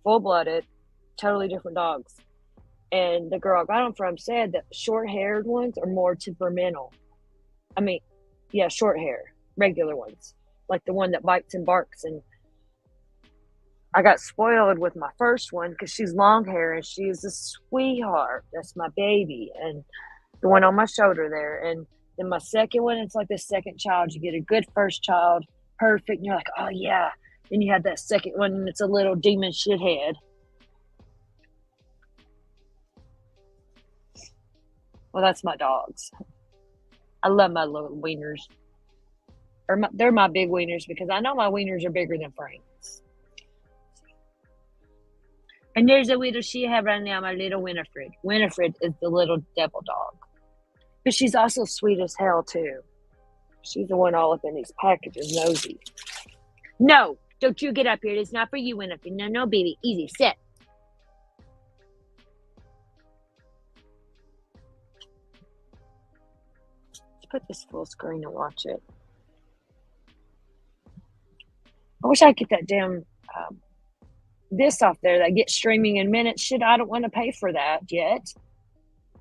full-blooded, totally different dogs. And the girl I got them from said that short-haired ones are more temperamental. I mean, yeah, short hair, regular ones, like the one that bites and barks. And I got spoiled with my first one because she's long hair and she's a sweetheart. That's my baby. And the one on my shoulder there. And then my second one, it's like the second child. You get a good first child, perfect. And you're like, oh, yeah. Then you have that second one and it's a little demon shithead. Well, that's my dogs. I love my little wieners. They're my big wieners because I know my wieners are bigger than Frank's. And there's a little she have right now, my little Winifred. Winifred is the little devil dog. But she's also sweet as hell, too. She's the one all up in these packages, nosy. No, don't you get up here. It's not for you, Winifred. No, baby. Easy, sit. Put this full screen and watch it. I wish I could get that damn this off there that gets streaming in minutes. Shit, I don't want to pay for that yet.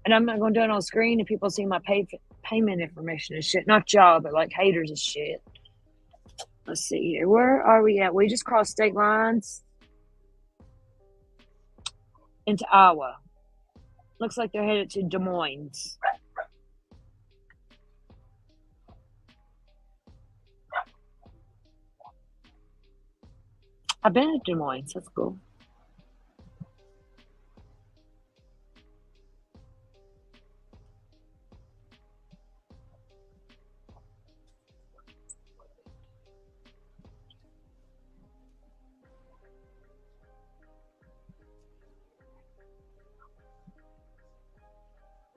And I'm not going to do it on screen and people see my payment information and shit. Not y'all, but like haters and shit. Let's see here. Where are we at? We just crossed state lines into Iowa. Looks like they're headed to Des Moines. I've been to Des Moines. That's cool.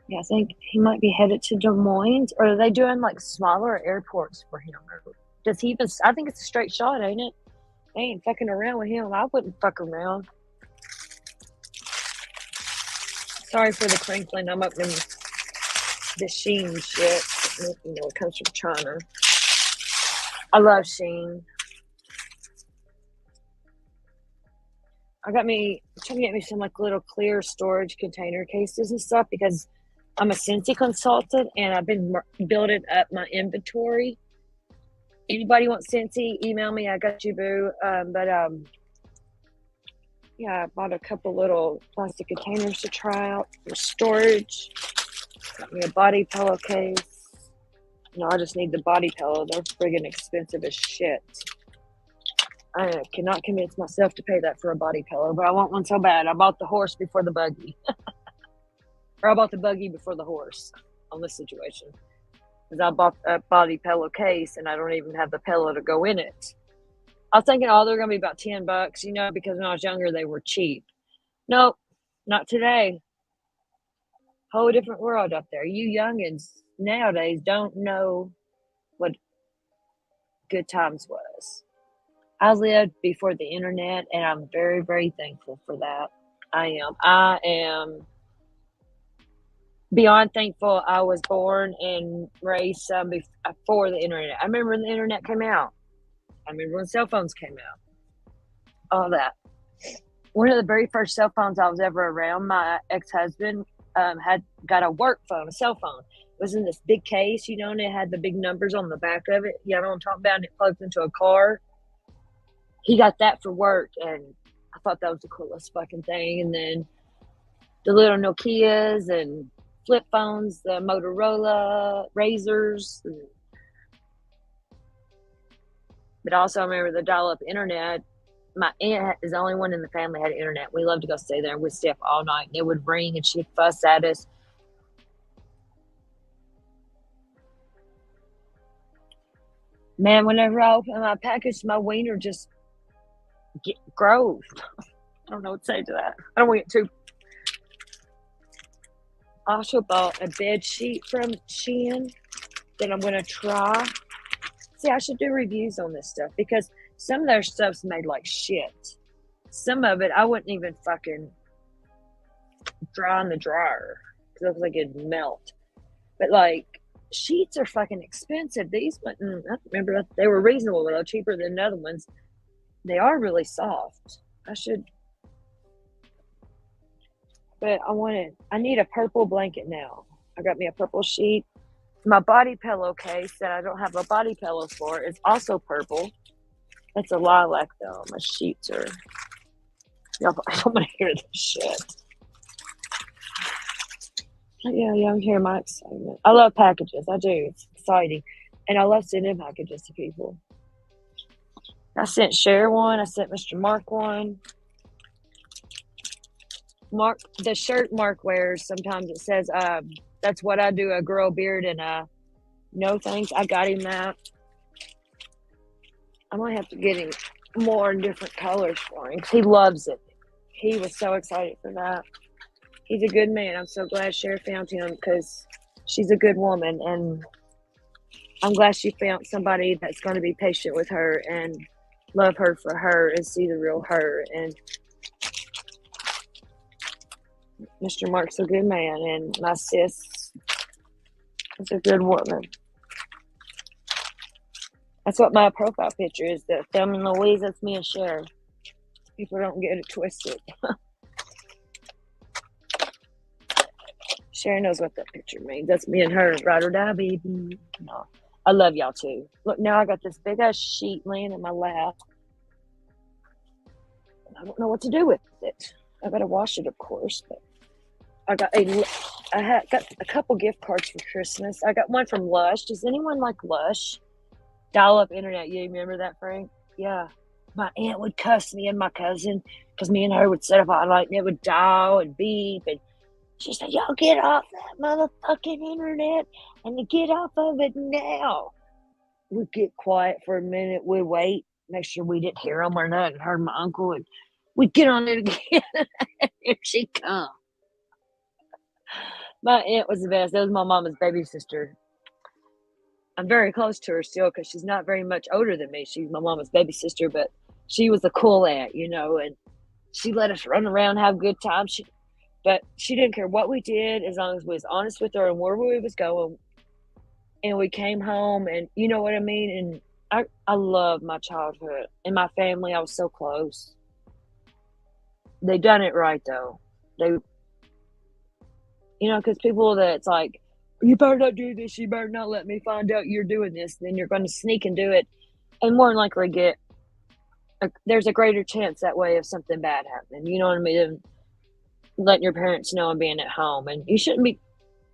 Yeah, I think he might be headed to Des Moines. Or are they doing like smaller airports for him? Or does he even? I think it's a straight shot, ain't it? They ain't fucking around with him. I wouldn't fuck around. Sorry for the crinkling. I'm up in the Shein shit. You know, it comes from China. I love Shein. I'm trying to get me some like little clear storage container cases and stuff because I'm a Scentsy consultant and I've been building up my inventory. Anybody want Scentsy, email me. I got you, boo. Yeah, I bought a couple little plastic containers to try out for storage. Got me a body pillow case. No, I just need the body pillow. They're friggin' expensive as shit. I cannot convince myself to pay that for a body pillow, but I want one so bad. I bought the horse before the buggy. Or I bought the buggy before the horse on this situation. Because I bought a body pillow case and I don't even have the pillow to go in it. I was thinking, oh, they're going to be about $10, you know, because when I was younger, they were cheap. Nope, not today. Whole different world up there. You youngins nowadays don't know what good times was. I lived before the internet and I'm very, very thankful for that. I am beyond thankful I was born and raised before the internet. I remember when the internet came out. I remember when cell phones came out. All that. One of the very first cell phones I was ever around, my ex-husband had got a work phone, a cell phone. It was in this big case, you know, and it had the big numbers on the back of it. You know what I'm talking about? And it plugs into a car. He got that for work, and I thought that was the coolest fucking thing. And then the little Nokias and flip phones, the Motorola Razors. But also I remember the dial-up internet. My aunt is the only one in the family had internet. We loved to go stay there and we'd stay up all night and it would ring and she'd fuss at us. Man, whenever I open my package, my wiener just grows. I don't know what to say to that. I don't want to get too also bought a bed sheet from Shein that I'm gonna try. See, I should do reviews on this stuff because some of their stuff's made like shit. Some of it I wouldn't even fucking dry in the dryer because it looks like it'd melt. But like sheets are fucking expensive. These, I remember they were reasonable, but they're cheaper than the other ones. They are really soft. I should, but I need a purple blanket now. I got me a purple sheet. My body pillowcase that I don't have a body pillow for is also purple. It's a lilac though. My sheets are, y'all don't want to hear this shit. Yeah, I'm hearing my excitement. I love packages. I do. It's exciting. And I love sending packages to people. I sent Cher one. I sent Mr. Mark one. Mark, the shirt Mark wears, sometimes it says, that's what I do, a girl beard, and no thanks. I got him that. I might have to get him more different colors for him because he loves it. He was so excited for that. He's a good man. I'm so glad Cher found him because she's a good woman, and I'm glad she found somebody that's going to be patient with her and love her for her and see the real her. And Mr. Mark's a good man, and my sis is a good woman. That's what my profile picture is. The Thelma and Louise, that's me and Cher. People don't get it twisted. Cher knows what that picture means. That's me and her. Ride or die, baby. No, I love y'all too. Look, now I got this big ass sheet laying in my lap. I don't know what to do with it. I gotta wash it, of course. But I got got a couple gift cards for Christmas. I got one from Lush. Does anyone like Lush? Dial-up internet. You remember that, Frank? Yeah. My aunt would cuss me and my cousin because me and her would set up all night and it would dial and beep, and she said, y'all get off that motherfucking internet and get off of it now. We'd get quiet for a minute. We'd wait, make sure we didn't hear them or nothing. Heard my uncle, and we'd get on it again. Here she come. My aunt was the best. That was my mama's baby sister. I'm very close to her still because she's not very much older than me. She's my mama's baby sister, but she was a cool aunt, and she let us run around, have good times. But she didn't care what we did as long as we was honest with her and where we was going. And we came home, and you know what I mean? And I love my childhood and my family. I was so close. They done it right, though. Because people that's like, you better not do this. You better not let me find out you're doing this. Then you're going to sneak and do it. And more than likely there's a greater chance that way of something bad happening. You know what I mean? Letting your parents know and being at home. And you shouldn't be,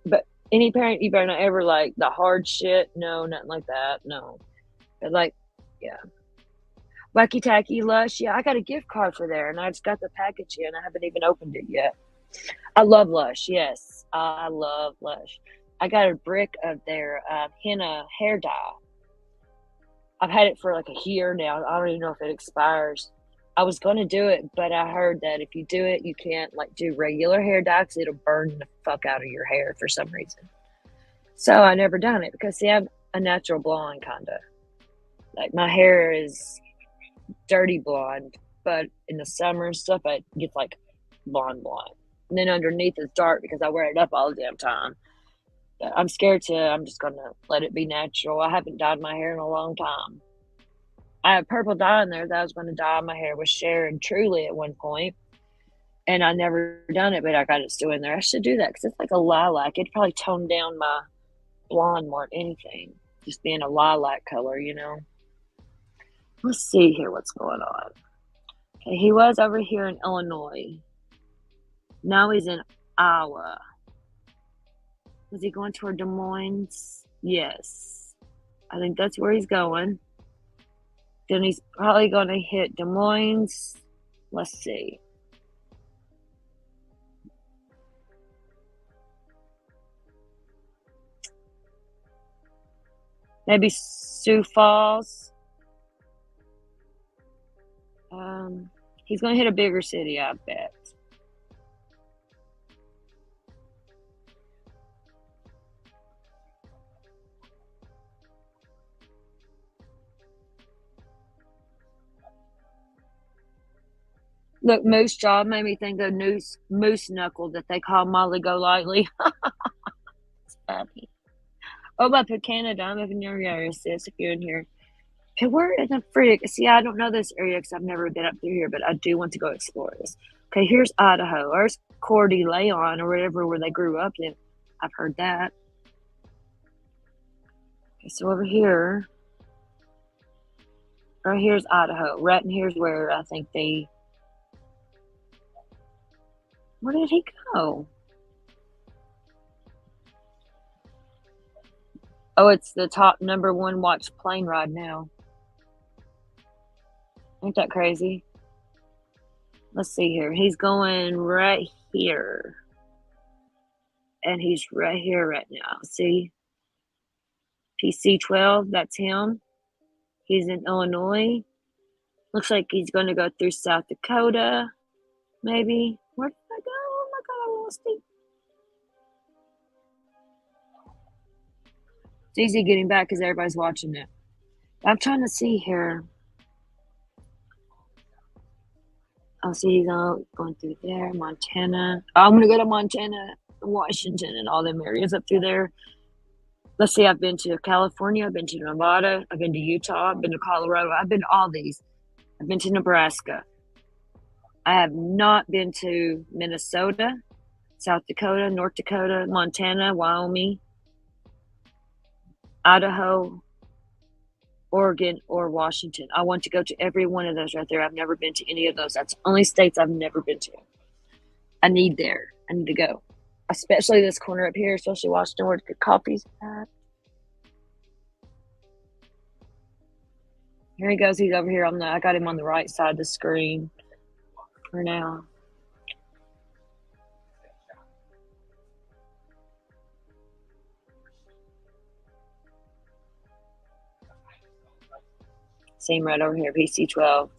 but any parent, you better not ever like the hard shit. No, nothing like that. No. But yeah. Wacky Tacky Lush. Yeah, I got a gift card for there, and I just got the package in. I haven't even opened it yet. I love Lush. Yes, I love Lush. I got a brick of their henna hair dye. I've had it for like a year now. I don't even know if it expires. I was going to do it, but I heard that if you do it, you can't do regular hair dye because it'll burn the fuck out of your hair for some reason. So I never done it because, see, I'm a natural blonde kind of. Like my hair is dirty blonde, but in the summer and stuff, it gets like blonde. And then underneath it's dark because I wear it up all the damn time. But I'm scared I'm just going to let it be natural. I haven't dyed my hair in a long time. I have purple dye in there that I was going to dye my hair with Cher and Truly at one point. And I never done it, but I got it still in there. I should do that because it's like a lilac. It'd probably tone down my blonde more than anything. Just being a lilac color, Let's see here what's going on. Okay, he was over here in Illinois. Now he's in Iowa. Was he going toward Des Moines? Yes. I think that's where he's going. Then he's probably going to hit Des Moines. Let's see. Maybe Sioux Falls. He's going to hit a bigger city, I bet. Look, Moose Jaw made me think of Moose Knuckle that they call Molly Golightly. It's funny. Oh, up in Canada. I'm up in your area, sis, if you're in here. Okay, where in the frick? See, I don't know this area because I've never been up through here, but I do want to go explore this. Okay, here's Idaho. There's Coeur d'Alene or whatever where they grew up in. I've heard that. Okay, so over here, right here's Idaho. Right in here's where I think they... Where did he go? Oh, it's the top #1 watched plane ride now. Ain't that crazy? Let's see here. He's going right here. And he's right here right now. See? PC-12, that's him. He's in Illinois. Looks like he's going to go through South Dakota. Maybe. Where did I go? Oh my God, I lost him. It's easy getting back because everybody's watching it. I'm trying to see here. Oh, see, he's all going through there. Montana. Oh, I'm going to go to Montana, Washington, and all them areas up through there. Let's see, I've been to California. I've been to Nevada. I've been to Utah. I've been to Colorado. I've been to all these. I've been to Nebraska. I have not been to Minnesota, South Dakota, North Dakota, Montana, Wyoming, Idaho, Oregon, or Washington. I want to go to every one of those right there. I've never been to any of those. That's the only states I've never been to. I need to go. Especially this corner up here, especially Washington, where the coffee's at. Here he goes. He's over here on the, I got him on the right side of the screen for now. Same right over here, PC-12.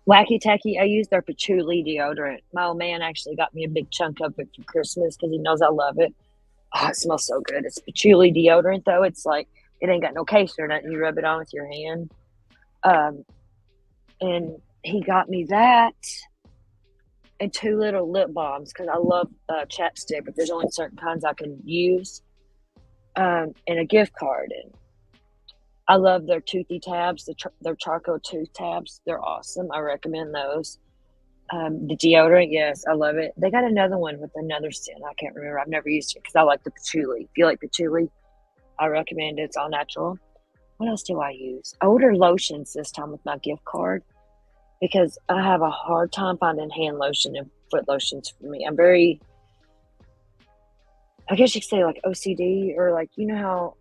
Wacky Tacky, I use their patchouli deodorant. My old man actually got me a big chunk of it for Christmas because he knows I love it. Oh, it smells so good. It's patchouli deodorant, though. It's like, it ain't got no case or nothing. You rub it on with your hand. And he got me that and 2 little lip balms because I love chapstick, but there's only certain kinds I can use. And a gift card. And I love their toothy tabs, their charcoal tooth tabs. They're awesome. I recommend those. The deodorant, yes, I love it. They got another one with another scent. I can't remember. I've never used it because I like the patchouli. If you like patchouli, I recommend it. It's all natural. What else do I use? I ordered lotions this time with my gift card because I have a hard time finding hand lotion and foot lotions for me. I'm very, I guess you could say like OCD or like, you know how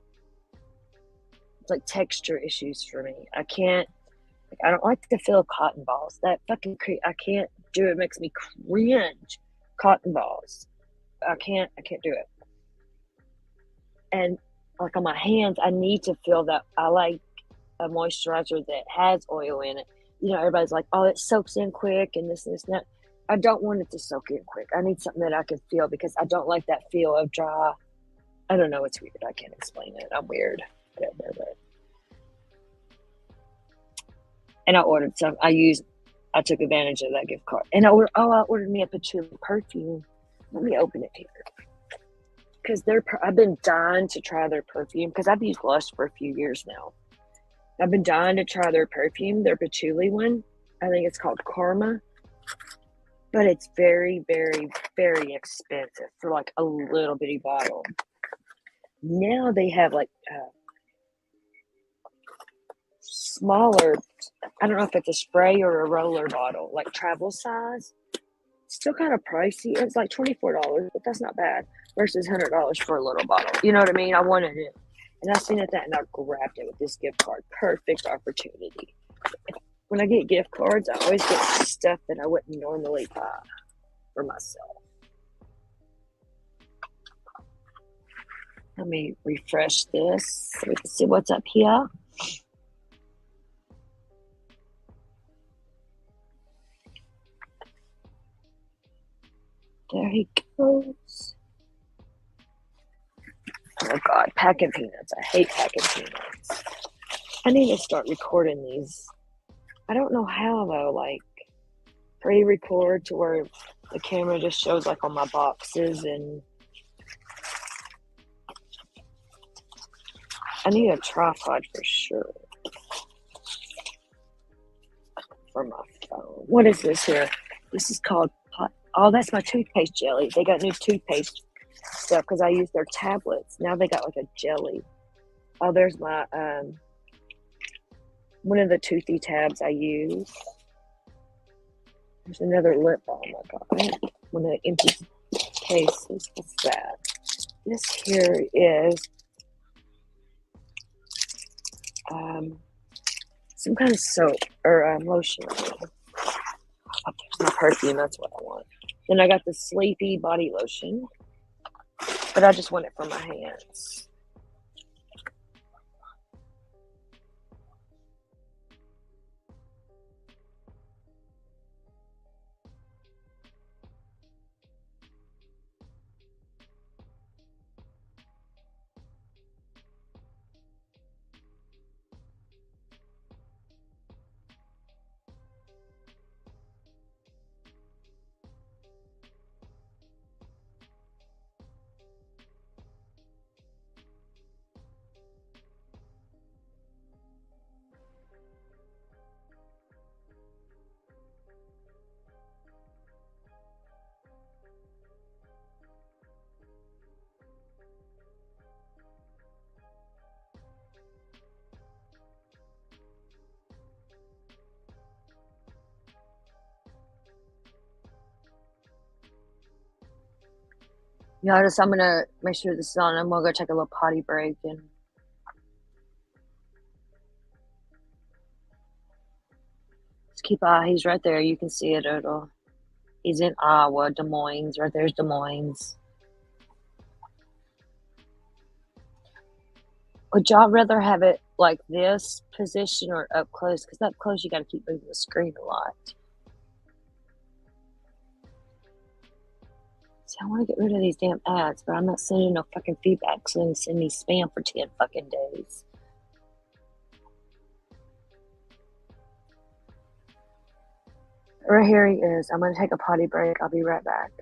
it's like texture issues for me. I don't like the feel of cotton balls. That fucking I can't do it. It makes me cringe. Cotton balls. I can't do it. And like on my hands, I need to feel that. I like a moisturizer that has oil in it. You know, everybody's like, oh, it soaks in quick and this and that. I don't want it to soak in quick. I need something that I can feel because I don't like that feel of dry. I don't know. It's weird. I can't explain it. I'm weird. And I ordered some. I took advantage of that gift card. And I ordered me a patchouli perfume. Let me open it here. Because I've been dying to try their perfume because I've used Lush for a few years now. I've been dying to try their perfume, their patchouli one. I think it's called Karma. But it's very, very, very expensive for like a little bitty bottle. Now they have like smaller, I don't know if it's a spray or a roller bottle, like travel size. Still kind of pricey. It's like $24, but that's not bad versus $100 for a little bottle. You know what I mean? I wanted it. And I seen it and I grabbed it with this gift card. Perfect opportunity. When I get gift cards, I always get stuff that I wouldn't normally buy for myself. Let me refresh this so we can see what's up here. There he goes. Oh God, packing peanuts. I hate packing peanuts. I need to start recording these. I don't know how though, like pre-record to where the camera just shows like on my boxes, and I need a tripod for sure for my phone. What is this here? This is called oh, that's my toothpaste jelly. They got new toothpaste stuff because I use their tablets. Now they got like a jelly. Oh, there's my one of the toothy tabs I use. There's another lip balm I got. One of the empty cases. What's that? This here is some kind of soap or lotion. Oh, there's my perfume. That's what I want. Then I got the Sleepy body lotion, but I just want it for my hands. Yeah, I'm gonna make sure this is on. I'm gonna go take a little potty break and just keep eye. He's right there. You can see it. He's in Iowa, Des Moines. Right there's Des Moines. Would y'all rather have it like this position or up close? Because up close, you got to keep moving the screen a lot. See, I want to get rid of these damn ads, but I'm not sending no fucking feedback, so they send me spam for 10 fucking days. Right here he is. I'm going to take a potty break. I'll be right back.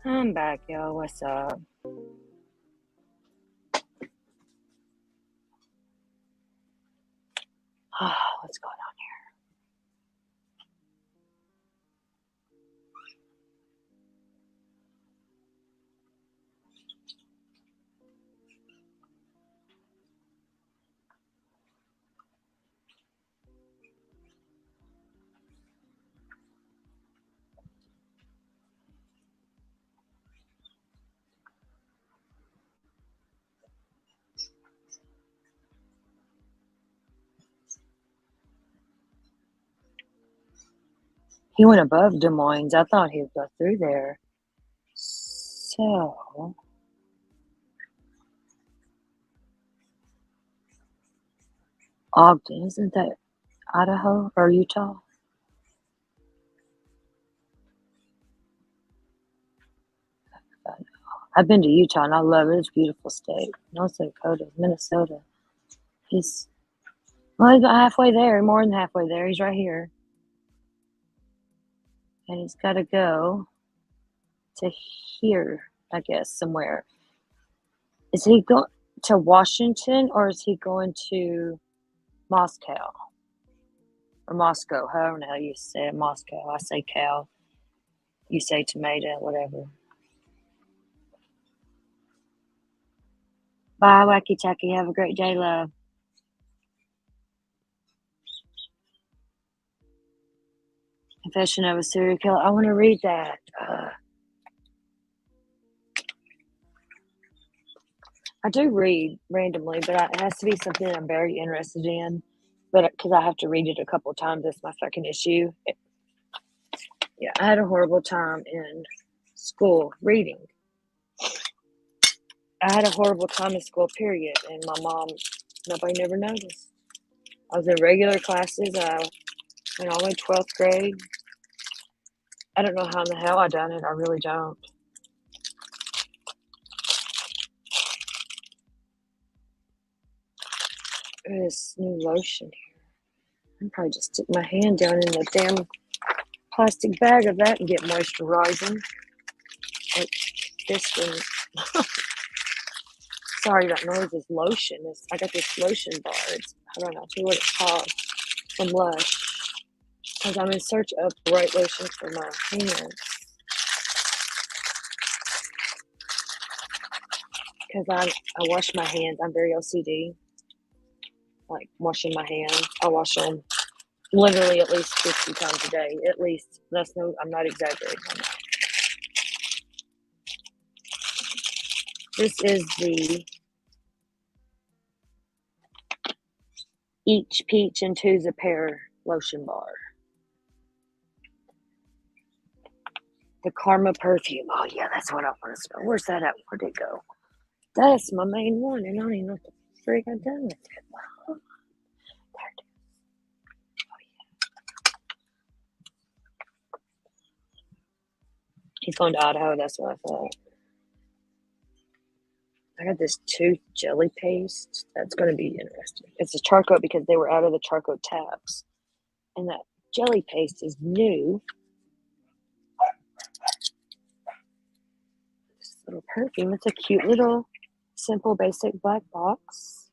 I'm back, y'all. What's up? What's going on here? He went above Des Moines. I thought he'd go through there. So, Ogden, isn't that Idaho or Utah? I've been to Utah and I love it. It's a beautiful state. North Dakota, Minnesota. He's about halfway there, more than halfway there. He's right here. And he's got to go to here, I guess, somewhere. Is he going to Washington or is he going to Moscow? Or Moscow, however the hell you say it. Moscow. I say cow. You say tomato, whatever. Bye, Wacky Tacky. Have a great day, love. Confession of a Serial Killer. I want to read that. I do read randomly, but it has to be something I'm very interested in. But because I have to read it a couple of times, that's my fucking issue. Yeah, I had a horrible time in school reading. I had a horrible time in school, period. And my mom, nobody never noticed. I was in regular classes. I went all the way to 12th grade. I don't know how in the hell I done it. I really don't. This new lotion here. I'd probably just stick my hand down in the damn plastic bag of that and get moisturizing. Like this one. Sorry about noise. This lotion. I got this lotion bar. I don't know. I'll tell you what it's called. From Lush. Because I'm in search of the right lotion for my hands. Because I wash my hands. I'm very OCD. Like washing my hands. I wash them literally at least 50 times a day. At least. I'm not exaggerating on that. This is the Each Peach and Two's a Pear lotion bar. The Karma perfume. Oh, yeah, that's what I want to smell. Where's that at? Where'd it go? That's my main one, and I don't even know what the freak I've done with it. There it is. Oh, yeah. He's going to Idaho. That's what I thought. I got this tooth jelly paste. That's going to be interesting. It's a charcoal because they were out of the charcoal tabs. And that jelly paste is new. This little perfume. It's a cute little, simple, basic black box.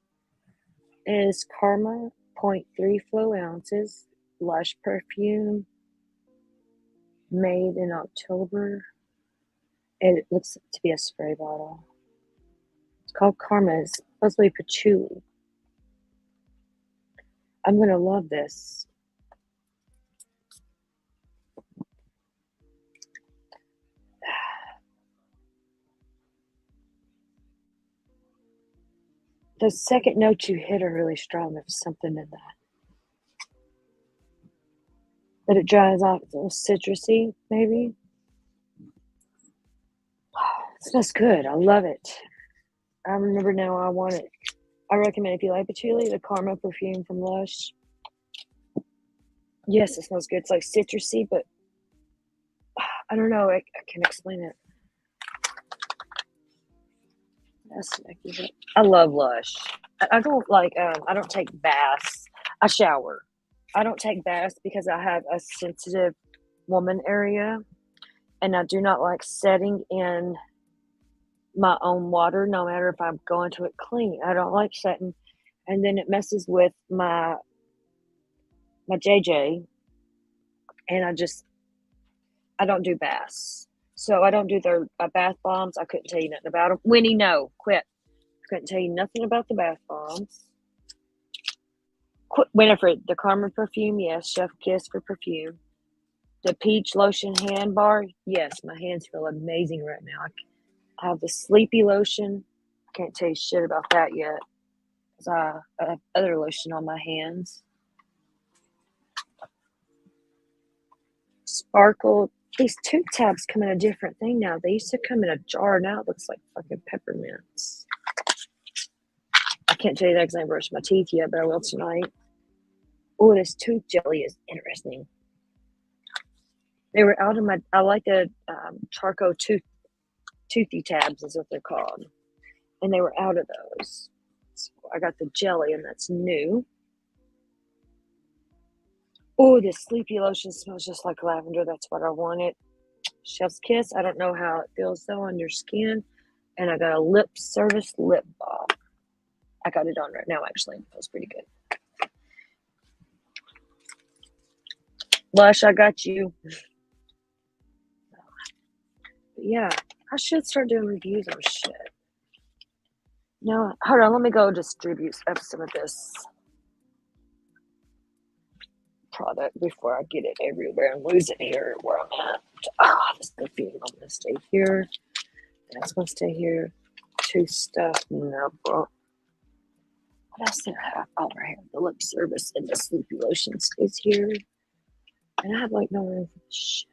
It is Karma 0.3 flow ounces. Lush perfume. Made in October. And it looks to be a spray bottle. It's called Karma. It's supposed to be patchouli. I'm going to love this. The second notes you hit are really strong. There's something in that. But it dries off. It's a little citrusy, maybe. It smells good. I love it. I remember now I want it. I recommend if you like patchouli, the Karma perfume from Lush. Yes, it smells good. It's like citrusy, but I don't know. I can't explain it. I love Lush. I don't like, I don't take baths. I shower. I don't take baths because I have a sensitive woman area. And I do not like setting in my own water, no matter if I'm going to it clean. I don't like setting, and then it messes with my JJ, and I don't do baths. So I don't do their bath bombs. I couldn't tell you nothing about them. Winnie, no, quit. Couldn't tell you nothing about the bath bombs. Winifred, the Karma perfume, yes. Chef Kiss for perfume. The peach lotion hand bar, yes. My hands feel amazing right now. I have the sleepy lotion. I can't tell you shit about that yet, because I have other lotion on my hands. Sparkle. These tube tabs come in a different thing now. They used to come in a jar. Now it looks like fucking peppermints. I can't tell you that because I haven't brushed my teeth yet, but I will tonight. Oh, this tooth jelly is interesting. They were out of my, I like the Charco toothy tabs is what they're called. And they were out of those. So I got the jelly, and that's new. Oh, this sleepy lotion smells just like lavender. That's what I wanted. Chef's Kiss. I don't know how it feels though on your skin. And I got a lip service lip balm. I got it on right now, actually. It feels pretty good. Lush, I got you. But yeah, I should start doing reviews on shit. No, hold on. Let me go distribute some of this product before I get it everywhere and lose it here where I'm at. This perfume, I'm going to stay here. That's going to stay here. Tooth stuff. No, bro. What else did I have? Oh, right here. The lip service and the sleepy lotion stays here. And I have like no room for shit.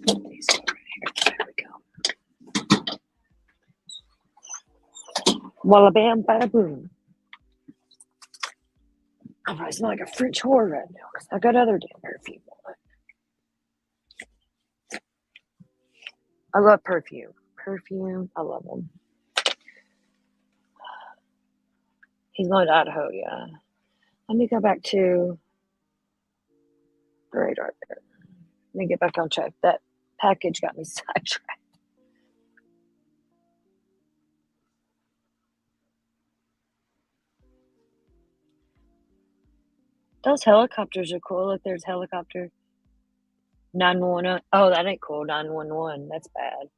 These are right here. There we go. Walla bam, bada boom. I'm probably smelling like a French whore right now because I got other damn perfume on it. I love perfume. Perfume, I love them. He's going to Idaho, yeah. Let me go back to the radar there. Let me get back on track. That package got me sidetracked. Those helicopters are cool. Look, there's helicopter 911. Oh, that ain't cool. 911. That's bad.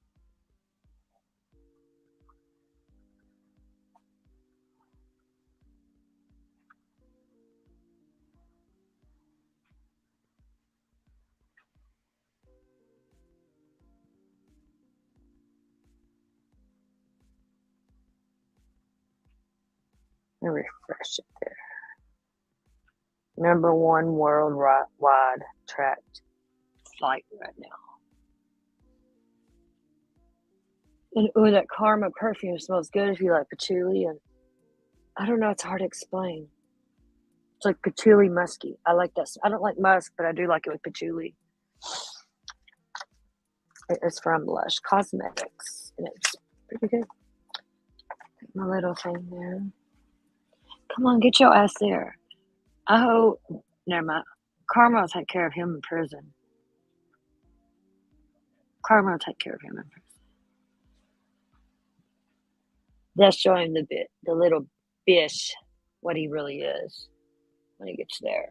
Let me refresh it there. #1 worldwide tracked flight right now. And ooh, that Karma perfume smells good if you like patchouli. And I don't know, it's hard to explain. It's like patchouli musky. I like that. I don't like musk, but I do like it with patchouli. It is from Lush Cosmetics, and it's pretty good. My little thing there. Come on, get your ass there. I hope. Never mind. Karma will take care of him in prison. Karma will take care of him in prison. Let's show him the little bish, what he really is when he gets there.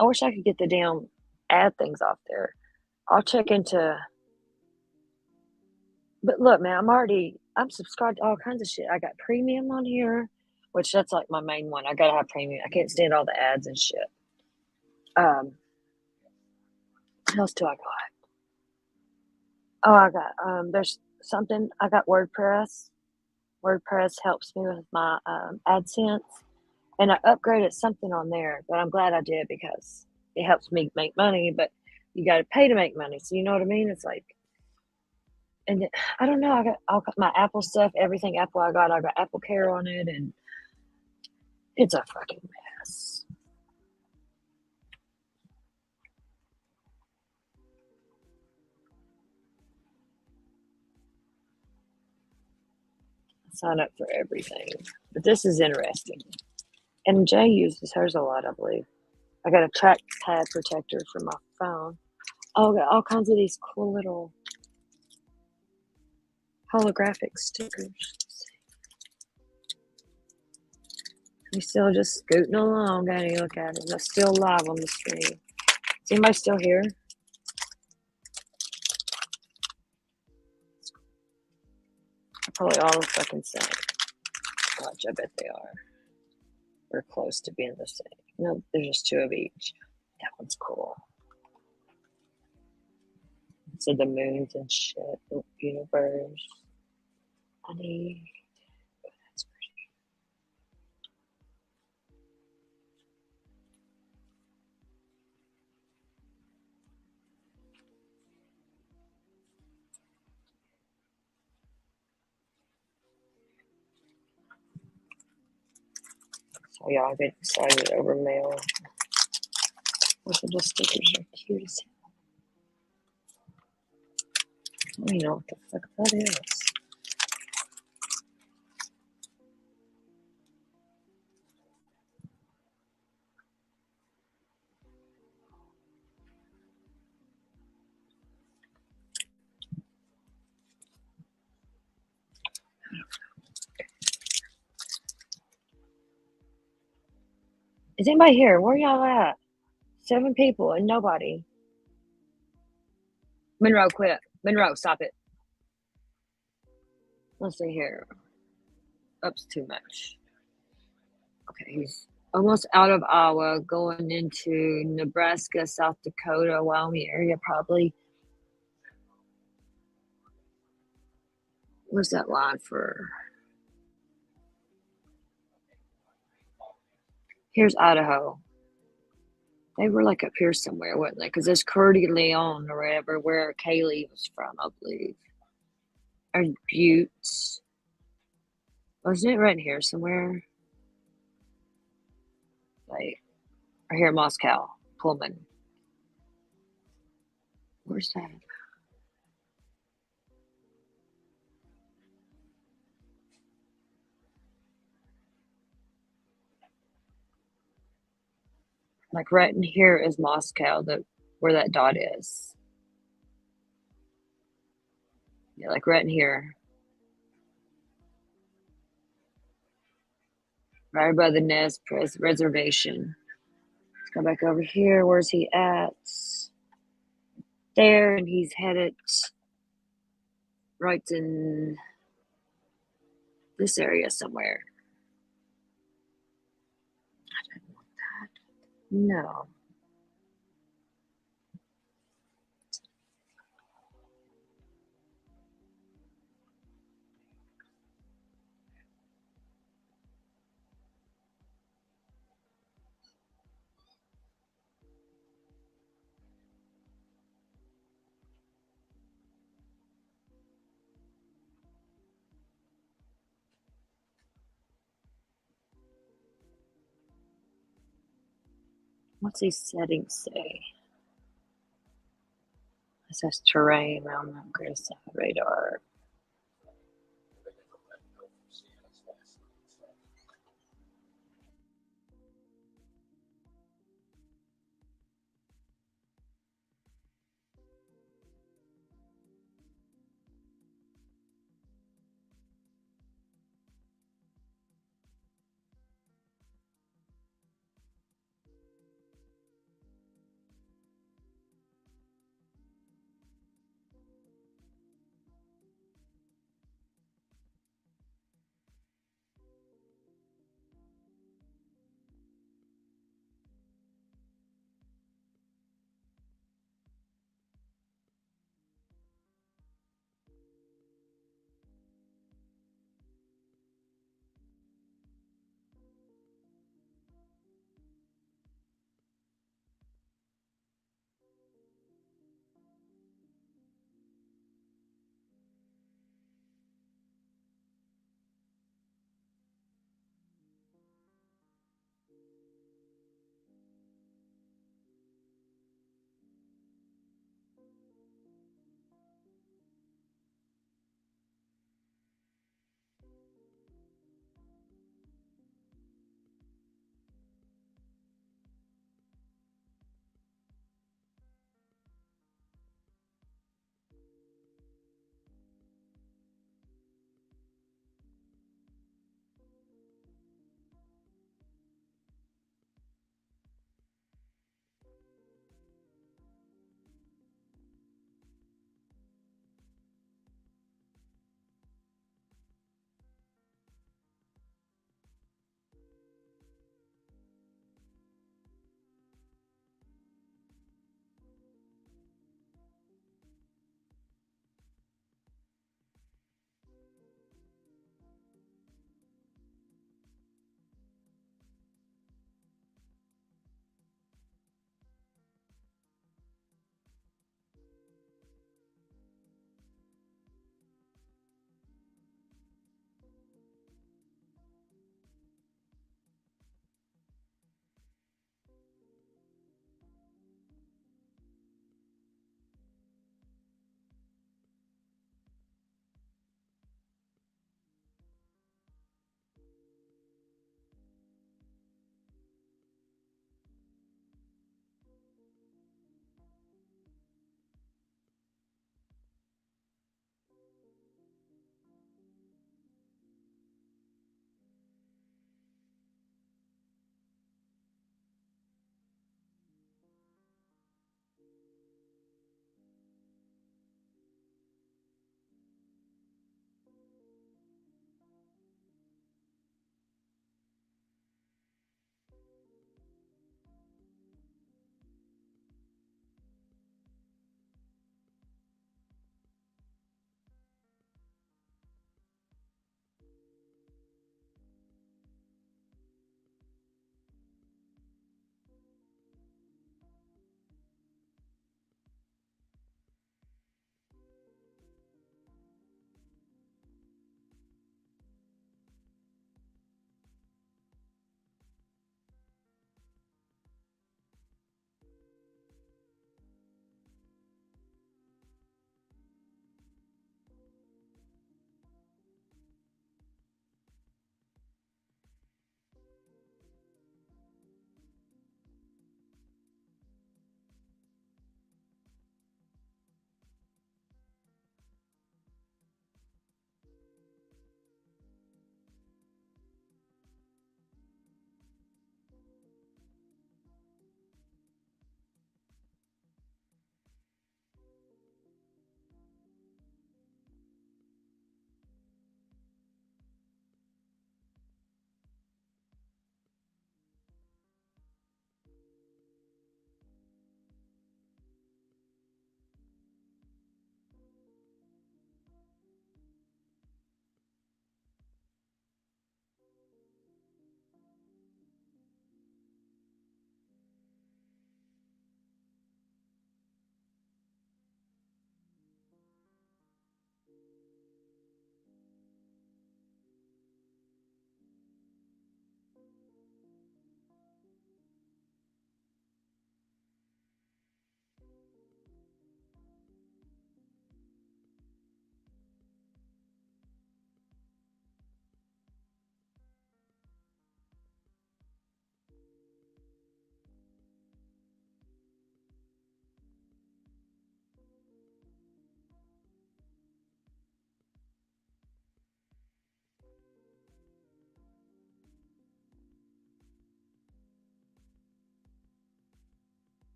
I wish I could get the damn ad things off there. I'll check into. But look, man, I'm subscribed to all kinds of shit. I got premium on here, which that's like my main one. I gotta have premium. I can't stand all the ads and shit. What else do I got? Oh, I got there's something. I got WordPress. WordPress helps me with my AdSense, and I upgraded something on there. But I'm glad I did because it helps me make money. But you got to pay to make money. So you know what I mean? It's like. And then, I don't know. I got my Apple stuff, everything Apple I got Apple Care on it, and it's a fucking mess. sign up for everything. But this is interesting. And Jay uses hers a lot, I believe. I got a trackpad protector for my phone. Oh, I got all kinds of these cool little holographic stickers. We still just scooting along. Got any look at it? It's still live on the screen. Is anybody still here? Probably all the fucking same. Watch, I bet they are. We're close to being the same. No, there's just two of each. That one's cool. So the moons and shit, the universe. Honey. That's pretty. So y'all get excited over mail. Those little stickers are cute as hell. I don't even know what the fuck that is. Is anybody here? Where y'all at? 7 people and nobody. Monroe, quit. Monroe, stop it. Let's see here. Up's too much. Okay, he's almost out of Iowa, going into Nebraska, South Dakota, Wyoming area, probably. Where's that line for? Here's Idaho. They were like up here somewhere, wasn't they? Because there's Coeur d'Alene or wherever, where Kaylee was from, I believe. Or Buttes. Wasn't it right in here somewhere? Like, or here in Moscow, Pullman. Where's that? Like right in here is Moscow, where that dot is. Yeah, like right in here. Right above the Nez Reservation. Let's go back over here. Where's he at? There, and he's headed right in this area somewhere. I didn't want that. No. What's these settings say? It says terrain, mountain, grid side, radar.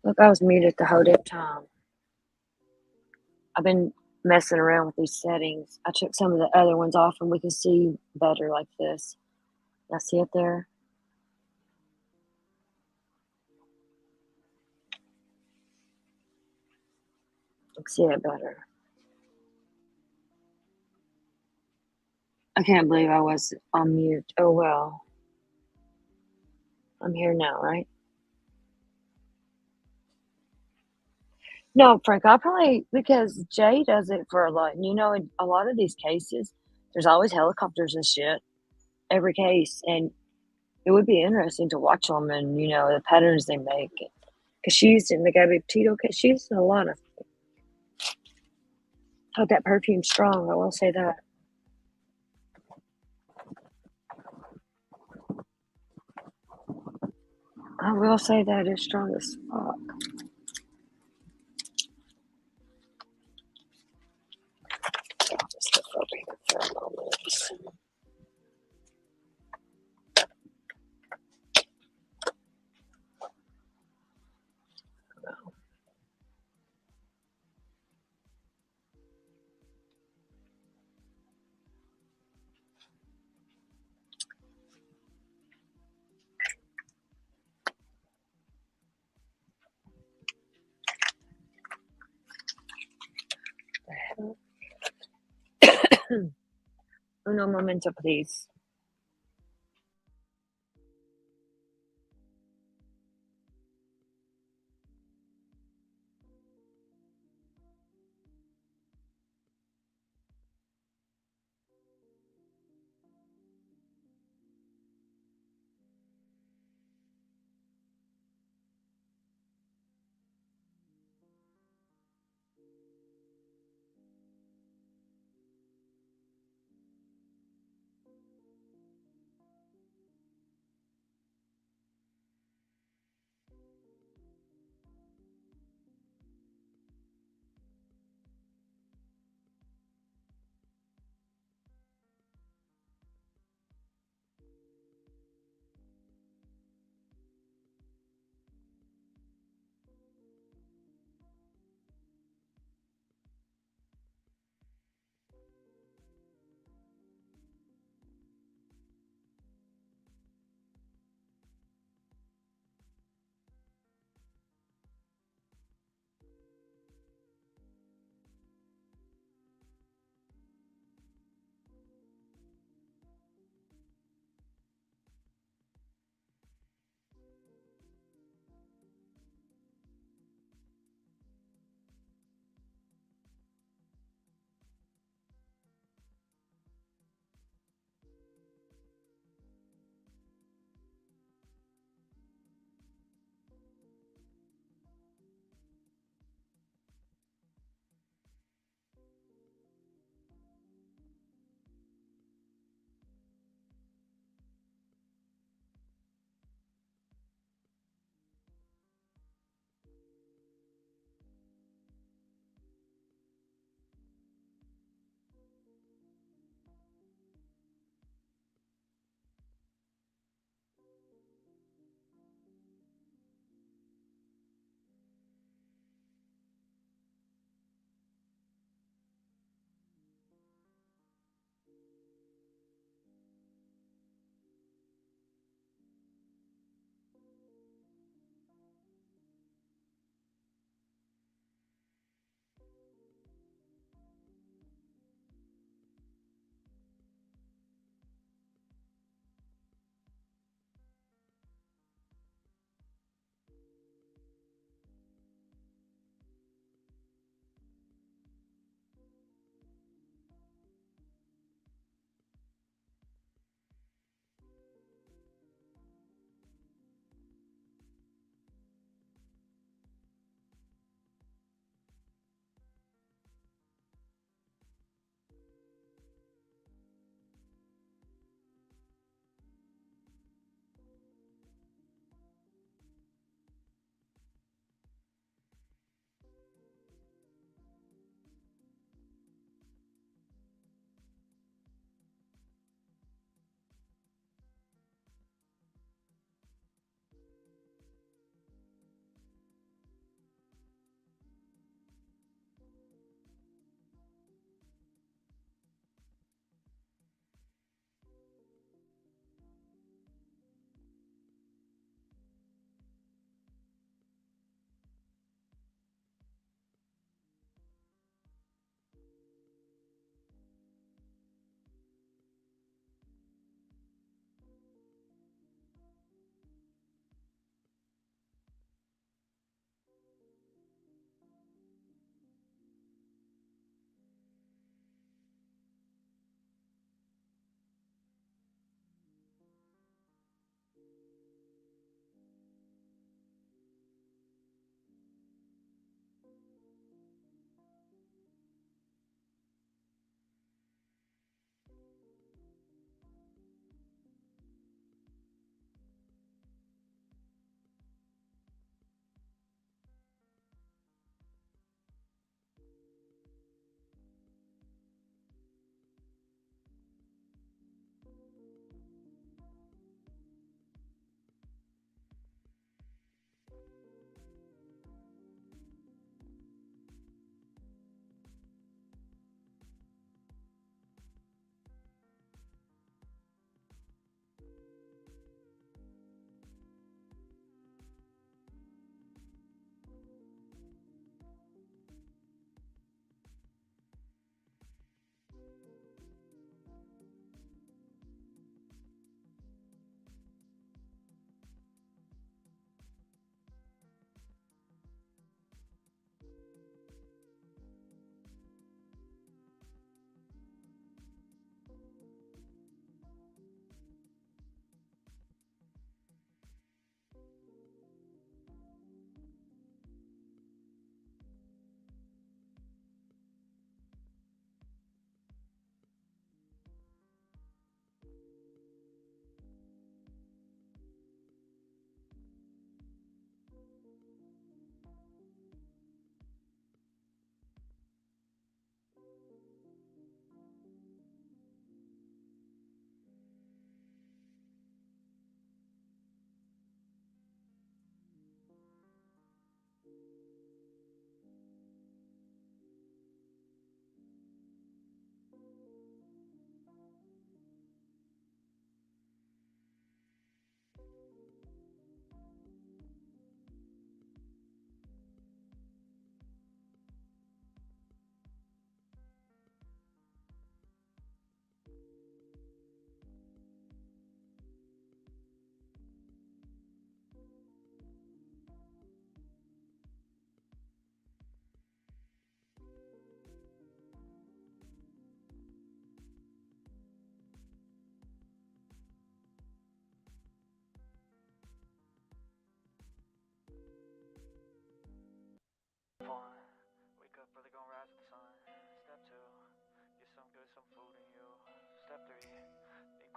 Look, I was muted the whole damn time. I've been messing around with these settings. I took some of the other ones off and we can see better like this. Y'all see it there? I can see it better. I can't believe I was on mute. Oh well. I'm here now, right? No, Frank, I probably, because Jay does it for a lot. And you know, in a lot of these cases, there's always helicopters and shit. Every case. And it would be interesting to watch them and, you know, the patterns they make. Because she used it in the Gabby Petito case. She used it in a lot of. Oh, that perfume's strong. I will say that. I will say that it's strong as fuck. Just look over here for a moment. Uno momento, please.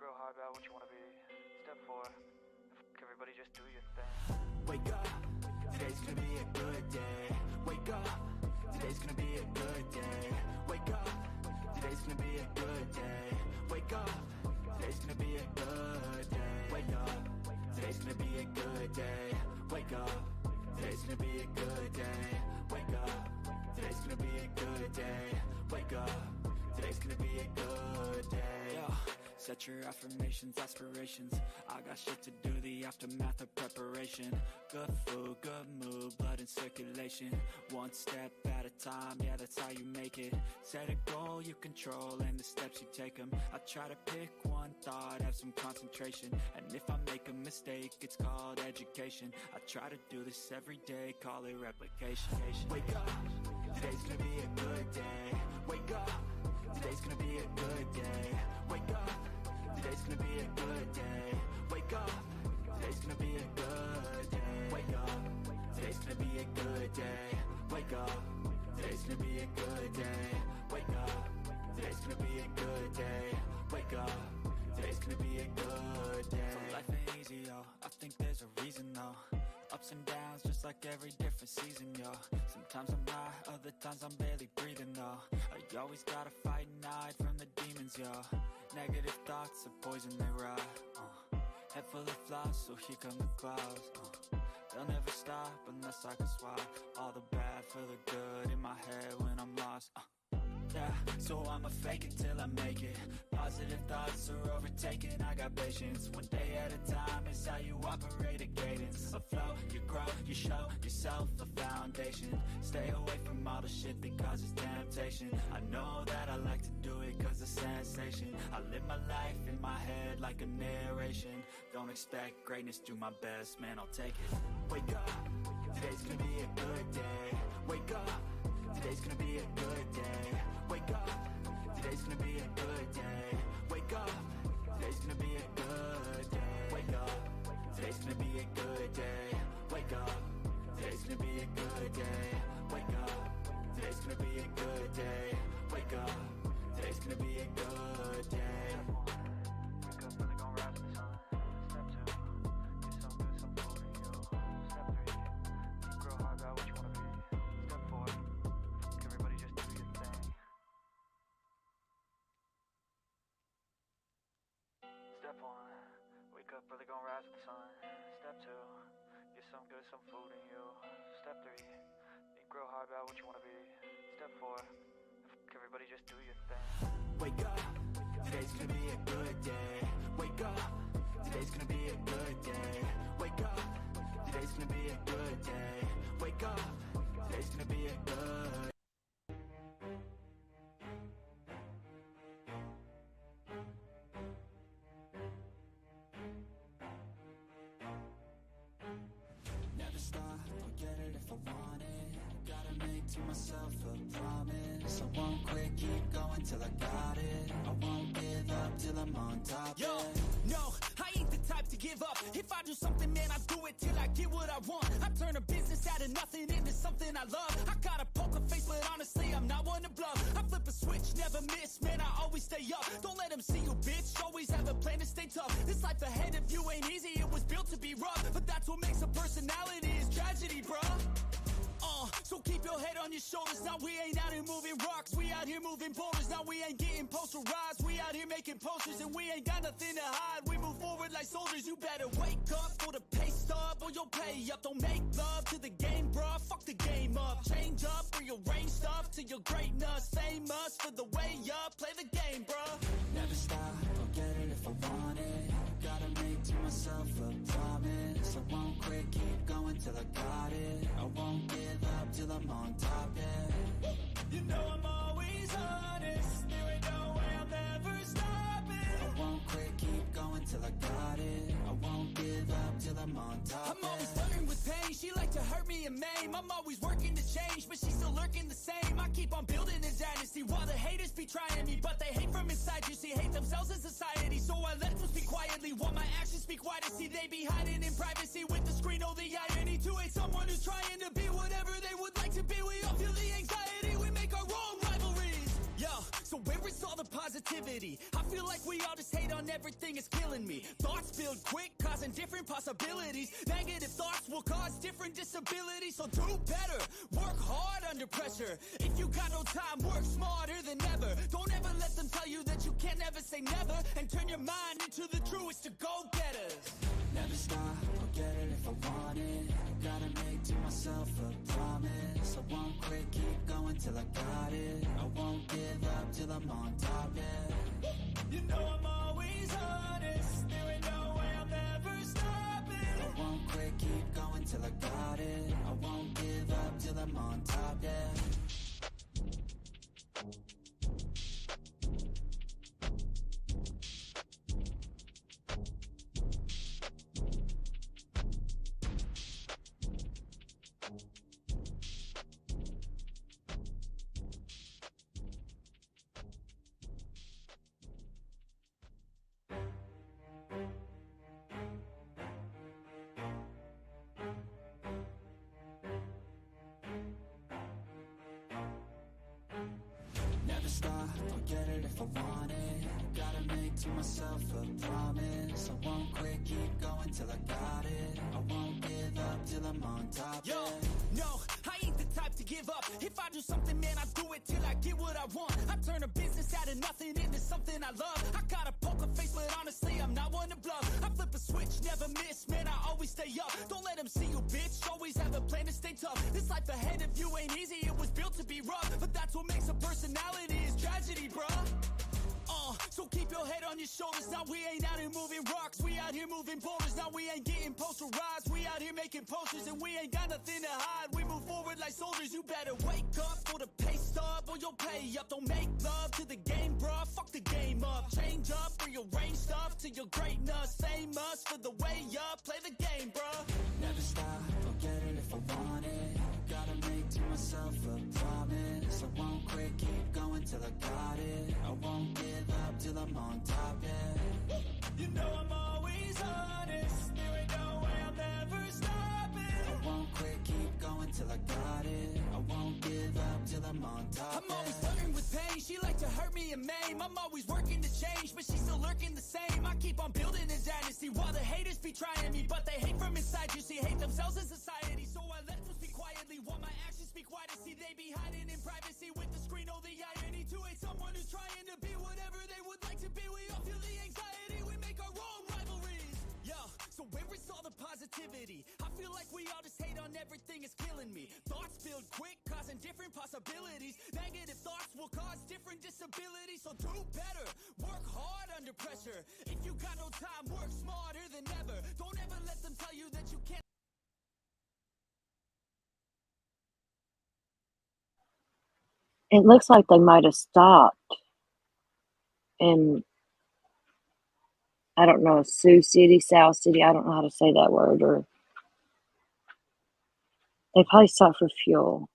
grow hard about what you want to be. Step 4, everybody just do your thing. Wake up, today's gonna be a good day. Wake up, today's gonna be a good day. Wake up, today's gonna be a good day. Wake up, today's gonna be a good day. Wake up, today's gonna be a good day. Wake up, today's gonna be a good day. Wake up, today's gonna be a good day. Wake up, today's gonna be a good day. Yo. Set your affirmations, aspirations. I got shit to do, the aftermath of preparation. Good food, good mood, blood in circulation. One step at a time, yeah, that's how you make it. Set a goal you control and the steps you take them. I try to pick one thought, have some concentration. And if I make a mistake, it's called education. I try to do this every day, call it replication. Wake up, today's gonna be a good day. Wake up, today's gonna be a good day. Wake up, today's gonna be a good day. Wake up, today's gonna be a good day. Wake up, today's gonna be a good day. Wake up, today's gonna be a good day. Wake up, today's gonna be a good day. Wake up, today's gonna be a good day. So life ain't easy, yo. I think there's a reason, though. Ups and downs, just like every different season, yo. Sometimes I'm high, other times I'm barely breathing, though. I always gotta fight and hide from the demons, yo. Negative thoughts are poison, they rot. Head full of flies, so here come the clouds. They'll never stop unless I can swap all the bad for the good in my head when I'm lost. Yeah, so I'ma fake it till I make it. Positive thoughts are overtaken, I got patience. One day at a time is how you operate a cadence. A flow, you grow, you show yourself a foundation. Stay away from all the shit that causes temptation. I know that I like to do it cause it's sensation. I live my life in my head like a narration. Don't expect greatness, do my best, man, I'll take it. Wake up, today's gonna be a good day. Wake up, today's gonna be a good day. Wake up, today's gonna be a good day. Wake up, today's gonna be a good day. Wake up, today's gonna be a good day. Wake up, today's gonna be a good day. Wake up, today's gonna be a good day. Wake up, today's gonna be a good day. Wake up, really gonna rise to the sun. Step 2, get some good, some food in you. Step 3, grow hard about what you wanna be. Step 4, everybody just do your thing. Step 1, wake up, really gonna rise with the sun. Step 2, get some good, some food in you. Step 3, grow hard about what you wanna be. Step 4, everybody just do your thing. Wake up, today's gonna be a good day. Wake up, today's gonna be a good day. Wake up, today's gonna be a good day. Wake up, today's gonna be a good. Never stop, I'll get it if I want it. Gotta make to myself a promise. I won't quit, keep going till I got it. I won't give up till I'm on top. Yo, no, I ain't the type to give up. If I do something, man, I do it till I get what I want. I turn a business out of nothing into something I love. I got a poker face, but honestly, I'm not one to bluff. I flip a switch, never miss, man, I always stay up. Don't let them see you, bitch, always have a plan to stay tough. This life ahead of you ain't easy, it was built to be rough. But that's what makes a personality, is tragedy, bruh. So keep your head on your shoulders. Now we ain't out here moving rocks, we out here moving boulders. Now we ain't getting posterized, we out here making posters. And we ain't got nothing to hide, we move forward like soldiers. You better wake up for the pay stub or you'll pay up. Don't make love to the game, bruh, fuck the game up. Change up, rearrange stuff to your greatness. Famous for the way up, play the game, bruh. Never stop, I'll get it if I want it. Gotta make to myself a promise. I won't quit, keep going till I got it. I won't give up till I'm on top, yeah. You know I'm always honest, there ain't no way I'm ever stopping. I won't quit, keep going till I got it. I won't give up till I'm on top, I'm always flirting with pain, she like to hurt me and maim. I'm always working to change, but she's still lurking the same. I keep on building a dynasty while the haters be trying me. But they hate from inside, you see, hate themselves as society. So I let them speak quietly while my actions speak wider. See, they be hiding in privacy with the screen. Oh, the irony to hate someone who's trying to be whatever they would like to be. We all feel the anxiety, we make our own rivalries. Yo, so where is all the positivity? positivity. I feel like we all just hate on everything, it's killing me. Thoughts build quick, causing different possibilities. Negative thoughts will cause different disabilities. So do better, work hard under pressure. If you got no time, work smarter than ever. Don't ever let them tell you that you can't never say never. And turn your mind into the truest to go-getters. Never stop, I'll get it if I want it. Gotta make to myself a promise. I won't quit, keep going till I got it. I won't give up till I'm on top, yeah. You know I'm always honest. There ain't no way I'm ever stopping. I won't quit, keep going till I got it. I won't give up till I'm on top, yeah. Never stop, I'll get it if I want it. Gotta make to myself a promise. I won't quit, keep going till I got it. I won't give up till I'm on top. Yo, no, I ain't the type to give up. If I do something, man, I do it till I get what I want. I turn a business out of nothing into something I love. I got a poker face, but honestly, I'm not one to bluff. I flip a switch, never miss, man, I always stay up. Don't let them see you, bitch, always have a plan to stay tough. This life ahead of you ain't easy, it was built to be rough. But that's what makes a personality is tragedy, bruh. So keep your head on your shoulders. Now we ain't out here moving rocks, we out here moving boulders. Now we ain't getting posterized, we out here making posters. And we ain't got nothing to hide, we move forward like soldiers. You better wake up for the pay stub or you'll pay up. Don't make love to the game, bruh, fuck the game up. Change up, rearrange stuff to your greatness. Famous for the way up, play the game, bruh. Never stop, I'll get it if I want it. Gotta make to myself a promise. I won't quit, keep going till I got it. I won't give up till I'm on top, yeah. You know I'm always honest. There ain't no way I'm ever stopping. I won't quit, keep going till I got it. I won't give up till I'm on top. I'm always flirting with pain. She like to hurt me and maim. I'm always working to change, but she's still lurking the same. I keep on building a dynasty while the haters be trying me, but they hate from inside. You see, hate themselves in society. So I let them speak quietly while my actions speak wider. See, they be hiding in privacy with the screen. Oh, the irony to hate someone who's trying to be whatever they would like to be. We all feel the anxiety. We make our own rivalries. Yo, so where is all the positivity? I feel like we all just hate on everything, it's killing me. Thoughts build quick, causing different possibilities. Negative thoughts will cause different disabilities. So do better, work hard under pressure. If you got no time, work smarter than ever. Don't ever let them tell you that you can't. It looks like they might have stopped in, I don't know, Sioux City, South City. I don't know how to say that word. Or they probably stopped for fuel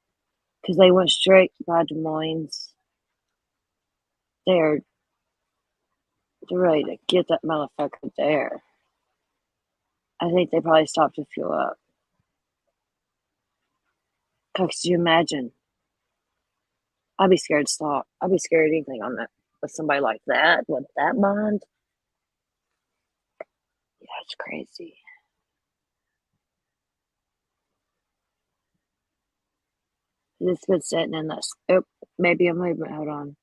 because they went straight by Des Moines. They're ready to get that motherfucker there. I think they probably stopped to fuel up. Cause you imagine? I'd be scared to stop. I'd be scared of anything on that with somebody like that, with that mind. Yeah, it's crazy. It's been sitting in that. Oh, maybe a movement. Hold on.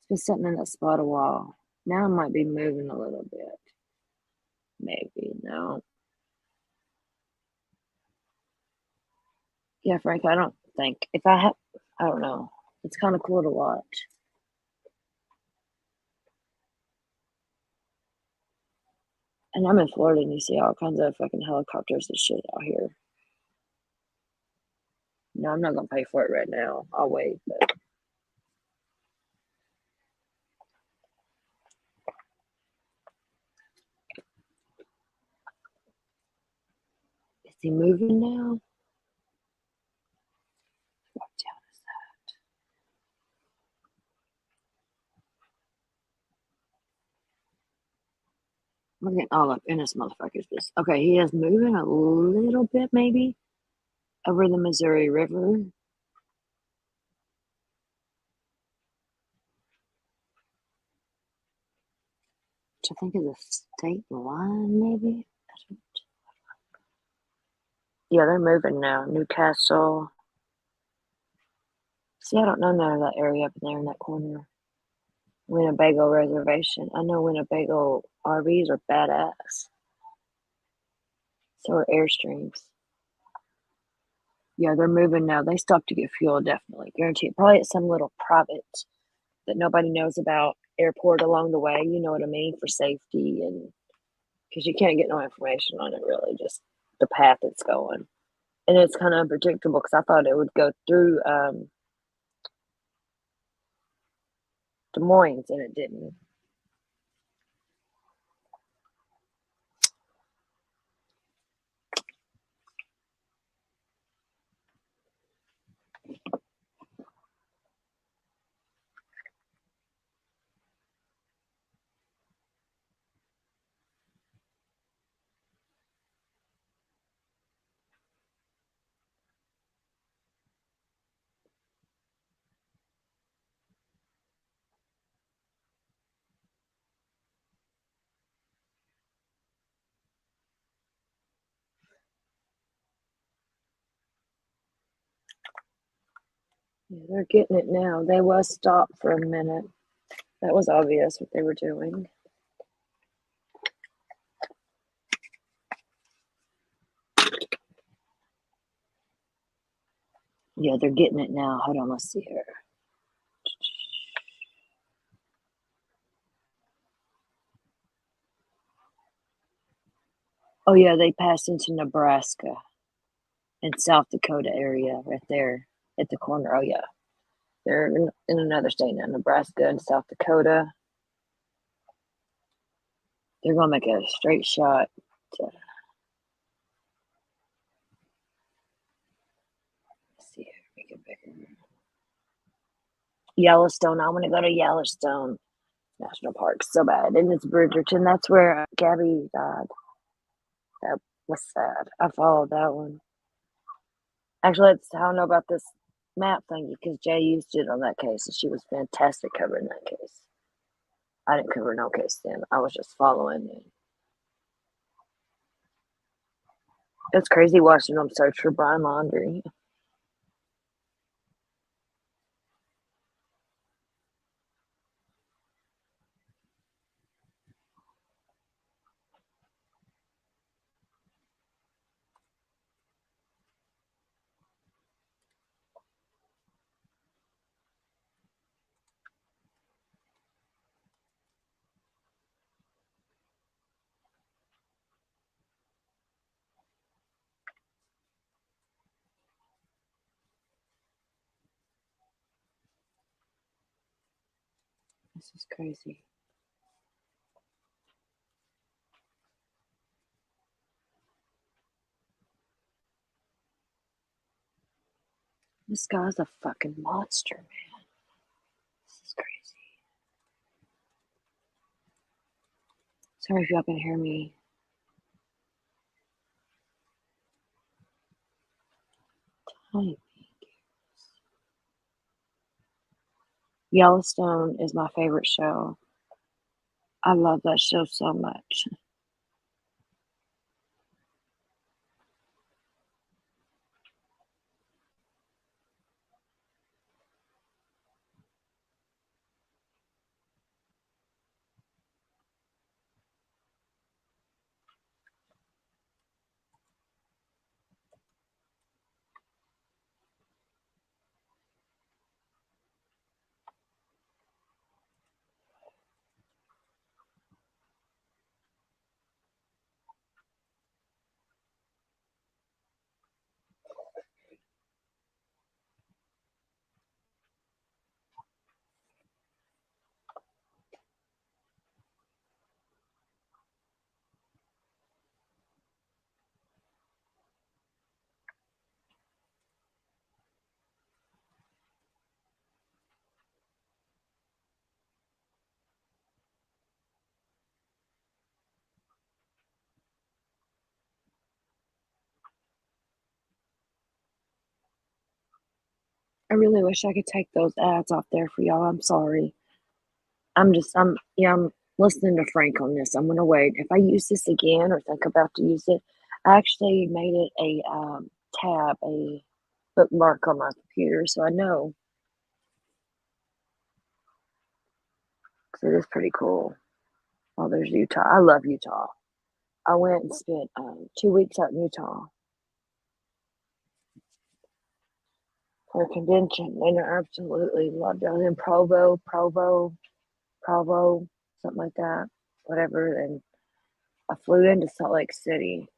It's been sitting in that spot a while. Now it might be moving a little bit. Maybe no. Yeah, Frank. I don't think if I have. I don't know. It's kind of cool to watch. And I'm in Florida, and you see all kinds of fucking helicopters and shit out here. No, I'm not gonna pay for it right now. I'll wait, but is he moving now? What town is that? We're getting all up in this motherfucker's business. Okay, he is moving a little bit, maybe, over the Missouri River. which I think is a state line, maybe. Yeah, they're moving now. Newcastle. See, I don't know none of that area up in there in that corner. Winnebago Reservation. I know Winnebago RVs are badass. So are Airstreams. Yeah, they're moving now. They stopped to get fuel, definitely. Guaranteed. Probably at some little private that nobody knows about airport along the way. You know what I mean? For safety and because you can't get no information on it really, just the path it's going. And it's kind of unpredictable because I thought it would go through Des Moines and it didn't. Yeah, they're getting it now. They was stopped for a minute. That was obvious what they were doing. Yeah, they're getting it now. Hold on, let's see here. Oh yeah, they passed into Nebraska and South Dakota area right there at the corner. Oh yeah, they're in another state now, Nebraska and South Dakota. They're gonna make a straight shot to, let's see here, make it bigger. Yellowstone. I want to go to Yellowstone National Park so bad, and it's Bridgerton. That's where Gabby died. That was sad. I followed that one. Actually, that's how I know about this map thing because Jay used it on that case, and she was fantastic covering that case. I didn't cover no case then. I was just following it. It's crazy watching them search for Brian Laundrie. This is crazy. This guy's a fucking monster, man. This is crazy. Sorry if y'all can hear me. Tiny. Yellowstone is my favorite show. I love that show so much. I really wish I could take those ads off there for y'all. I'm sorry. I'm listening to Frank on this. I'm gonna wait. If I use this again or think about to use it, I actually made it a tab, a bookmark on my computer, so I know. 'Cause it is pretty cool. Oh, there's Utah. I love Utah. I went and spent 2 weeks out in Utah for a convention, and I absolutely loved it. I was in Provo, something like that, whatever. And I flew into Salt Lake City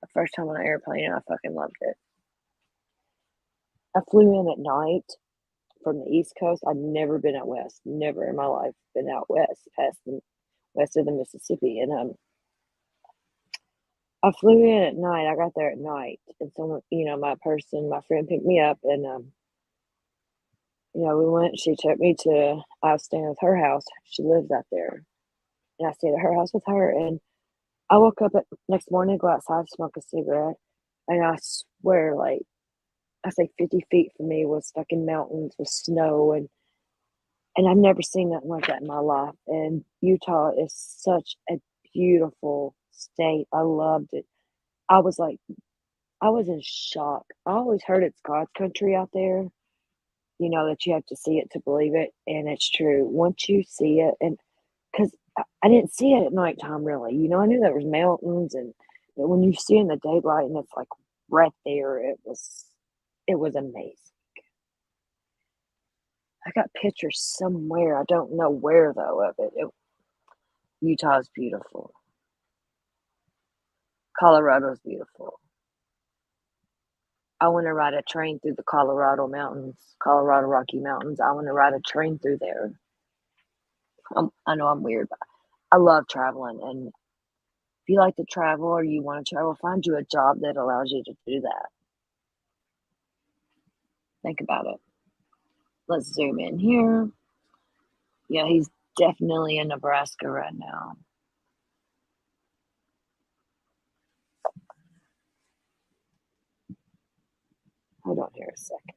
the first time on an airplane, and I fucking loved it. I flew in at night from the East Coast. I'd never been out west, never in my life been out west, past the west of the Mississippi. And I flew in at night. I got there at night, and someone, my friend picked me up, and we went. She took me to. I was staying with her house. She lives out there, and I stayed at her house with her. And I woke up at next morning, go outside, smoke a cigarette, and I swear, like, I say 50 feet from me was fucking mountains with snow, and I've never seen nothing like that in my life. And Utah is such a beautiful state. I loved it. I was in shock. I always heard it's God's country out there, that you have to see it to believe it. And it's true. Once you see it, and because I didn't see it at nighttime, really. I knew there was mountains, but when you see it in the daylight and it's like right there, it was amazing. I got pictures somewhere. I don't know where though of it. Utah's beautiful. Colorado's beautiful. I want to ride a train through the Colorado Rocky Mountains. I want to ride a train through there. I know I'm weird, but I love traveling. And if you like to travel or you want to travel, find you a job that allows you to do that. Think about it. Let's zoom in here. Yeah, he's definitely in Nebraska right now. Hold on here a second.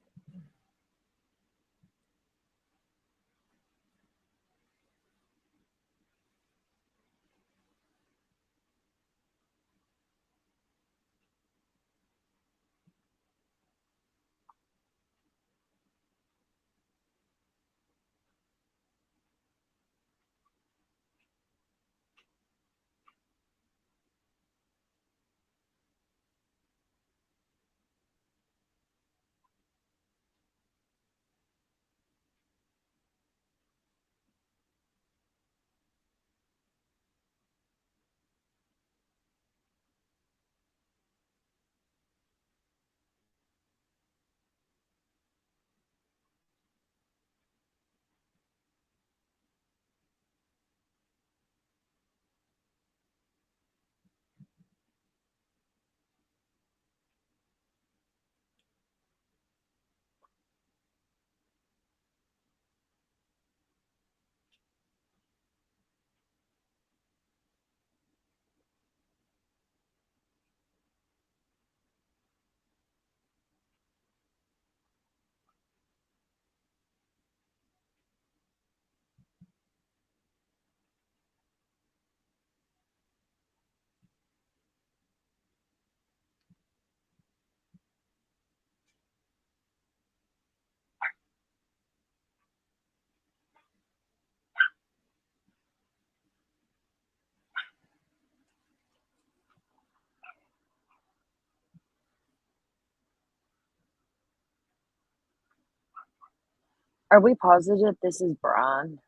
Are we positive this is Brian?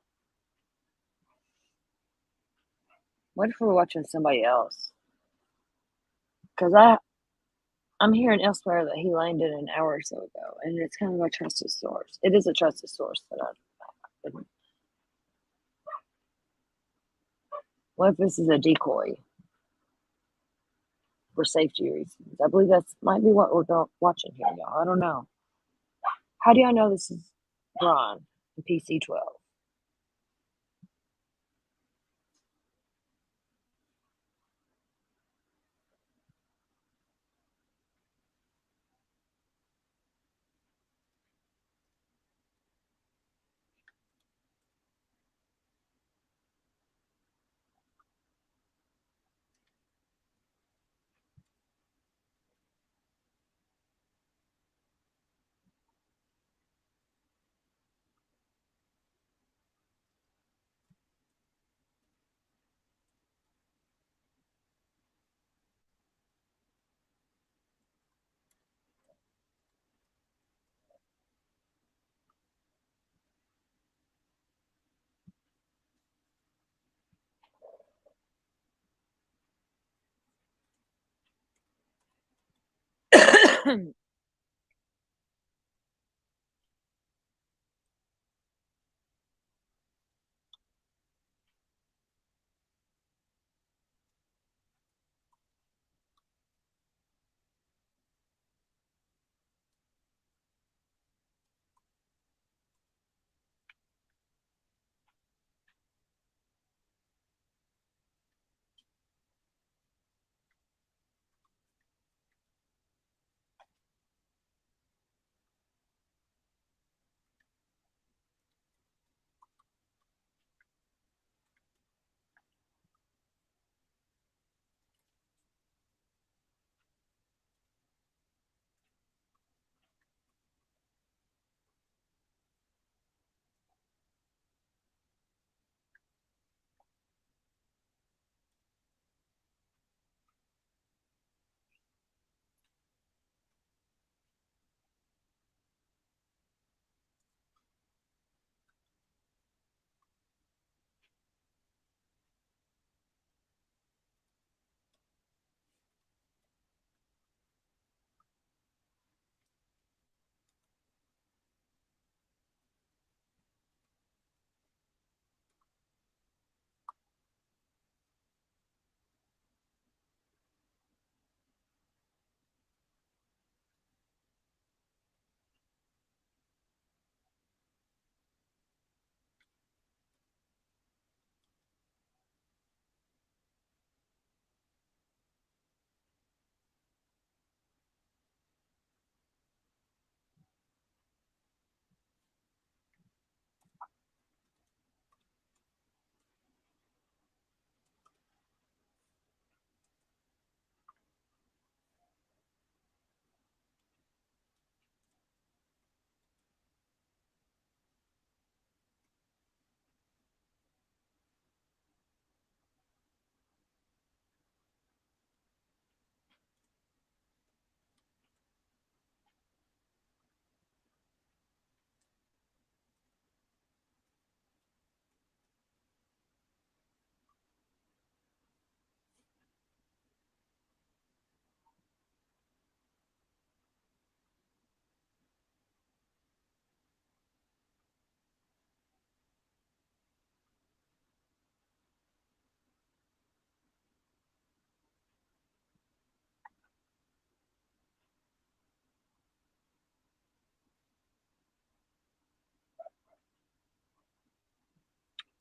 What if we're watching somebody else? Because I'm hearing elsewhere that he landed an hour or so ago, and it's kind of a trusted source. It is a trusted source that I. What if this is a decoy for safety reasons? I believe that's might be what we're watching here, y'all. I don't know. How do y'all know this is Brian in PC-12?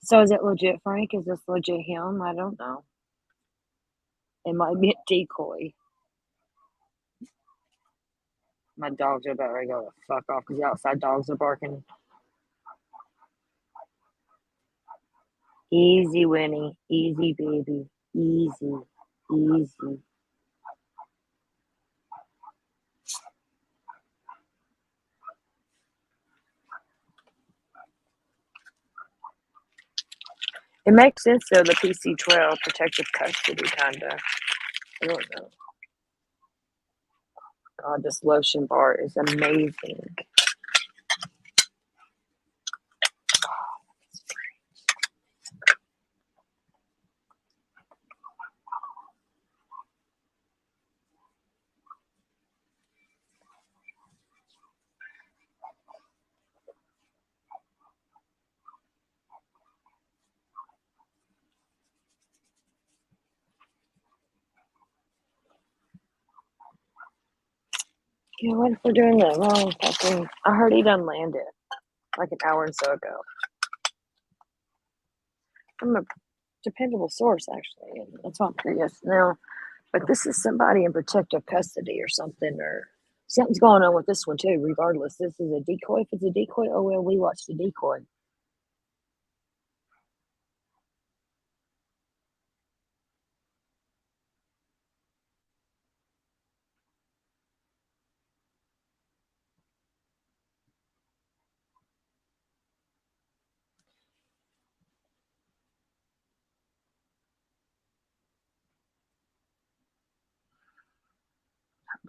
So is it legit, Frank? Is this legit him? I don't know. It might be a decoy. My dogs are about ready to go the fuck off because the outside dogs are barking. Easy, Winnie. Easy, baby. Easy. Easy. It makes sense though, the PC-12 protective custody kinda. I don't know. God, this lotion bar is amazing. Yeah, what if we're doing the wrong fucking... I heard he done landed like an hour or so ago. I'm a dependable source, actually, and that's why I'm curious now. But this is somebody in protective custody or something, or something's going on with this one too. Regardless, this is a decoy. If it's a decoy, oh well, we watch the decoy.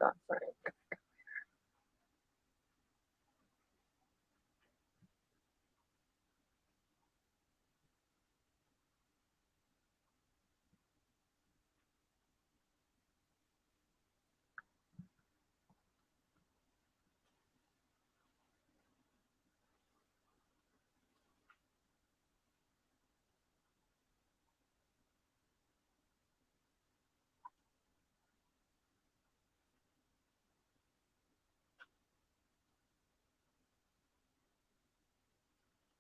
Not Frank.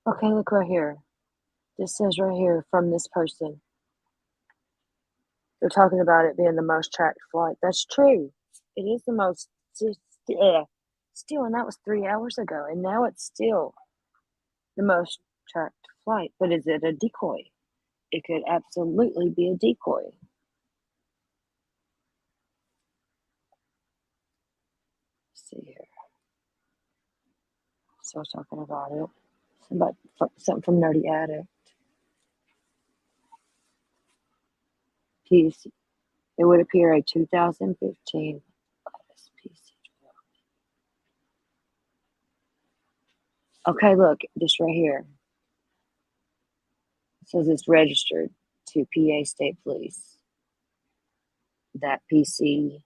Okay, look right here. This says right here from this person. They're talking about it being the most tracked flight. That's true. It is the most still, and that was 3 hours ago, and now it's still the most tracked flight. But is it a decoy? It could absolutely be a decoy. Let's see here. Still talking about it. Something from Nerdy Addict. Piece. It would appear a 2015 Okay, look, this right here. It says it's registered to PA State Police. That PC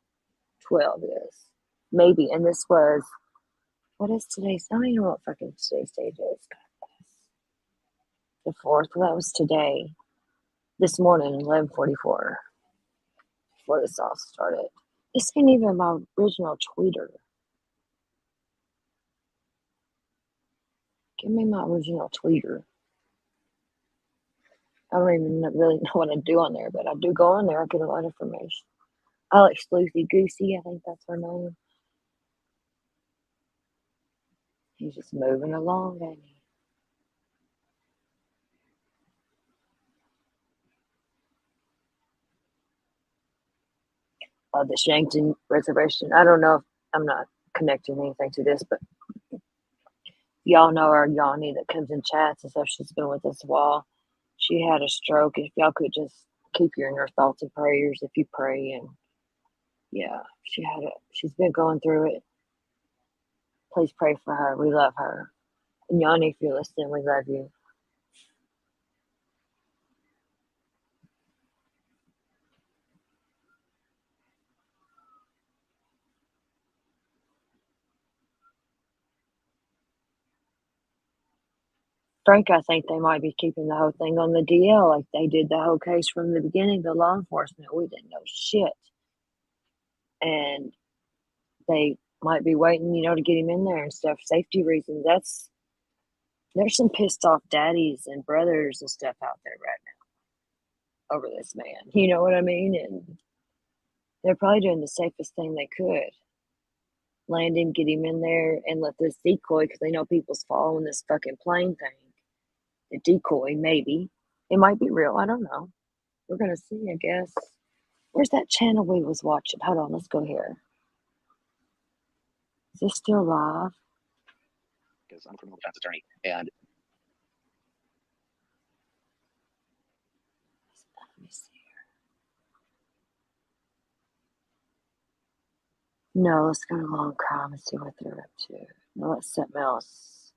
12 is. Maybe, and this was, what is today's? I don't even know what fucking today's date is. The 4th, well, that was today. This morning, 11:44. Before this all started. This ain't even my original tweeter. Give me my original tweeter. I don't even really know what I do on there, but I do go on there. I get a lot of information. Alex Lucy Goosey, I think that's her name. He's just moving along, ain't he? The Yankton Reservation. I don't know if I'm not connecting anything to this, but y'all know our Yanni that comes in chats and stuff. She's been with us a while. She had a stroke. If y'all could just keep her in your thoughts and prayers if you pray. And yeah, she's been going through it. Please pray for her. We love her. And Yanni, if you're listening, we love you. Frank, I think they might be keeping the whole thing on the DL like they did the whole case from the beginning. The law enforcement, we didn't know shit. And they might be waiting, to get him in there and stuff. Safety reasons. There's some pissed off daddies and brothers and stuff out there right now over this man. You know what I mean? And they're probably doing the safest thing they could. Land him, get him in there, and let this decoy, because they know people's following this fucking plane thing. The decoy, maybe. It might be real. I don't know. We're going to see, I guess. Where's that channel we was watching? Hold on, let's go here. Is this still live? Because I'm a criminal defense attorney, and Let me see here. No, let's go to Long Crime and see what they're up to. No, let's something else.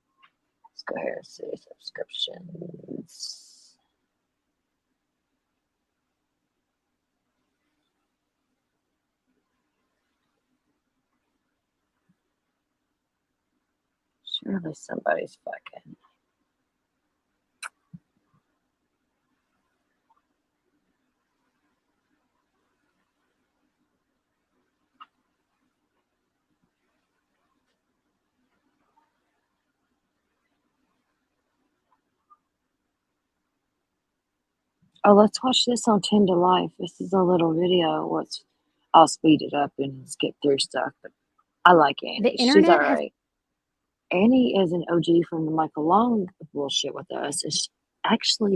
Let's go here and see subscriptions. Surely somebody's fucking. Oh, let's watch this on 10 to Life. This is a little video. I'll speed it up and skip through stuff, but I like Annie. The She's internet all right. Annie is an OG from the Michael Long bullshit with us. And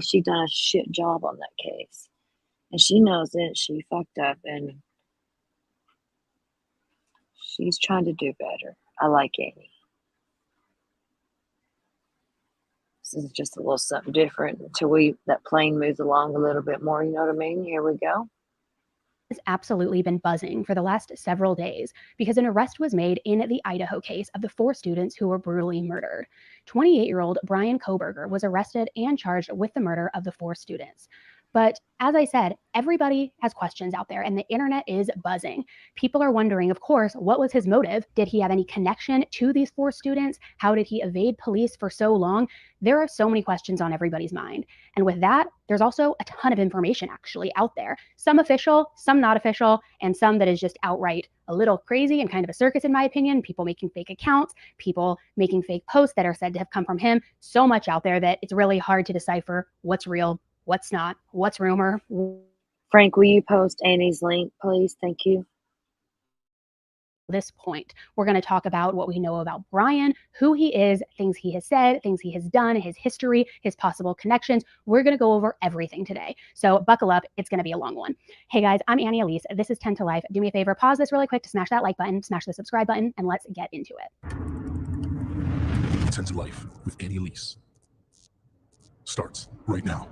she done a shit job on that case. And she knows it. She fucked up and she's trying to do better. I like Annie. This is just a little something different until that plane moves along a little bit more. You know what I mean? Here we go. Has absolutely been buzzing for the last several days because an arrest was made in the Idaho case of the 4 students who were brutally murdered. 28-year-old Bryan Kohberger was arrested and charged with the murder of the 4 students. But as I said, everybody has questions out there and the internet is buzzing. People are wondering, of course, what was his motive? Did he have any connection to these 4 students? How did he evade police for so long? There are so many questions on everybody's mind. And with that, there's also a ton of information actually out there. Some official, some not official, and some that is just outright a little crazy and kind of a circus in my opinion. People making fake accounts, people making fake posts that are said to have come from him. So much out there that it's really hard to decipher what's real, what's not, what's rumor. Frank, will you post Annie's link, please? Thank you. This point, we're going to talk about what we know about Brian, who he is, things he has said, things he has done, his history, his possible connections. We're going to go over everything today. So buckle up. It's going to be a long one. Hey guys, I'm Annie Elise. This is 10 to Life. Do me a favor, pause this really quick to smash that like button, smash the subscribe button, and let's get into it. 10 to Life with Annie Elise starts right now.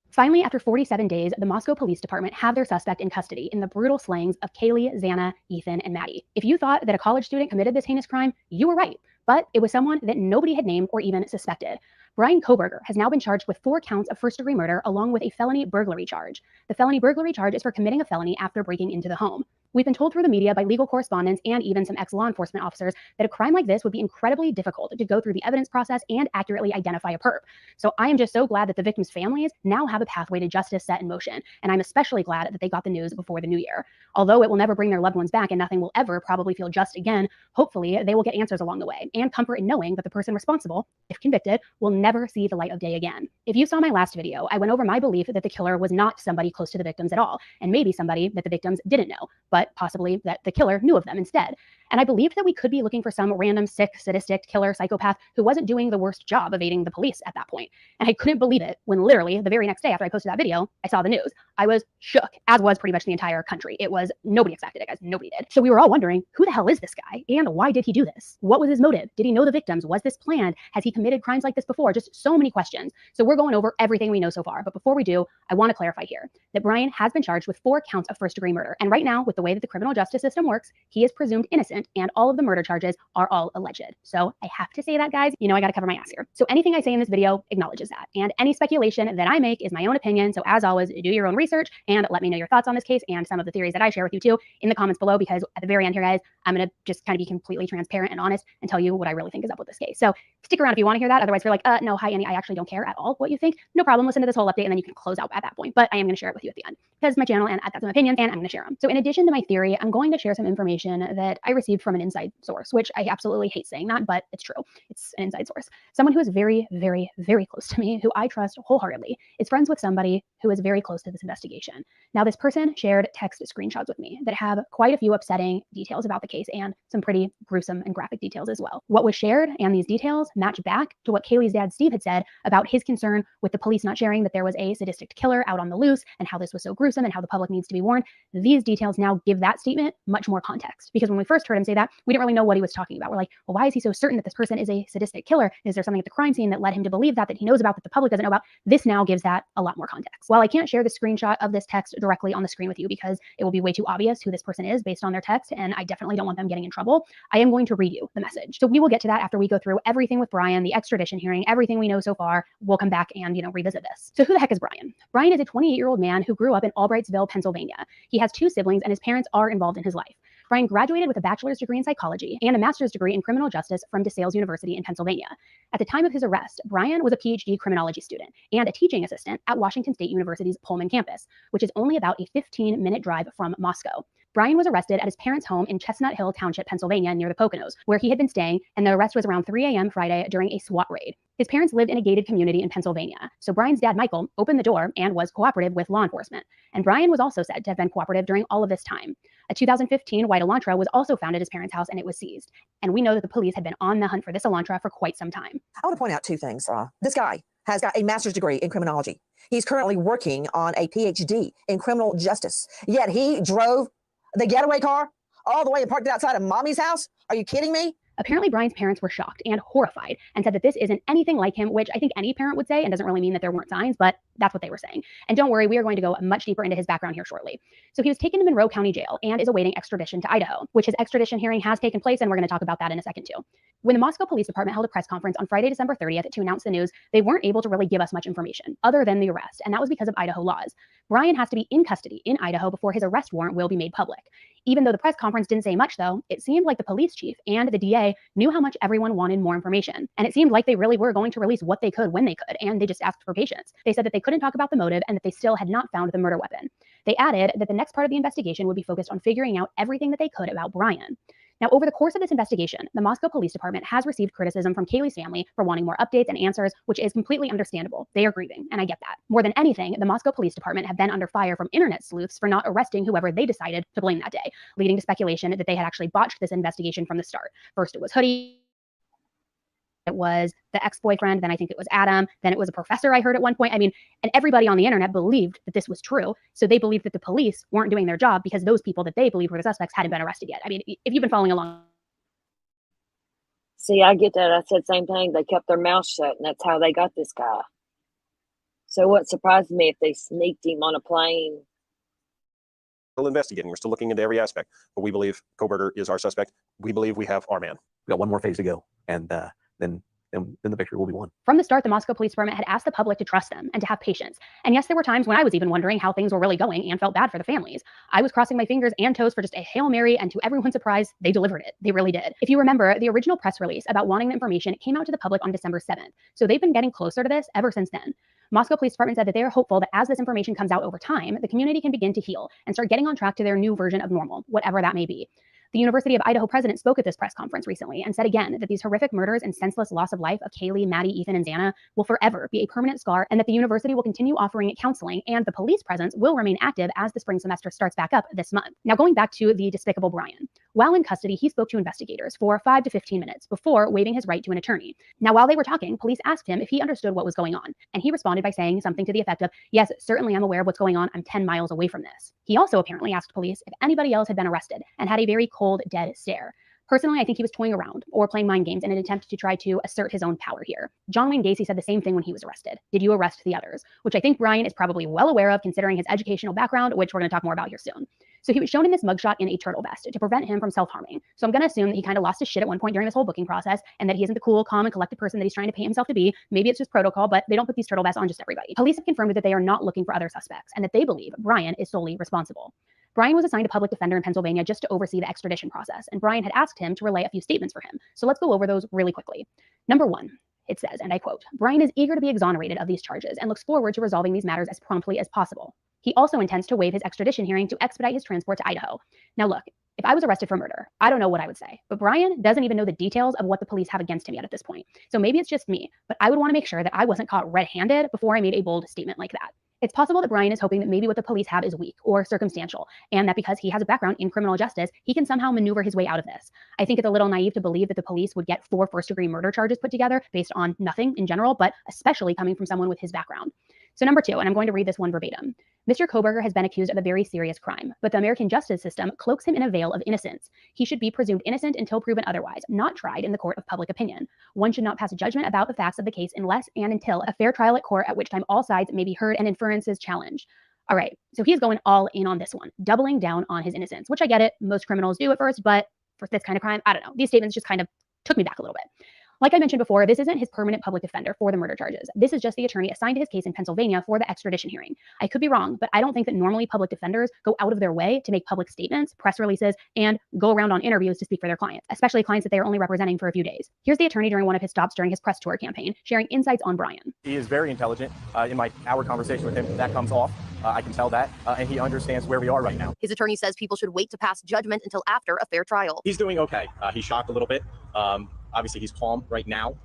Finally, after 47 days, the Moscow Police Department have their suspect in custody in the brutal slayings of Kaylee, Xana, Ethan, and Maddie. If you thought that a college student committed this heinous crime, you were right. But it was someone that nobody had named or even suspected. Bryan Kohberger has now been charged with 4 counts of first-degree murder along with a felony burglary charge. The felony burglary charge is for committing a felony after breaking into the home. We've been told through the media by legal correspondents and even some ex-law enforcement officers that a crime like this would be incredibly difficult to go through the evidence process and accurately identify a perp. So I am just so glad that the victims' families now have a pathway to justice set in motion, and I'm especially glad that they got the news before the new year. Although it will never bring their loved ones back and nothing will ever probably feel just again, hopefully they will get answers along the way and comfort in knowing that the person responsible, if convicted, will never see the light of day again. If you saw my last video, I went over my belief that the killer was not somebody close to the victims at all, and maybe somebody that the victims didn't know, but possibly that the killer knew of them instead. And I believed that we could be looking for some random sick, sadistic killer psychopath who wasn't doing the worst job evading the police at that point. And I couldn't believe it when literally the very next day after I posted that video, I saw the news. I was shook, as was pretty much the entire country. It was, nobody expected it, guys. Nobody did. So we were all wondering, who the hell is this guy? And why did he do this? What was his motive? Did he know the victims? Was this planned? Has he committed crimes like this before? Just so many questions. So we're going over everything we know so far. But before we do, I want to clarify here that Brian has been charged with 4 counts of first-degree murder. And right now, with the way that the criminal justice system works, he is presumed innocent and all of the murder charges are all alleged. So I have to say that, guys, you know, I got to cover my ass here. So anything I say in this video acknowledges that. And any speculation that I make is my own opinion. So as always, do your own research and let me know your thoughts on this case and some of the theories that I share with you too in the comments below, because at the very end here, guys, I'm going to just kind of be completely transparent and honest and tell you what I really think is up with this case. So stick around if you want to hear that. Otherwise, if you're like, no, hi, Annie, I actually don't care at all what you think. No problem. Listen to this whole update and then you can close out at that point. But I am going to share it with you at the end because it's my channel and I've got some opinions and I'm going to share them. So in addition to my theory, I'm going to share some information that I received from an inside source, which I absolutely hate saying that, but it's true. It's an inside source. Someone who is very, very, very close to me, who I trust wholeheartedly, is friends with somebody who is very close to this investigation. Now, this person shared text screenshots with me that have quite a few upsetting details about the case and some pretty gruesome and graphic details as well. What was shared and these details match back to what Kaylee's dad, Steve, had said about his concern with the police not sharing that there was a sadistic killer out on the loose and how this was so gruesome and how the public needs to be warned. These details now give that statement much more context, because when we first heard him say that, we didn't really know what he was talking about. We're like, well, why is he so certain that this person is a sadistic killer? Is there something at the crime scene that led him to believe that he knows about that the public doesn't know about? This now gives that a lot more context. While I can't share the screenshot of this text directly on the screen with you because it will be way too obvious who this person is based on their text, and I definitely don't want them getting in trouble, I am going to read you the message. So we will get to that after we go through everything with Brian, the extradition hearing, everything we know so far. We'll come back and, revisit this. So who the heck is Brian? Brian is a 28-year-old man who grew up in Albrightsville, Pennsylvania. He has 2 siblings and his parents are involved in his life. Brian graduated with a bachelor's degree in psychology and a master's degree in criminal justice from DeSales University in Pennsylvania. At the time of his arrest, Brian was a PhD criminology student and a teaching assistant at Washington State University's Pullman campus, which is only about a 15-minute drive from Moscow. Brian was arrested at his parents' home in Chestnut Hill Township, Pennsylvania, near the Poconos, where he had been staying, and the arrest was around 3 a.m. Friday during a SWAT raid. His parents lived in a gated community in Pennsylvania, so Brian's dad, Michael, opened the door and was cooperative with law enforcement. And Brian was also said to have been cooperative during all of this time. A 2015 white Elantra was also found at his parents' house, and it was seized. And we know that the police had been on the hunt for this Elantra for quite some time. I want to point out 2 things. This guy has got a master's degree in criminology. He's currently working on a PhD in criminal justice, yet he drove the getaway car all the way and parked it outside of mommy's house. Are you kidding me? Apparently, Brian's parents were shocked and horrified and said that this isn't anything like him, which I think any parent would say and doesn't really mean that there weren't signs, but that's what they were saying. And don't worry, we are going to go much deeper into his background here shortly. So he was taken to Monroe County Jail and is awaiting extradition to Idaho, which his extradition hearing has taken place, and we're going to talk about that in a second too. When the Moscow Police Department held a press conference on Friday, December 30th to announce the news, they weren't able to really give us much information other than the arrest, and that was because of Idaho laws. Brian has to be in custody in Idaho before his arrest warrant will be made public. Even though the press conference didn't say much, though, it seemed like the police chief and the DA knew how much everyone wanted more information. And it seemed like they really were going to release what they could when they could, and they just asked for patience. They said that they couldn't talk about the motive and that they still had not found the murder weapon. They added that the next part of the investigation would be focused on figuring out everything that they could about Brian. Now, over the course of this investigation, the Moscow Police Department has received criticism from Kaylee's family for wanting more updates and answers, which is completely understandable. They are grieving, and I get that. More than anything, the Moscow Police Department have been under fire from internet sleuths for not arresting whoever they decided to blame that day, leading to speculation that they had actually botched this investigation from the start. First, it was Hoodie. It was the ex-boyfriend, then I think it was Adam, then it was a professor I heard at one point. I mean, and everybody on the internet believed that this was true. So they believed that the police weren't doing their job because those people that they believed were the suspects hadn't been arrested yet. I mean, if you've been following along. See, I get that. I said same thing. They kept their mouth shut, and that's how they got this guy. So what surprised me if they sneaked him on a plane? Still investigating. We're still looking into every aspect, but we believe Kohberger is our suspect. We believe we have our man. We got one more phase to go, and then the victory will be won. From the start, the Moscow Police Department had asked the public to trust them and to have patience. And yes, there were times when I was even wondering how things were really going and felt bad for the families. I was crossing my fingers and toes for just a Hail Mary, and to everyone's surprise, they delivered it. They really did. If you remember, the original press release about wanting the information came out to the public on December 7th. So they've been getting closer to this ever since then. Moscow Police Department said that they are hopeful that as this information comes out over time, the community can begin to heal and start getting on track to their new version of normal, whatever that may be. The University of Idaho president spoke at this press conference recently and said again that these horrific murders and senseless loss of life of Kaylee, Maddie, Ethan, and Xana will forever be a permanent scar, and that the university will continue offering counseling and the police presence will remain active as the spring semester starts back up this month. Now, going back to the despicable Brian. While in custody, he spoke to investigators for 5 to 15 minutes before waiving his right to an attorney. Now, while they were talking, police asked him if he understood what was going on, and he responded by saying something to the effect of, "Yes, certainly I'm aware of what's going on. I'm 10 miles away from this." He also apparently asked police if anybody else had been arrested and had a very cold, dead stare. Personally, I think he was toying around or playing mind games in an attempt to try to assert his own power here. John Wayne Gacy said the same thing when he was arrested. Did you arrest the others? Which I think Brian is probably well aware of considering his educational background, which we're going to talk more about here soon. So he was shown in this mugshot in a turtle vest to prevent him from self-harming. So I'm going to assume that he kind of lost his shit at one point during this whole booking process and that he isn't the cool, calm, and collected person that he's trying to paint himself to be. Maybe it's just protocol, but they don't put these turtle vests on just everybody. Police have confirmed that they are not looking for other suspects and that they believe Brian is solely responsible. Brian was assigned a public defender in Pennsylvania just to oversee the extradition process, and Brian had asked him to relay a few statements for him. So let's go over those really quickly. Number 1, it says, and I quote, "Brian is eager to be exonerated of these charges and looks forward to resolving these matters as promptly as possible. He also intends to waive his extradition hearing to expedite his transport to Idaho." Now look, if I was arrested for murder, I don't know what I would say, but Brian doesn't even know the details of what the police have against him yet at this point. So maybe it's just me, but I would want to make sure that I wasn't caught red-handed before I made a bold statement like that. It's possible that Brian is hoping that maybe what the police have is weak or circumstantial, and that because he has a background in criminal justice, he can somehow maneuver his way out of this. I think it's a little naive to believe that the police would get 4 first-degree murder charges put together based on nothing in general, but especially coming from someone with his background. So number 2, and I'm going to read this one verbatim. Mr. Kohberger has been accused of a very serious crime, but the American justice system cloaks him in a veil of innocence. He should be presumed innocent until proven otherwise, not tried in the court of public opinion. One should not pass judgment about the facts of the case unless and until a fair trial at court, at which time all sides may be heard and inferences challenged. All right, so he's going all in on this one, doubling down on his innocence, which I get it. Most criminals do at first, but for this kind of crime, I don't know. These statements just kind of took me back a little bit. Like I mentioned before, this isn't his permanent public defender for the murder charges. This is just the attorney assigned to his case in Pennsylvania for the extradition hearing. I could be wrong, but I don't think that normally public defenders go out of their way to make public statements, press releases, and go around on interviews to speak for their clients, especially clients that they are only representing for a few days. Here's the attorney during one of his stops during his press tour campaign, sharing insights on Brian. He is very intelligent. In my hour conversation with him, that comes off. I can tell that, and he understands where we are right now. His attorney says people should wait to pass judgment until after a fair trial. He's doing okay. He's shocked a little bit. Obviously, he's calm right now.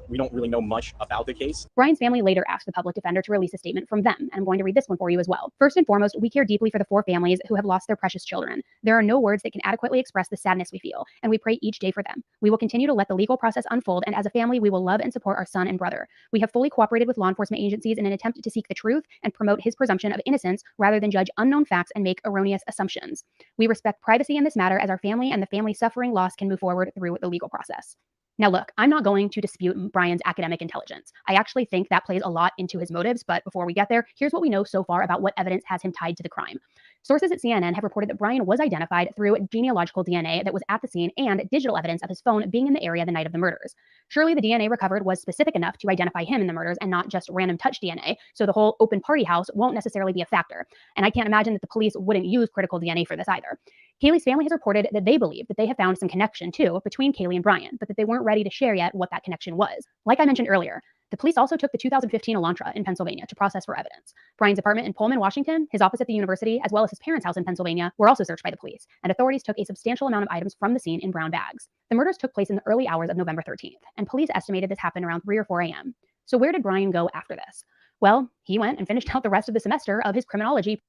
we don't really know much about the case. Brian's family later asked the public defender to release a statement from them, and I'm going to read this one for you as well. First and foremost, we care deeply for the 4 families who have lost their precious children. There are no words that can adequately express the sadness we feel, and we pray each day for them. We will continue to let the legal process unfold, and as a family, we will love and support our son and brother. We have fully cooperated with law enforcement agencies in an attempt to seek the truth and promote his presumption of innocence rather than judge unknown facts and make erroneous assumptions. We respect privacy in this matter as our family and the family suffering loss can move forward through the legal process. Now, look, I'm not going to dispute Brian's academic intelligence. I actually think that plays a lot into his motives, but before we get there, here's what we know so far about what evidence has him tied to the crime. Sources at CNN have reported that Brian was identified through genealogical DNA that was at the scene and digital evidence of his phone being in the area the night of the murders. Surely the DNA recovered was specific enough to identify him in the murders and not just random touch DNA, so the whole open party house won't necessarily be a factor. And I can't imagine that the police wouldn't use critical DNA for this either. Kaylee's family has reported that they believe that they have found some connection, too, between Kaylee and Brian, but that they weren't ready to share yet what that connection was. Like I mentioned earlier, the police also took the 2015 Elantra in Pennsylvania to process for evidence. Brian's apartment in Pullman, Washington, his office at the university, as well as his parents' house in Pennsylvania, were also searched by the police, and authorities took a substantial amount of items from the scene in brown bags. The murders took place in the early hours of November 13th, and police estimated this happened around 3 or 4 a.m. So where did Brian go after this? Well, he went and finished out the rest of the semester of his criminology.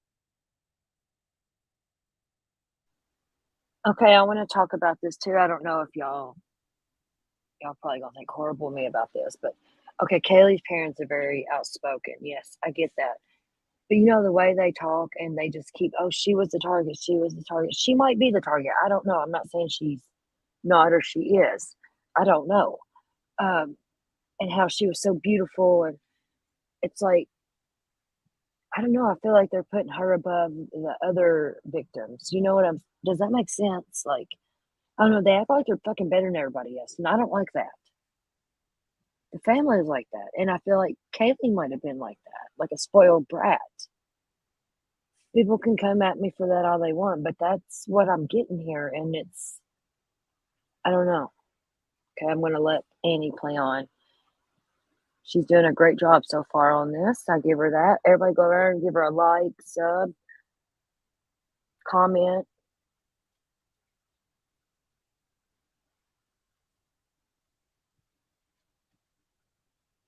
Okay, I want to talk about this too. I don't know if y'all probably gonna think horrible of me about this, but okay, Kaylee's parents are very outspoken. Yes, I get that. But you know the way they talk and they just keep, oh, she was the target, she was the target. She might be the target. I don't know. I'm not saying she's not or she is. I don't know. And how she was so beautiful, and it's like, I don't know. I feel like they're putting her above the other victims. You know what does that make sense? Like, I don't know. They act like they're fucking better than everybody else. And I don't like that. The family is like that. And I feel like Kaylee might have been like that, like a spoiled brat. People can come at me for that all they want, but that's what I'm getting here. And I don't know. Okay, I'm going to let Annie play on. She's doing a great job so far on this. I give her that. Everybody go over and give her a like, sub, comment.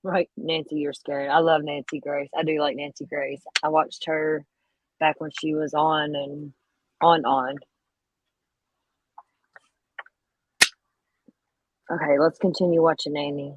Right, Nancy, you're scary. I love Nancy Grace. I do like Nancy Grace. I watched her back when she was on and on. Okay, let's continue watching Annie.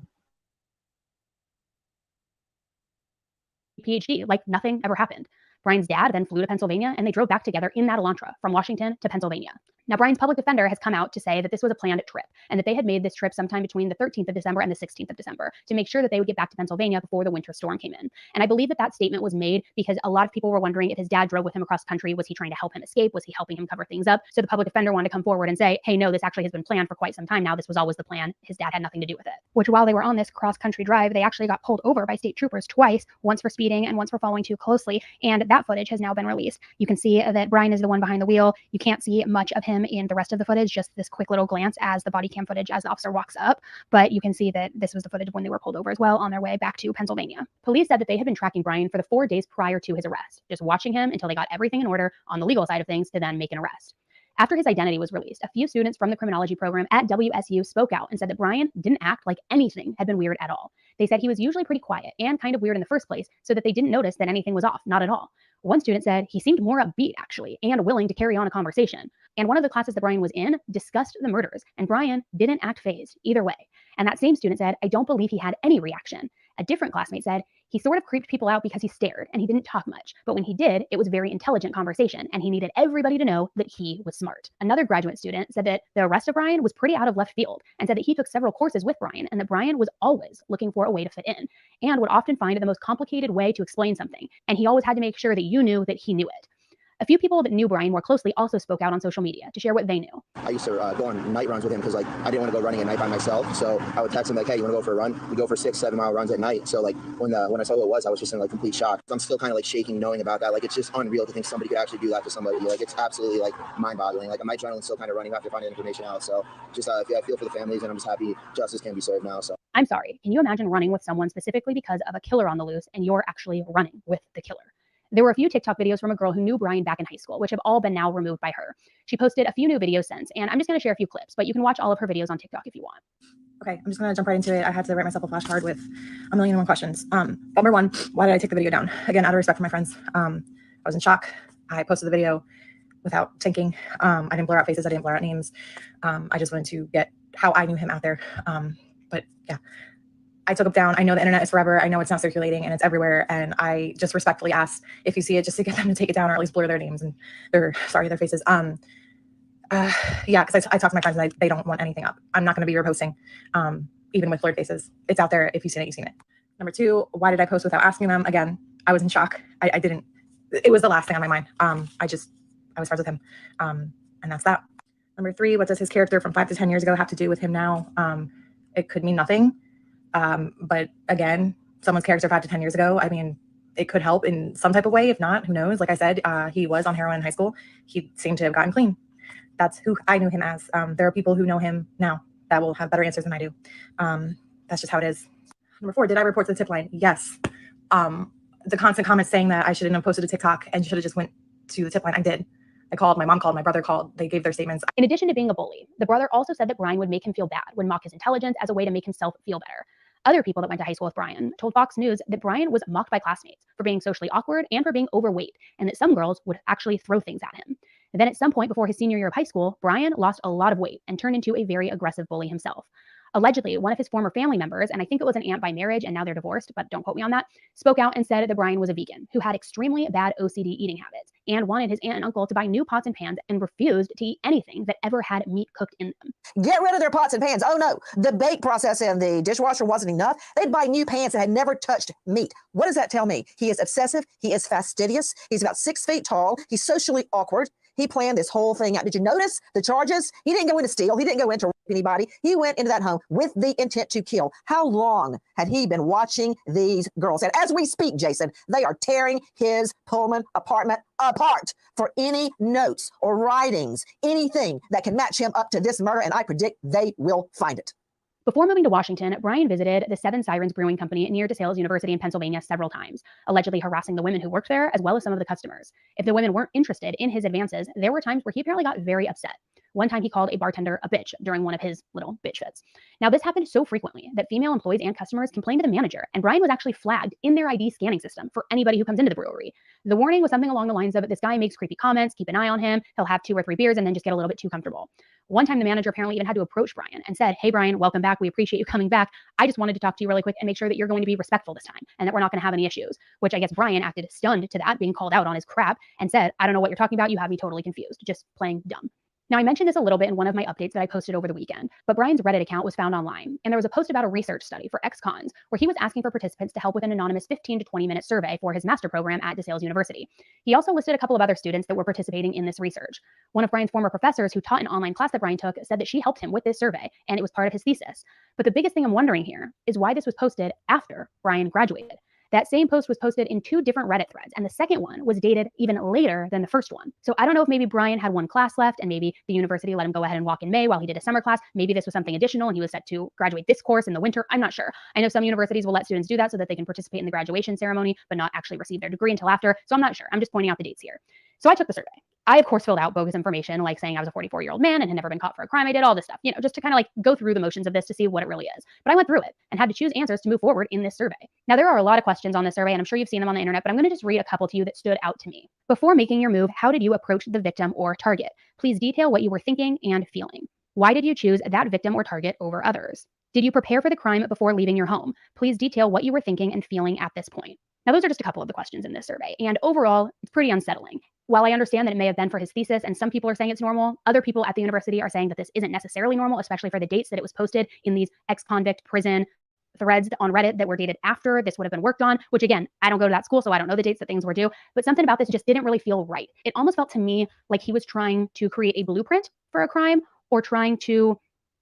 PhD, like nothing ever happened. Brian's dad then flew to Pennsylvania, and they drove back together in that Elantra from Washington to Pennsylvania. Now, Brian's public defender has come out to say that this was a planned trip and that they had made this trip sometime between the 13th of December and the 16th of December to make sure that they would get back to Pennsylvania before the winter storm came in. And I believe that that statement was made because a lot of people were wondering if his dad drove with him across country. Was he trying to help him escape? Was he helping him cover things up? So the public defender wanted to come forward and say, hey, no, this actually has been planned for quite some time now. This was always the plan. His dad had nothing to do with it. Which, while they were on this cross-country drive, they actually got pulled over by state troopers twice, once for speeding and once for following too closely. And that footage has now been released. You can see that Brian is the one behind the wheel. You can't see much of him in the rest of the footage, just this quick little glance as the body cam footage as the officer walks up. But you can see that this was the footage when they were pulled over as well on their way back to Pennsylvania. Police said that they had been tracking Brian for the 4 days prior to his arrest, just watching him until they got everything in order on the legal side of things to then make an arrest. After his identity was released, a few students from the criminology program at WSU spoke out and said that Brian didn't act like anything had been weird at all. They said he was usually pretty quiet and kind of weird in the first place, so that they didn't notice that anything was off, not at all. One student said he seemed more upbeat, actually, and willing to carry on a conversation. And one of the classes that Brian was in discussed the murders, and Brian didn't act fazed either way. And that same student said, I don't believe he had any reaction. A different classmate said he sort of creeped people out because he stared and he didn't talk much. But when he did, it was very intelligent conversation, and he needed everybody to know that he was smart. Another graduate student said that the arrest of Brian was pretty out of left field and said that he took several courses with Brian and that Brian was always looking for a way to fit in and would often find the most complicated way to explain something. And he always had to make sure that you knew that he knew it. A few people that knew Brian more closely also spoke out on social media to share what they knew. I used to go on night runs with him because I didn't want to go running at night by myself. So I would text him hey, you want to go for a run? We go for 6-7 mile runs at night. So when I saw who it was, I was just in complete shock. I'm still kind of shaking knowing about that. It's just unreal to think somebody could actually do that to somebody. It's absolutely mind boggling. My adrenaline's still kind of running after finding information out. So just I feel for the families, and I'm just happy justice can be served now. So I'm sorry. Can you imagine running with someone specifically because of a killer on the loose and you're actually running with the killer? There were a few TikTok videos from a girl who knew Brian back in high school, which have all been now removed by her. She posted a few new videos since, and I'm just going to share a few clips, but you can watch all of her videos on TikTok if you want. Okay, I'm just gonna jump right into it. I had to write myself a flashcard with 1,000,001 questions. Number one, why did I take the video down? Again, out of respect for my friends. I was in shock. I posted the video without thinking. I didn't blur out faces. I didn't blur out names. I just wanted to get how I knew him out there. But yeah, I took it down. I know the internet is forever. I know it's now circulating and it's everywhere. And I just respectfully asked if you see it, just to get them to take it down or at least blur their names and their faces. Yeah, because I talk to my friends and they don't want anything up. I'm not going to be reposting, even with blurred faces. It's out there. If you've seen it, you've seen it. Number two, why did I post without asking them? Again, I was in shock. I didn't, it was the last thing on my mind. I was friends with him. And that's that. Number three, what does his character from 5 to 10 years ago have to do with him now? It could mean nothing. But again, someone's character 5 to 10 years ago, I mean, it could help in some type of way. If not, who knows? Like I said, he was on heroin in high school. He seemed to have gotten clean. That's who I knew him as. There are people who know him now that will have better answers than I do. That's just how it is. Number four, did I report to the tip line? Yes. The constant comments saying that I shouldn't have posted a TikTok and should have just went to the tip line. I did. I called, my mom called, my brother called. They gave their statements. In addition to being a bully, the brother also said that Brian would make him feel bad, would mock his intelligence as a way to make himself feel better. Other people that went to high school with Brian told Fox News that Brian was mocked by classmates for being socially awkward and for being overweight, and that some girls would actually throw things at him. And then at some point before his senior year of high school, Brian lost a lot of weight and turned into a very aggressive bully himself. Allegedly, one of his former family members, and I think it was an aunt by marriage and now they're divorced, but don't quote me on that, spoke out and said that Brian was a vegan who had extremely bad OCD eating habits and wanted his aunt and uncle to buy new pots and pans and refused to eat anything that ever had meat cooked in them. Get rid of their pots and pans. Oh no, the bake process in the dishwasher wasn't enough. They'd buy new pans that had never touched meat. What does that tell me? He is obsessive. He is fastidious. He's about 6 feet tall. He's socially awkward. He planned this whole thing out. Did you notice the charges? He didn't go in to steal. He didn't go in to rape anybody. He went into that home with the intent to kill. How long had he been watching these girls? And as we speak, Jason, they are tearing his Pullman apartment apart for any notes or writings, anything that can match him up to this murder. And I predict they will find it. Before moving to Washington, Brian visited the Seven Sirens Brewing Company near DeSales University in Pennsylvania several times, allegedly harassing the women who worked there as well as some of the customers. If the women weren't interested in his advances, there were times where he apparently got very upset. One time he called a bartender a bitch during one of his little bitch fits. Now, this happened so frequently that female employees and customers complained to the manager, and Brian was actually flagged in their ID scanning system for anybody who comes into the brewery. The warning was something along the lines of, this guy makes creepy comments, keep an eye on him, he'll have 2 or 3 beers and then just get a little bit too comfortable. One time the manager apparently even had to approach Brian and said, hey, Brian, welcome back. We appreciate you coming back. I just wanted to talk to you really quick and make sure that you're going to be respectful this time and that we're not going to have any issues, which I guess Brian acted stunned to that, being called out on his crap, and said, I don't know what you're talking about. You have me totally confused, just playing dumb. Now, I mentioned this a little bit in one of my updates that I posted over the weekend, but Brian's Reddit account was found online, and there was a post about a research study for ex-cons where he was asking for participants to help with an anonymous 15 to 20-minute survey for his master program at DeSales University. He also listed a couple of other students that were participating in this research. One of Brian's former professors who taught an online class that Brian took said that she helped him with this survey, and it was part of his thesis. But the biggest thing I'm wondering here is why this was posted after Brian graduated. That same post was posted in 2 different Reddit threads, and the second one was dated even later than the first one. So I don't know if maybe Brian had 1 class left and maybe the university let him go ahead and walk in May while he did a summer class. Maybe this was something additional and he was set to graduate this course in the winter. I'm not sure. I know some universities will let students do that so that they can participate in the graduation ceremony, but not actually receive their degree until after. So I'm not sure. I'm just pointing out the dates here. So I took the survey. I, of course, filled out bogus information, like saying I was a 44-year-old man and had never been caught for a crime. I did all this stuff, just to kind of like go through the motions of this to see what it really is. But I went through it and had to choose answers to move forward in this survey. Now, there are a lot of questions on this survey, and I'm sure you've seen them on the internet, but I'm going to just read a couple to you that stood out to me. Before making your move, how did you approach the victim or target? Please detail what you were thinking and feeling. Why did you choose that victim or target over others? Did you prepare for the crime before leaving your home? Please detail what you were thinking and feeling at this point. Now, those are just a couple of the questions in this survey, and overall, it's pretty unsettling. While I understand that it may have been for his thesis and some people are saying it's normal, other people at the university are saying that this isn't necessarily normal, especially for the dates that it was posted in these ex-convict prison threads on Reddit that were dated after this would have been worked on, which again, I don't go to that school, so I don't know the dates that things were due, but something about this just didn't really feel right. It almost felt to me like he was trying to create a blueprint for a crime or trying to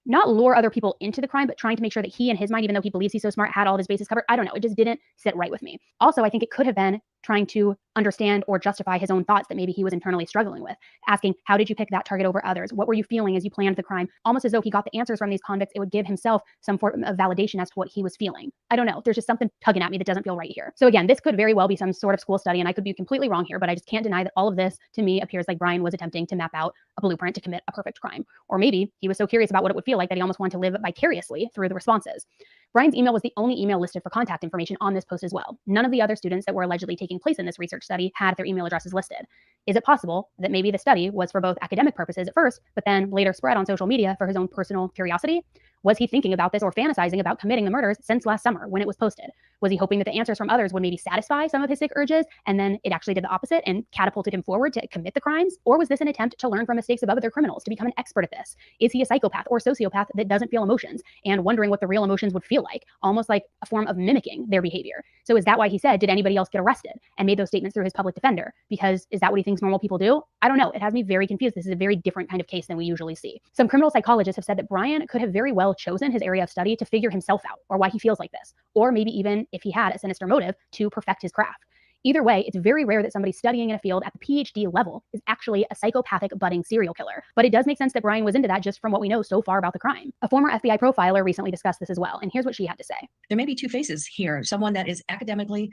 not lure other people into the crime, but trying to make sure that he, in his mind, even though he believes he's so smart, had all of his bases covered. I don't know. It just didn't sit right with me. Also, I think it could have been trying to understand or justify his own thoughts that maybe he was internally struggling with, asking, how did you pick that target over others? What were you feeling as you planned the crime? Almost as though he got the answers from these convicts, it would give himself some form of validation as to what he was feeling. I don't know. There's just something tugging at me that doesn't feel right here. So again, this could very well be some sort of school study, and I could be completely wrong here, but I just can't deny that all of this, to me, appears like Brian was attempting to map out a blueprint to commit a perfect crime. Or maybe he was so curious about what it would feel like that he almost wanted to live vicariously through the responses. Brian's email was the only email listed for contact information on this post as well. None of the other students that were allegedly taking place in this research study had their email addresses listed. Is it possible that maybe the study was for both academic purposes at first, but then later spread on social media for his own personal curiosity? Was he thinking about this or fantasizing about committing the murders since last summer when it was posted? Was he hoping that the answers from others would maybe satisfy some of his sick urges, and then it actually did the opposite and catapulted him forward to commit the crimes? Or was this an attempt to learn from mistakes of other criminals, to become an expert at this? Is he a psychopath or sociopath that doesn't feel emotions and wondering what the real emotions would feel like, almost like a form of mimicking their behavior? So is that why he said, did anybody else get arrested, and made those statements through his public defender? Because is that what he thinks normal people do? I don't know. It has me very confused. This is a very different kind of case than we usually see. Some criminal psychologists have said that Brian could have very well chosen his area of study to figure himself out, or why he feels like this, or maybe even if he had a sinister motive, to perfect his craft. Either way, it's very rare that somebody studying in a field at the PhD level is actually a psychopathic budding serial killer. But it does make sense that Brian was into that just from what we know so far about the crime. A former FBI profiler recently discussed this as well, and here's what she had to say. There may be two faces here. Someone that is academically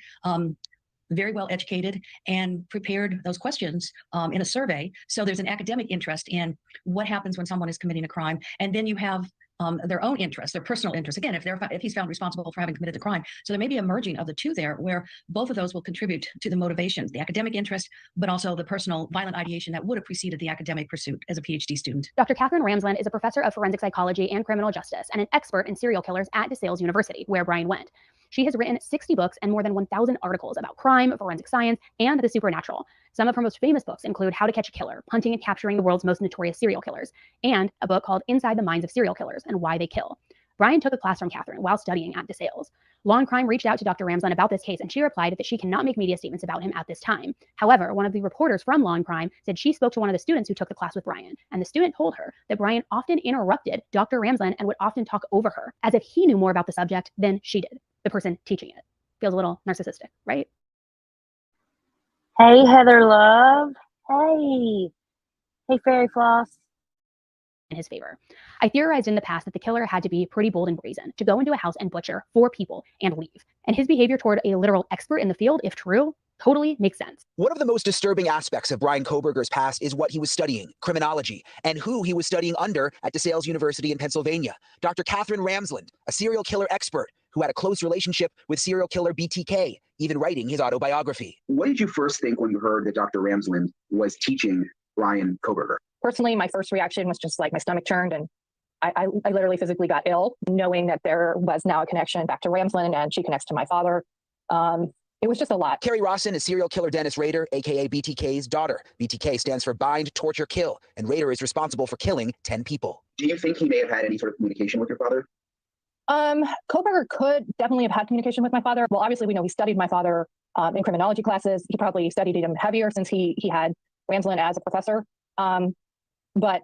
very well educated and prepared those questions in a survey. So there's an academic interest in what happens when someone is committing a crime. And then you have their own interest, their personal interest. Again, if he's found responsible for having committed the crime. So there may be a merging of the two there, where both of those will contribute to the motivation, the academic interest, but also the personal violent ideation that would have preceded the academic pursuit as a PhD student. Dr. Katherine Ramsland is a professor of forensic psychology and criminal justice and an expert in serial killers at DeSales University, where Brian went. She has written 60 books and more than 1,000 articles about crime, forensic science, and the supernatural. Some of her most famous books include How to Catch a Killer, Hunting and Capturing the World's Most Notorious Serial Killers, and a book called Inside the Minds of Serial Killers and Why They Kill. Brian took a class from Katherine while studying at DeSales. Law and Crime reached out to Dr. Ramsland about this case, and she replied that she cannot make media statements about him at this time. However, one of the reporters from Law and Crime said she spoke to one of the students who took the class with Brian, and the student told her that Brian often interrupted Dr. Ramsland and would often talk over her, as if he knew more about the subject than she did, the person teaching it. Feels a little narcissistic, right? Hey, Heather Love. Hey. Hey, Fairy Floss. In his favor. I theorized in the past that the killer had to be pretty bold and brazen, to go into a house and butcher 4 people and leave. And his behavior toward a literal expert in the field, if true, totally makes sense. One of the most disturbing aspects of Bryan Kohberger's past is what he was studying, criminology, and who he was studying under at DeSales University in Pennsylvania. Dr. Katherine Ramsland, a serial killer expert who had a close relationship with serial killer BTK, even writing his autobiography. What did you first think when you heard that Dr. Ramsland was teaching Bryan Kohberger? Personally, my first reaction was just like my stomach turned, and I literally physically got ill, knowing that there was now a connection back to Ramsland, and she connects to my father. It was just a lot. Kerri Rawson is serial killer Dennis Rader, aka BTK's daughter. BTK stands for Bind, Torture, Kill, and Rader is responsible for killing 10 people. Do you think he may have had any sort of communication with your father? Kohberger could definitely have had communication with my father. Well, obviously, we know he studied my father in criminology classes. He probably studied him heavier since he had Ramsland as a professor. But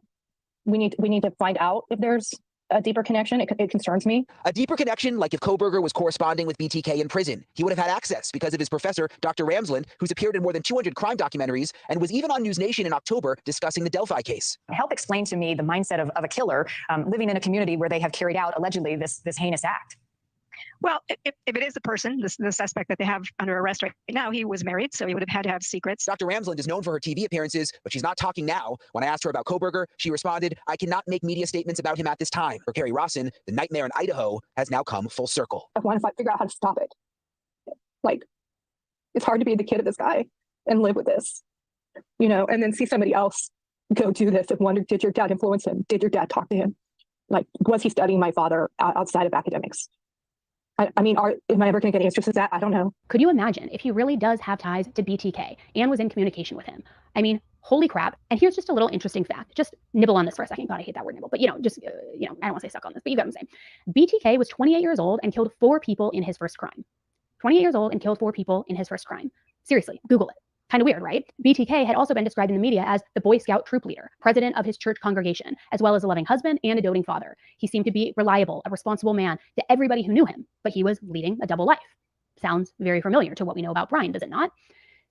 we need to find out if there's a deeper connection. It concerns me. A deeper connection, like if Kohberger was corresponding with BTK in prison. He would have had access because of his professor, Dr. Ramsland, who's appeared in more than 200 crime documentaries and was even on News Nation in October discussing the Delphi case. Help explain to me the mindset of a killer living in a community where they have carried out, allegedly, this heinous act. Well, if it is the person, the suspect that they have under arrest right now, he was married, so he would have had to have secrets. Dr. Ramsland is known for her TV appearances, but she's not talking now. When I asked her about Kohberger, she responded, I cannot make media statements about him at this time. For Kerri Rawson, the nightmare in Idaho has now come full circle. I want to figure out how to stop it. Like, it's hard to be the kid of this guy and live with this, and then see somebody else go do this and wonder, did your dad influence him? Did your dad talk to him? Like, was he studying my father outside of academics? I mean, am I ever going to get answers to that? I don't know. Could you imagine if he really does have ties to BTK and was in communication with him? I mean, holy crap. And here's just a little interesting fact. Just nibble on this for a second. God, I hate that word nibble. But, I don't want to say suck on this, but you get what I'm saying. BTK was 28 years old and killed 4 people in his first crime. 28 years old and killed 4 people in his first crime. Seriously, Google it. Kind of weird, right? BTK had also been described in the media as the Boy Scout troop leader, president of his church congregation, as well as a loving husband and a doting father. He seemed to be reliable, a responsible man to everybody who knew him, but he was leading a double life. Sounds very familiar to what we know about Brian, does it not?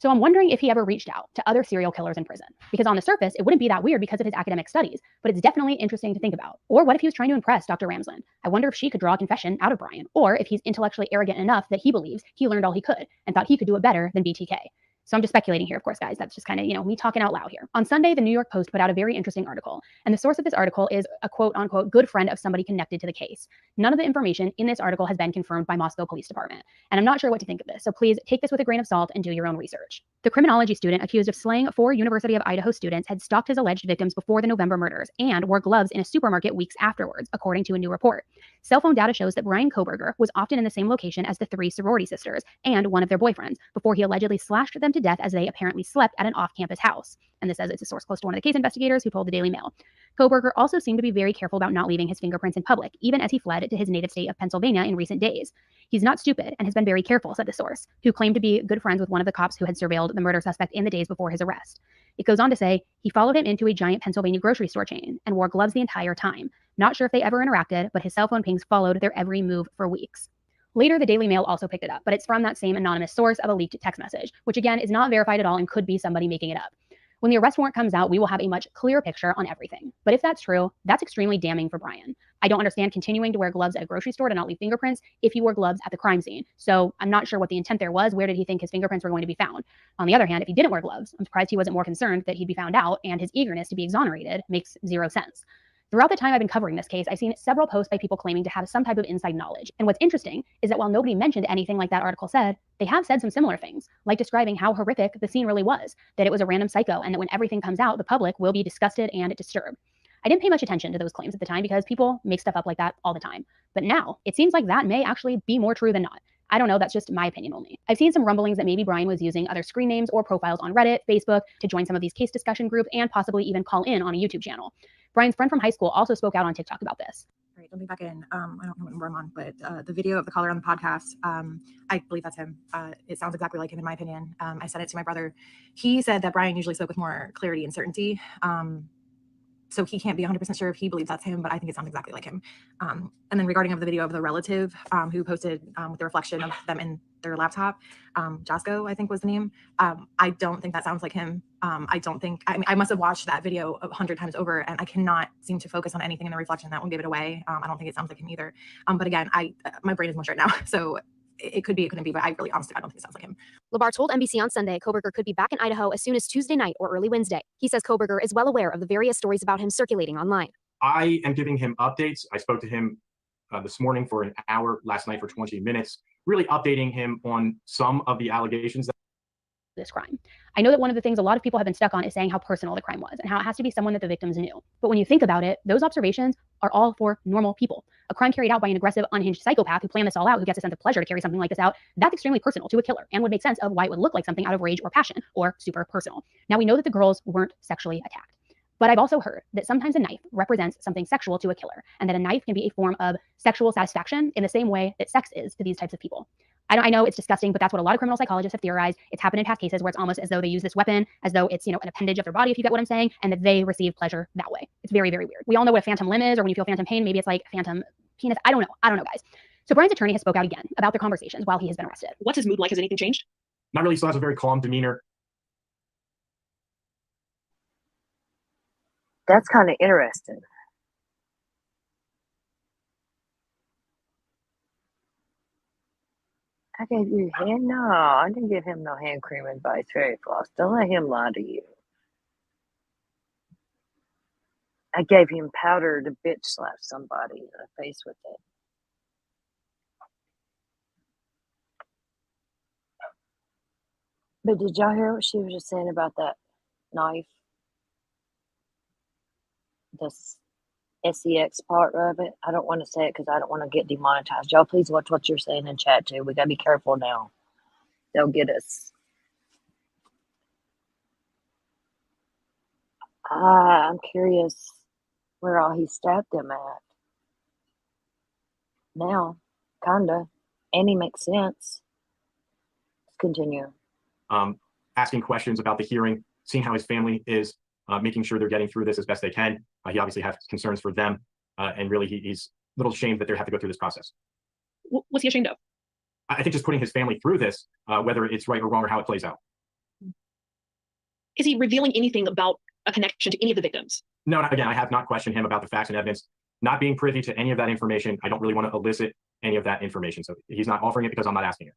So I'm wondering if he ever reached out to other serial killers in prison, because on the surface, it wouldn't be that weird because of his academic studies, but it's definitely interesting to think about. Or what if he was trying to impress Dr. Ramsland? I wonder if she could draw a confession out of Brian, or if he's intellectually arrogant enough that he believes he learned all he could and thought he could do it better than BTK. So I'm just speculating here, of course, guys. That's just kind of, me talking out loud here. On Sunday, the New York Post put out a very interesting article, and the source of this article is a quote-unquote good friend of somebody connected to the case. None of the information in this article has been confirmed by Moscow Police Department, and I'm not sure what to think of this, so please take this with a grain of salt and do your own research. The criminology student accused of slaying 4 University of Idaho students had stalked his alleged victims before the November murders and wore gloves in a supermarket weeks afterwards, according to a new report. Cell phone data shows that Brian Kohberger was often in the same location as the 3 sorority sisters and one of their boyfriends before he allegedly slashed them to death as they apparently slept at an off-campus house. And this says it's a source close to one of the case investigators who told the Daily Mail. Kohberger also seemed to be very careful about not leaving his fingerprints in public, even as he fled to his native state of Pennsylvania in recent days. He's not stupid and has been very careful, said the source, who claimed to be good friends with one of the cops who had surveilled the murder suspect in the days before his arrest. It goes on to say, he followed him into a giant Pennsylvania grocery store chain and wore gloves the entire time. Not sure if they ever interacted, but his cell phone pings followed their every move for weeks. Later, the Daily Mail also picked it up, but it's from that same anonymous source of a leaked text message, which again is not verified at all and could be somebody making it up. When the arrest warrant comes out, we will have a much clearer picture on everything. But if that's true, that's extremely damning for Brian. I don't understand continuing to wear gloves at a grocery store to not leave fingerprints if he wore gloves at the crime scene. So I'm not sure what the intent there was. Where did he think his fingerprints were going to be found? On the other hand, if he didn't wear gloves, I'm surprised he wasn't more concerned that he'd be found out, and his eagerness to be exonerated makes zero sense. Throughout the time I've been covering this case, I've seen several posts by people claiming to have some type of inside knowledge. And what's interesting is that while nobody mentioned anything like that article said, they have said some similar things, like describing how horrific the scene really was, that it was a random psycho, and that when everything comes out, the public will be disgusted and disturbed. I didn't pay much attention to those claims at the time because people make stuff up like that all the time. But now, it seems like that may actually be more true than not. I don't know, that's just my opinion only. I've seen some rumblings that maybe Brian was using other screen names or profiles on Reddit, Facebook, to join some of these case discussion groups and possibly even call in on a YouTube channel. Brian's friend from high school also spoke out on TikTok about this. All right, jumping back in. I don't know what number I'm on, but the video of the caller on the podcast, I believe that's him. It sounds exactly like him, in my opinion. I sent it to my brother. He said that Brian usually spoke with more clarity and certainty. So he can't be 100% sure if he believes that's him, but I think it sounds exactly like him. And then regarding of the video of the relative who posted with the reflection of them in their laptop, Jasko, I think was the name. I don't think that sounds like him. I must have watched that video 100 times over, and I cannot seem to focus on anything in the reflection that won't give it away. I don't think it sounds like him either. But again, my brain is mush right now, so it could be, it couldn't be, but I really honestly, I don't think it sounds like him. Labar told NBC on Sunday Kohberger could be back in Idaho as soon as Tuesday night or early Wednesday. He says Kohberger is well aware of the various stories about him circulating online. I am giving him updates. I spoke to him this morning for an hour, last night for 20 minutes, really updating him on some of the allegations that this crime. I know that one of the things a lot of people have been stuck on is saying how personal the crime was and how it has to be someone that the victims knew. But when you think about it, those observations are all for normal people. A crime carried out by an aggressive, unhinged psychopath who planned this all out, who gets a sense of pleasure to carry something like this out, that's extremely personal to a killer and would make sense of why it would look like something out of rage or passion or super personal. Now, we know that the girls weren't sexually attacked. But I've also heard that sometimes a knife represents something sexual to a killer, and that a knife can be a form of sexual satisfaction in the same way that sex is to these types of people. I know it's disgusting, but that's what a lot of criminal psychologists have theorized. It's happened in past cases where it's almost as though they use this weapon as though it's, an appendage of their body, if you get what I'm saying, and that they receive pleasure that way. It's very, very weird. We all know what a phantom limb is, or when you feel phantom pain, maybe it's like phantom penis. I don't know, guys. So Brian's attorney has spoke out again about their conversations while he has been arrested. What's his mood like? Has anything changed? not really still has a very calm demeanor. That's kind of interesting. I gave you hand? No, I didn't give him no hand cream advice, fairy floss. Don't let him lie to you. I gave him powder to bitch slap somebody in the face with it. But did y'all hear what she was just saying about that knife? The SEX part of it. I don't want to say it because I don't want to get demonetized. Y'all please watch what you're saying in chat too. We got to be careful now. They'll get us. I'm curious where all he stabbed them at. Now, kinda. And he makes sense. Let's continue. Asking questions about the hearing, seeing how his family is, making sure they're getting through this as best they can. He obviously has concerns for them, and really he's a little ashamed that they have to go through this process. What's he ashamed of? I think just putting his family through this, whether it's right or wrong or how it plays out. Is he revealing anything about a connection to any of the victims? No, again, I have not questioned him about the facts and evidence. Not being privy to any of that information, I don't really want to elicit any of that information. So he's not offering it because I'm not asking it.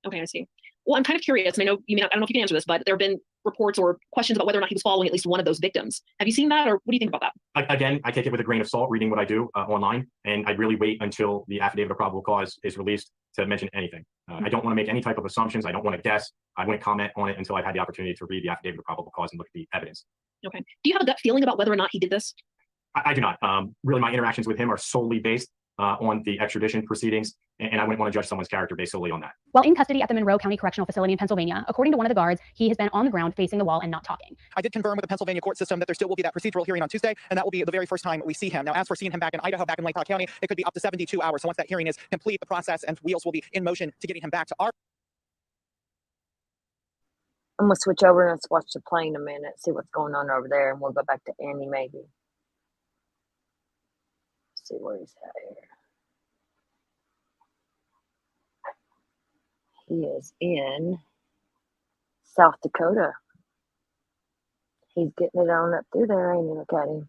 Okay, I see. Well, I'm kind of curious, and I know you may not, I don't know if you can answer this, but there have been reports or questions about whether or not he was following at least one of those victims. Have you seen that, or what do you think about that? Again, I take it with a grain of salt, reading what I do online, and I really wait until the affidavit of probable cause is released to mention anything. I don't want to make any type of assumptions. I don't want to guess. I wouldn't comment on it until I've had the opportunity to read the affidavit of probable cause and look at the evidence. Okay. Do you have a gut feeling about whether or not he did this? I do not. Really, my interactions with him are solely based on the extradition proceedings, and I wouldn't want to judge someone's character based solely on that. While in custody at the Monroe County Correctional Facility in Pennsylvania, according to one of the guards, he has been on the ground facing the wall and not talking. I did confirm with the Pennsylvania court system that there still will be that procedural hearing on Tuesday, and that will be the very first time we see him. Now, as for seeing him back in Idaho, back in Lake Powell County, it could be up to 72 hours. So once that hearing is complete, the process and wheels will be in motion to getting him back to our. I'm gonna switch over and let's watch the plane a minute, see what's going on over there, and we'll go back to Andy maybe. See where he's at here. He is in South Dakota. He's getting it on up through there, ain't he? Look at him.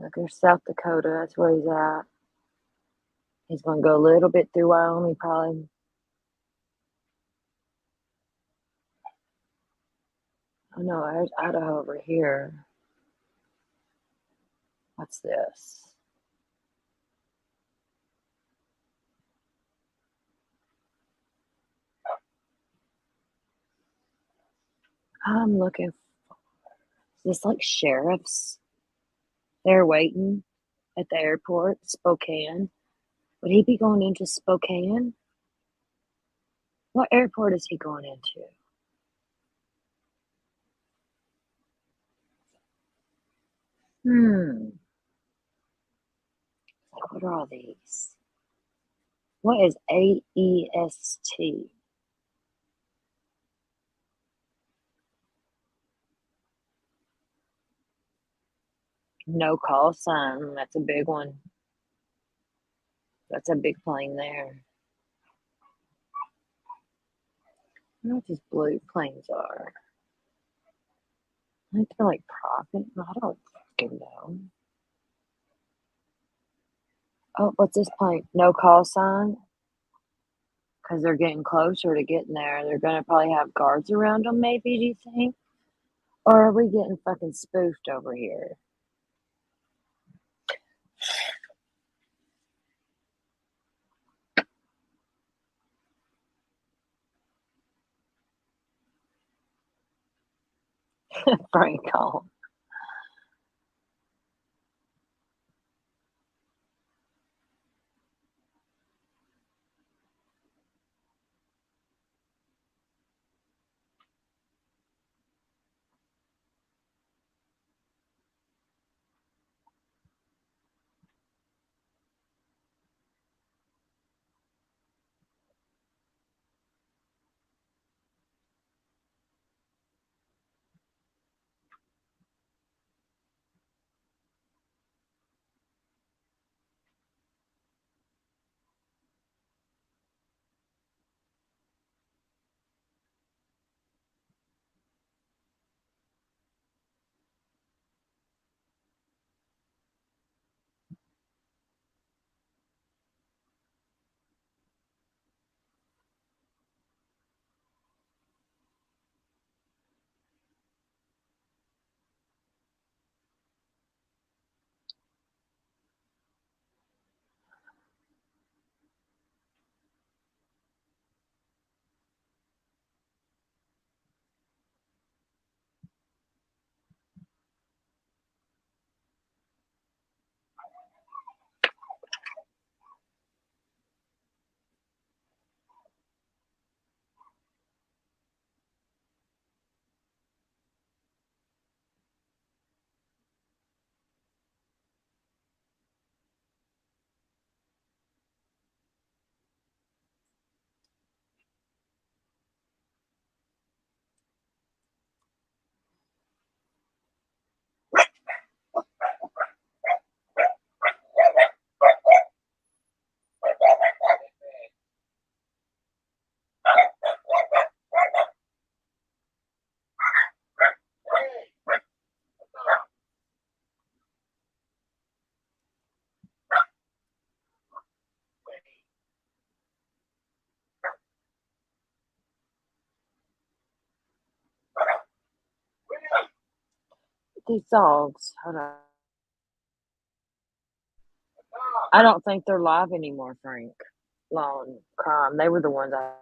Look, there's South Dakota. That's where he's at. He's going to go a little bit through Wyoming, probably. Oh, no, there's Idaho over here. What's this? I'm looking for, is this like sheriffs? They're waiting at the airport, Spokane. Would he be going into Spokane? What airport is he going into? What are all these? What is AEST? No call sign. That's a big one. That's a big plane there. I don't know what these blue planes are. I think they're like profit. I don't fucking know. Oh, what's this plane? No call sign? Because they're getting closer to getting there. They're going to probably have guards around them, maybe, do you think? Or are we getting fucking spoofed over here? Frank call. these dogs. Hold on. I don't think they're live anymore, Frank. Law and Crime. They were the ones I.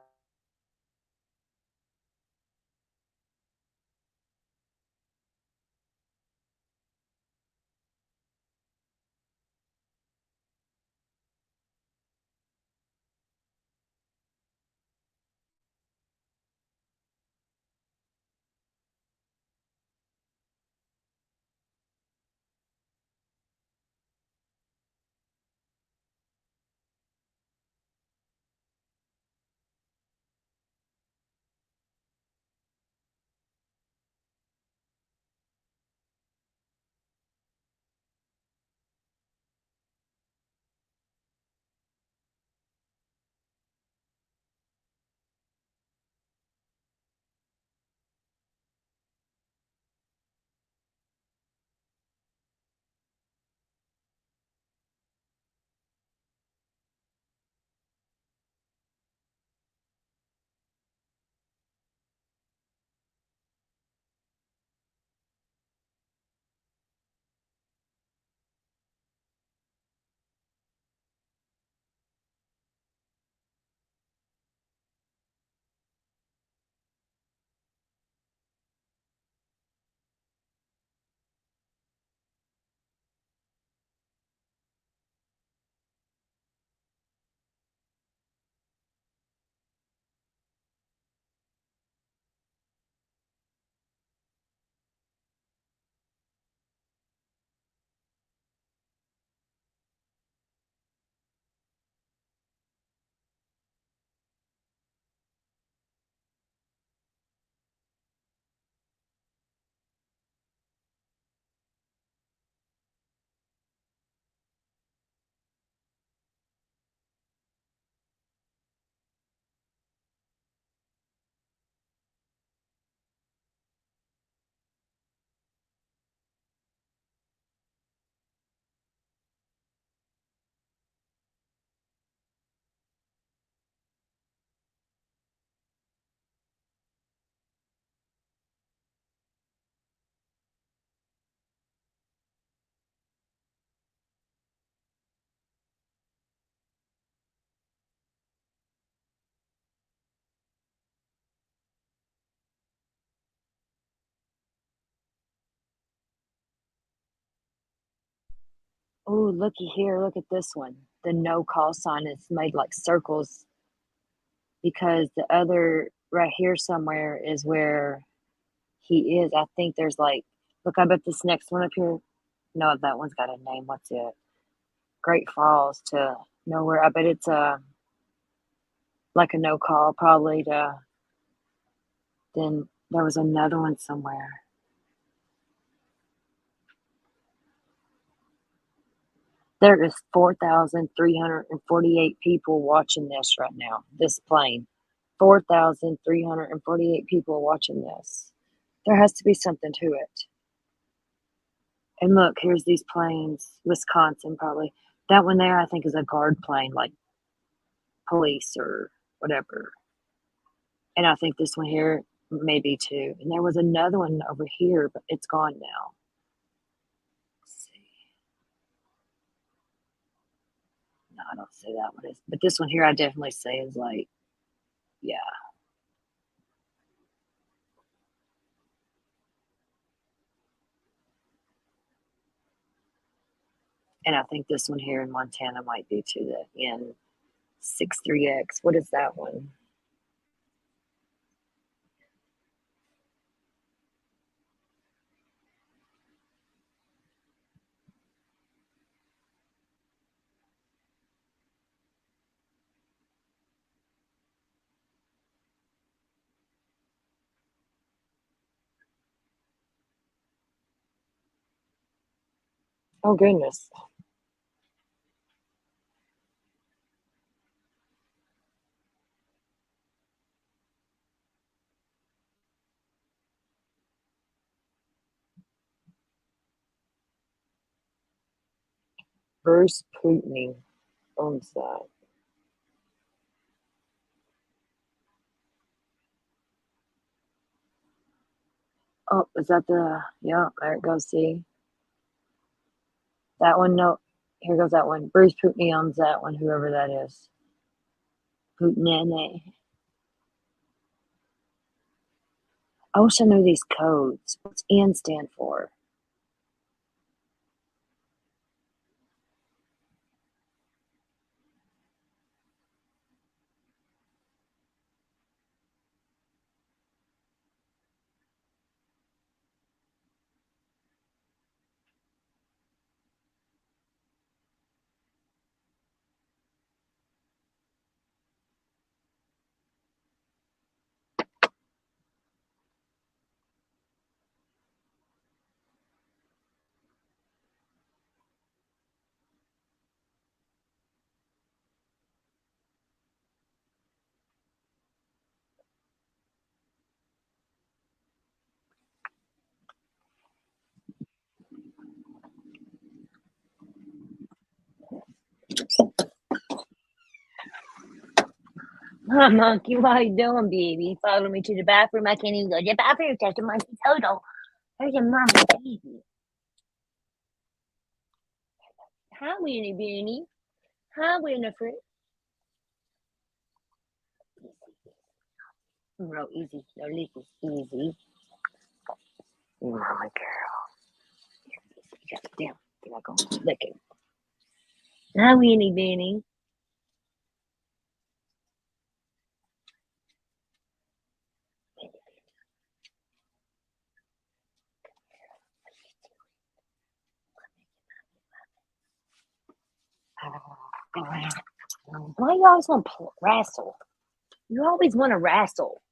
Oh, looky here. Look at this one. The no call sign is made like circles because the other right here somewhere is where he is. I think there's like, look, I bet this next one up here. No, that one's got a name. What's it? Great Falls to nowhere. I bet it's like a no call probably to. Then there was another one somewhere. There is 4,348 people watching this right now. This plane. 4,348 people watching this. There has to be something to it. And look, here's these planes. Wisconsin, probably. That one there, I think, is a guard plane, like police or whatever. And I think this one here, maybe too. And there was another one over here, but it's gone now. Let's see. No, I don't say that one is. But this one here, I definitely say is like, yeah. And I think this one here in Montana might be to the N63X. What is that one? Oh, goodness. Bruce Putney owns that. Oh, is that the, yeah, there it goes. See that one? No, here goes that one. Bruce Putney owns that one, whoever that is. Putney. I wish I knew these codes. What's N stand for? Hi, monkey. What you doing, baby? Follow me to the bathroom. I can't even go to the bathroom. That's a monkey total. There's your mama, baby. Hi, Winnie Beanie. Hi, Winifred. Real easy. No leaky. Easy. Mama girl. Damn. You're not going to lick it. Hi, Winnie Beanie. Why you always want to wrestle? You always want to wrestle.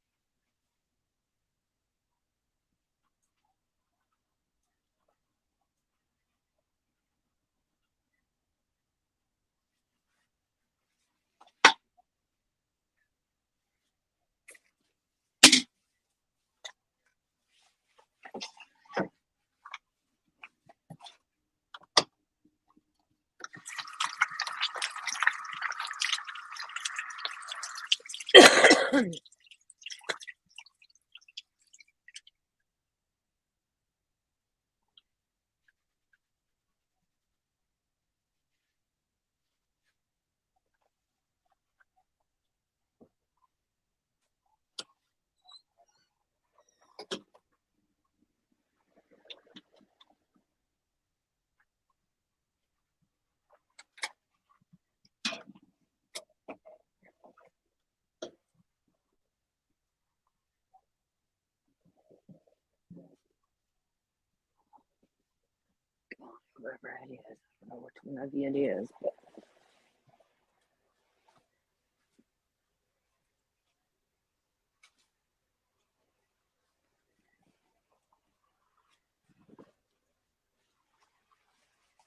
Whoever it is. I don't know which one of you it is, but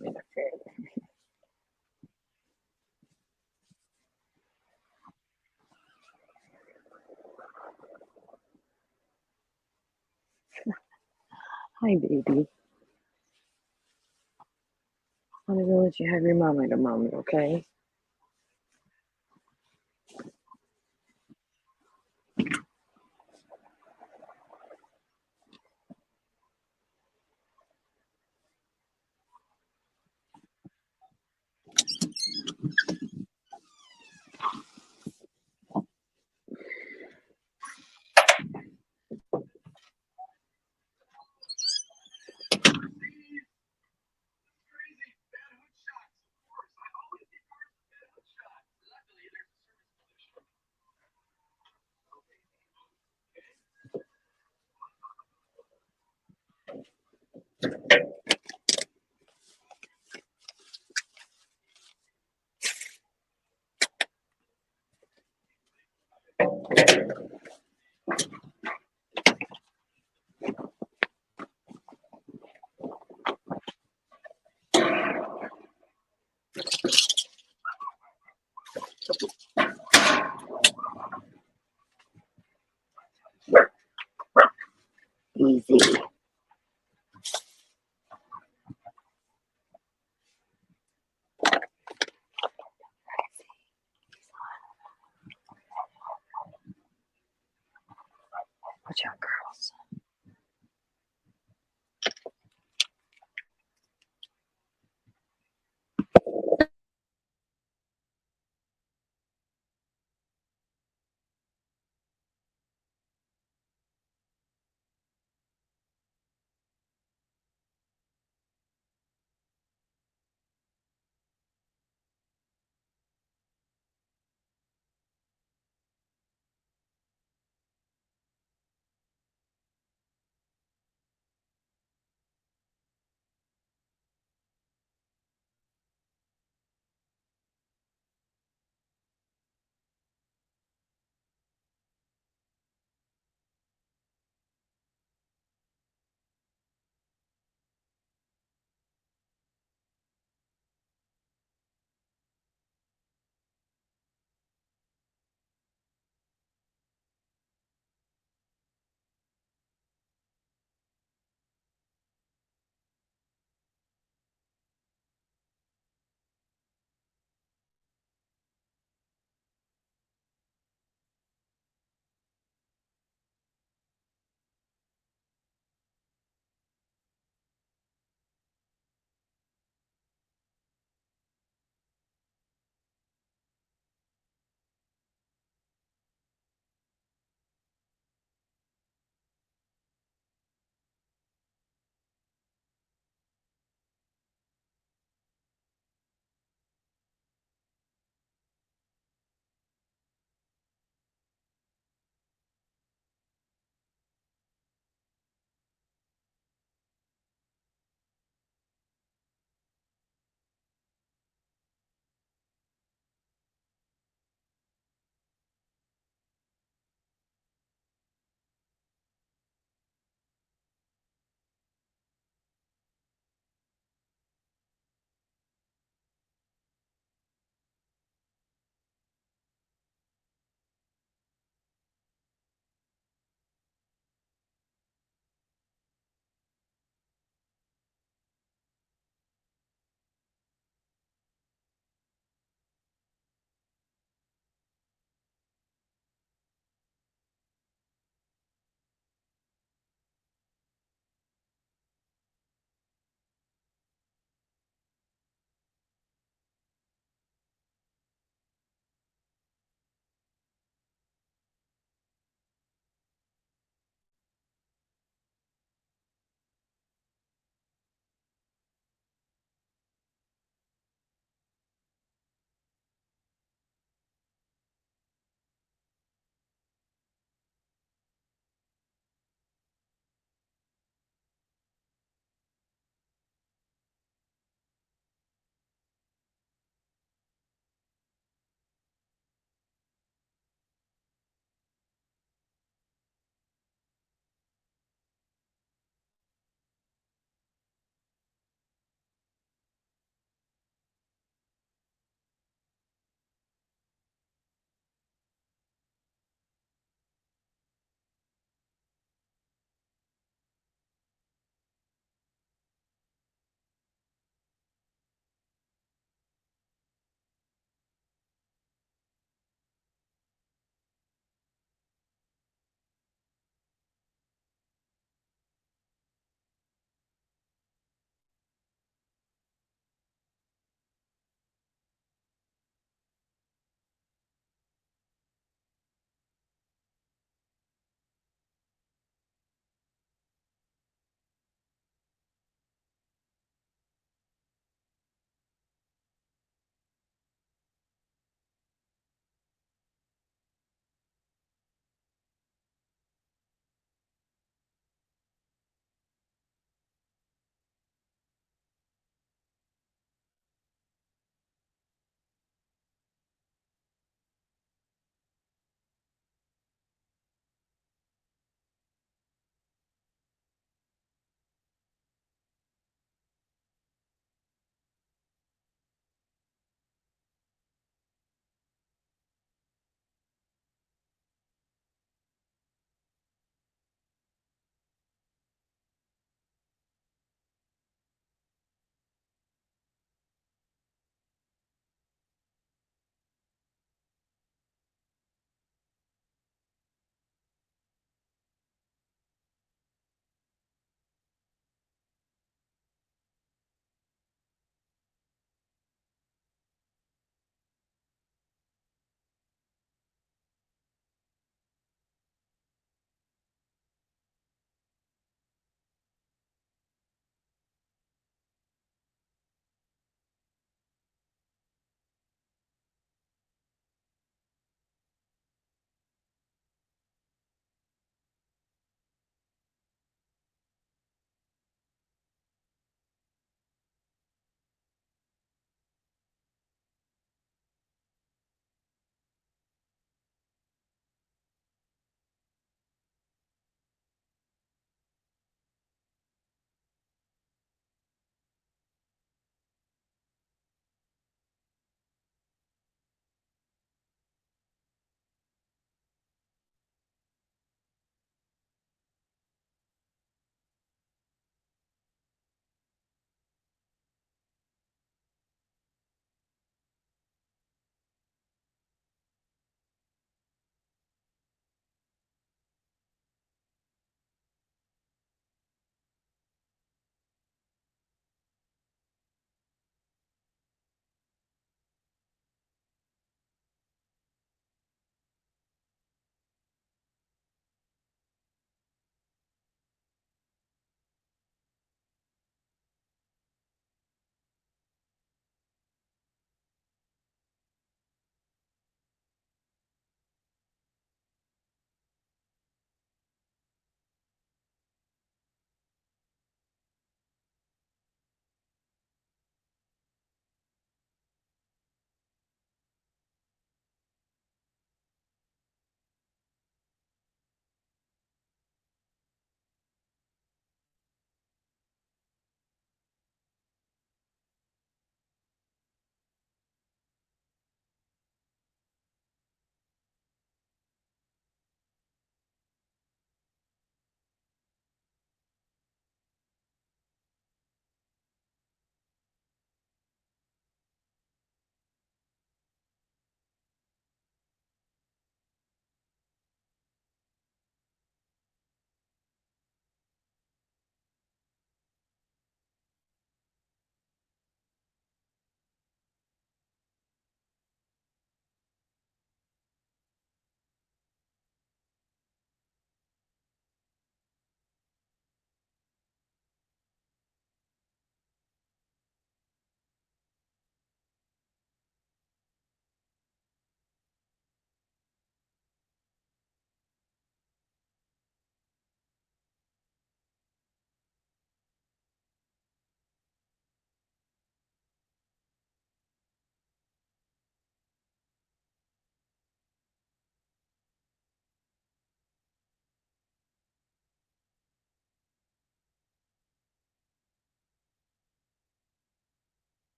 Winifred. Hi, baby. I'm gonna let you have your moment a moment, okay? Easy. Watch out, girls.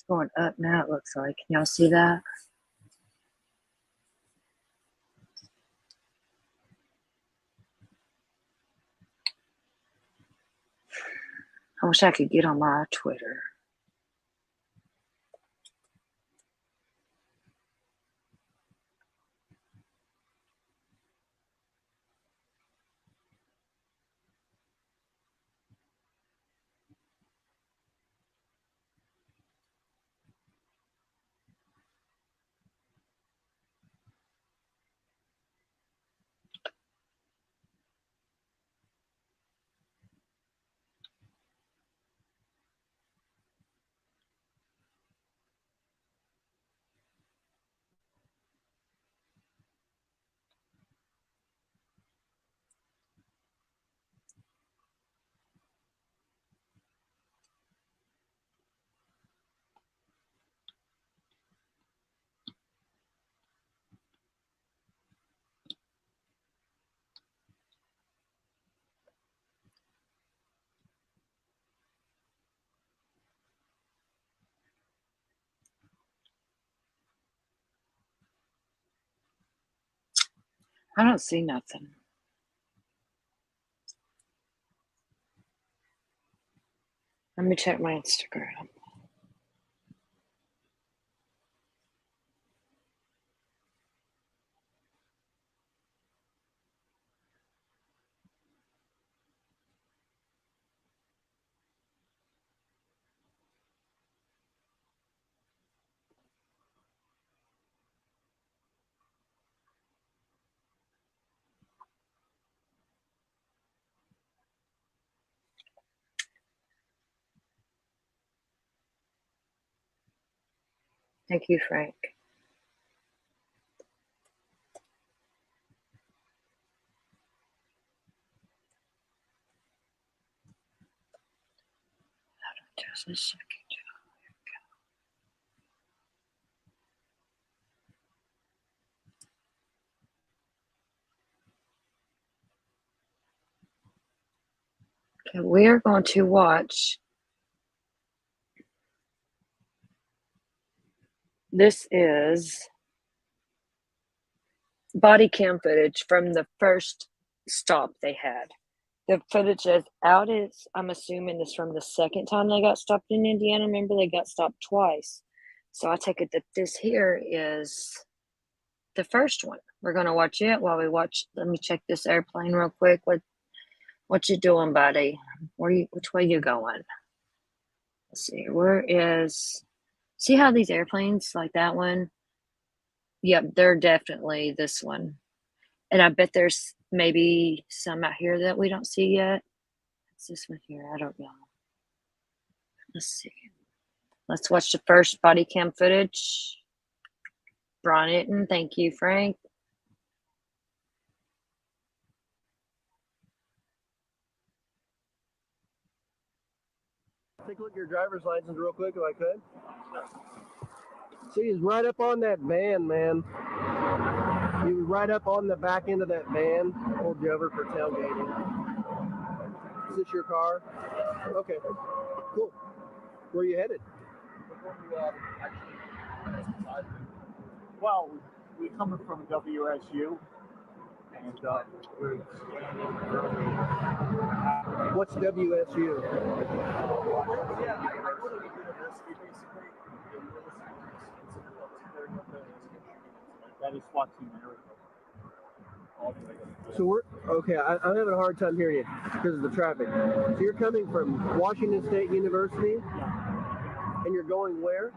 It's going up now, it looks like. Can y'all see that? I wish I could get on my Twitter. I don't see nothing. Let me check my Instagram. Thank you, Frank. Just a second. Okay, we are going to watch. This is body cam footage from the first stop they had. The footage is out. I'm assuming this from the second time they got stopped in Indiana. Remember, they got stopped twice. So I take it that this here is the first one. We're gonna watch it while we watch. Let me check this airplane real quick. What you doing, buddy? Which way you going? Let's see. Where is? See how these airplanes like that one? Yep, they're definitely this one. And I bet there's maybe some out here that we don't see yet. It's this one here. I don't know. Let's see. Let's watch the first body cam footage. Bron Itten. Thank you, Frank. Take a look at your driver's license real quick if I could. See, he's right up on that van, man. He was right up on the back end of that van. Pulled you over for tailgating. Is this your car? Okay, cool. Where are you headed? Well, we're coming from WSU, and what's WSU? Yeah, I go to the university basically. That is SWAT team area. So we're okay. I'm having a hard time hearing you because of the traffic. So you're coming from Washington State University, and you're going where?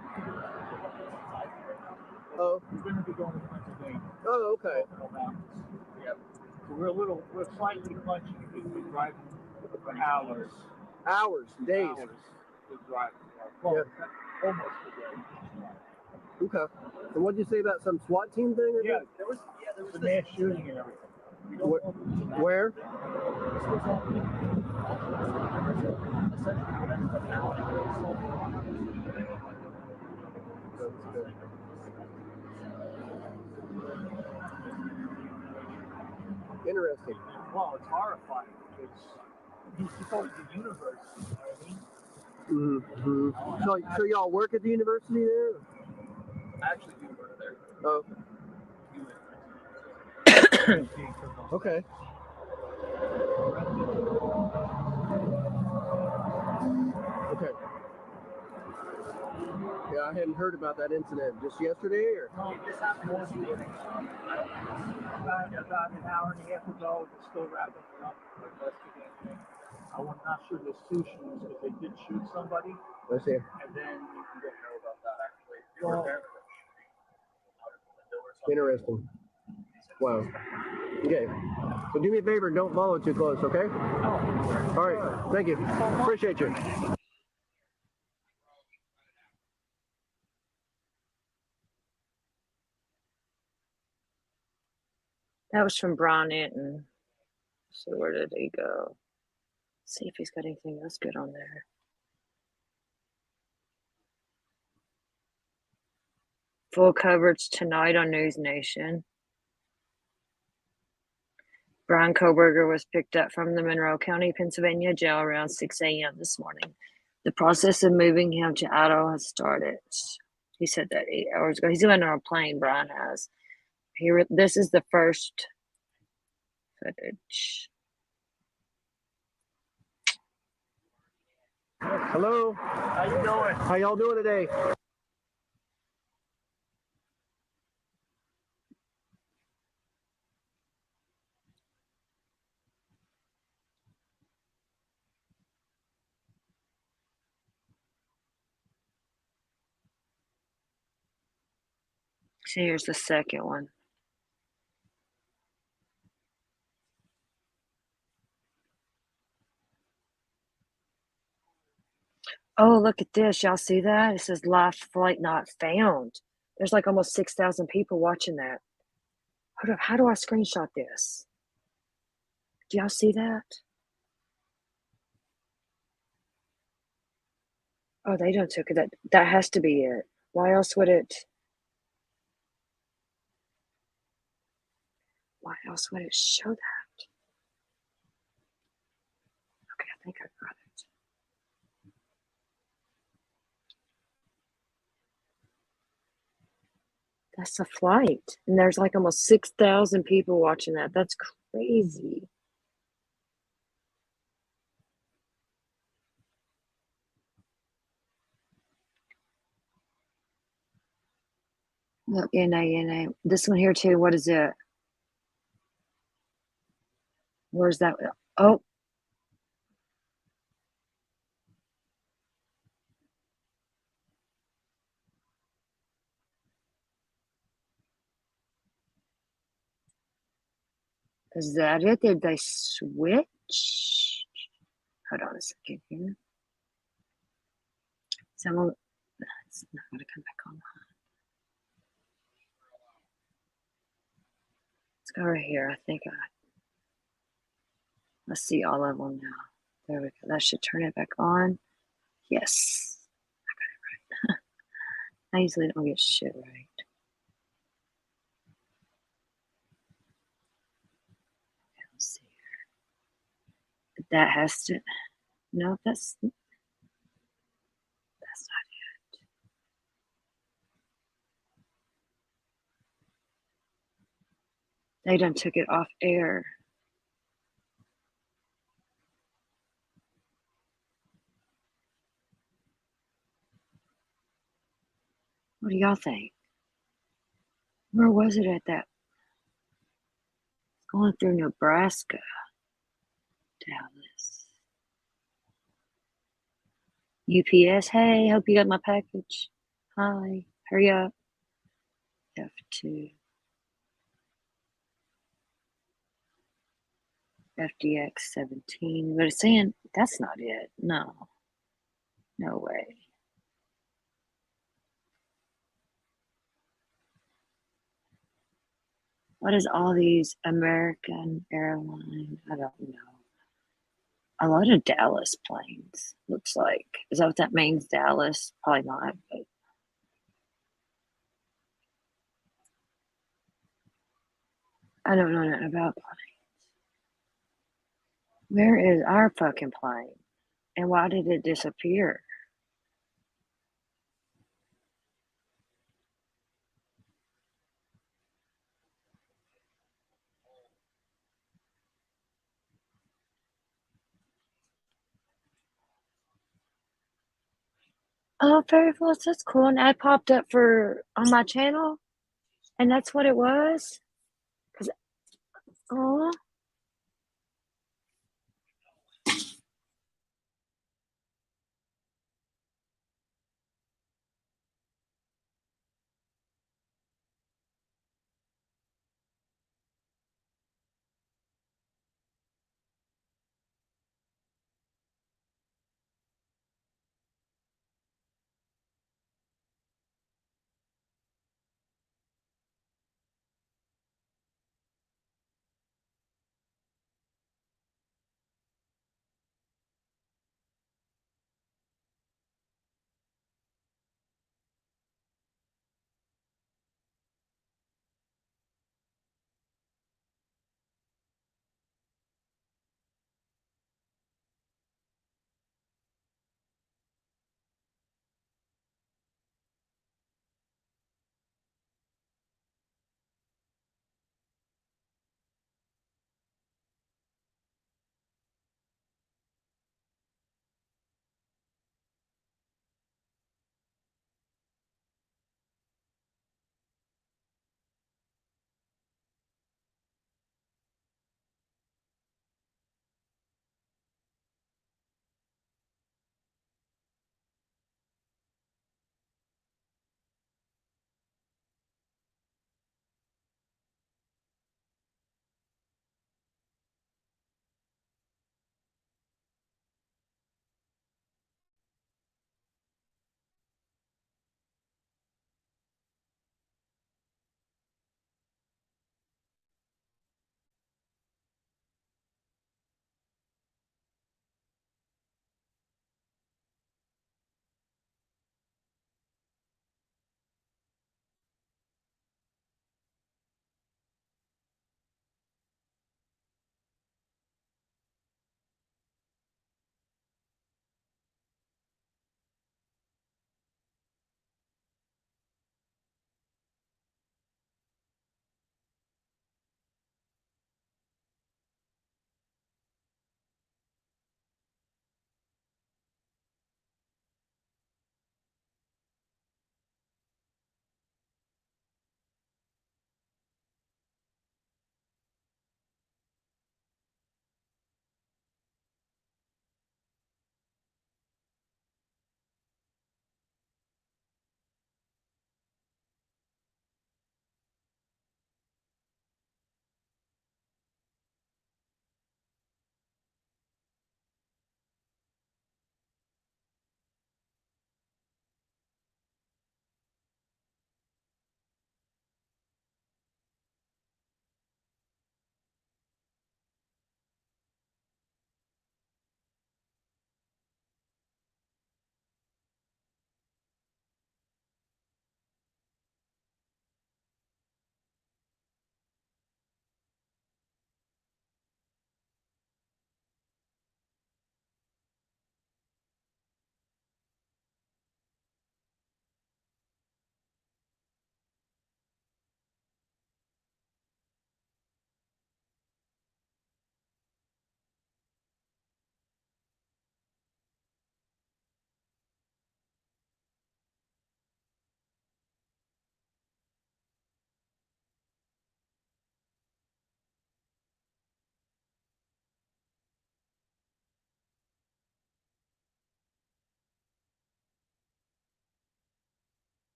Oh, We're going to be going to Pennsylvania. oh, okay. Yeah. So we're slightly clutching because we're driving for hours. Hours, days. Hours to drive. Well, almost a day. Okay. And what did you say about some SWAT team thing? Or Yeah, there was a mass shooting and everything. We don't know Where? Interesting. Well, it's horrifying. It's supposed to be universe, you know what I mean? Mm-hmm. So y'all work at the university there? I actually do work there. Oh. Okay. Okay. Yeah, I hadn't heard about that incident. Just yesterday, or? No, this happened yesterday. About an hour and a half ago, they're still wrapping it up, investigating. I'm not sure there's two shootings, but they did shoot somebody. Let's see. And then you don't know about that actually. Interesting. Wow. Okay. So do me a favor, don't follow too close, okay? All right. Thank you. Appreciate you. That was from Brian Anton. So where did he go? Let's see if he's got anything else good on there. Full coverage tonight on News Nation. Brian Kohberger was picked up from the Monroe County, Pennsylvania jail around 6 a.m. this morning. The process of moving him to Idaho has started. He said that 8 hours ago. He's been on a plane, Brian has. This is the first footage. Hello. How you doing? How y'all doing today? So here's the second one. Oh, look at this. Y'all see that? It says live flight not found. There's like almost 6,000 people watching that. Hold up. How do I screenshot this? Do y'all see that? Oh, they don't took it. That has to be it. Why else would it? Why else would it show that? Okay, I think I got it. That's a flight. And there's like almost 6,000 people watching that. That's crazy. Look, NA. This one here too. What is it? Where's that? Oh. Is that it? Did they switch? Hold on a second here. Someone, it's not going to come back online. Let's go right here. I think let's see all of them now. There we go. That should turn it back on. Yes. I got it right. I usually don't get shit right. Let's see here. That has to, no, that's not it. They done took it off air. What do y'all think? Where was it at that? Going through Nebraska. Dallas. UPS, hey, hope you got my package. Hi, hurry up. F2. FDX 17. But it's saying that's not it. No. No way. What is all these American airline? I don't know. A lot of Dallas planes, looks like. Is that what that means, Dallas? Probably not, but I don't know nothing about planes. Where is our fucking plane? And why did it disappear? Oh, Fairy Floss, that's cool. And that popped up for on my channel, and that's what it was. Cause oh,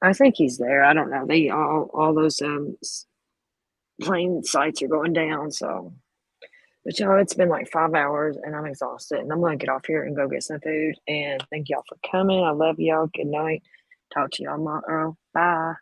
I think he's there. I don't know. They all those plane sites are going down. So, but y'all, it's been like 5 hours and I'm exhausted. And I'm gonna get off here and go get some food. And thank y'all for coming. I love y'all. Good night. Talk to y'all tomorrow. Bye.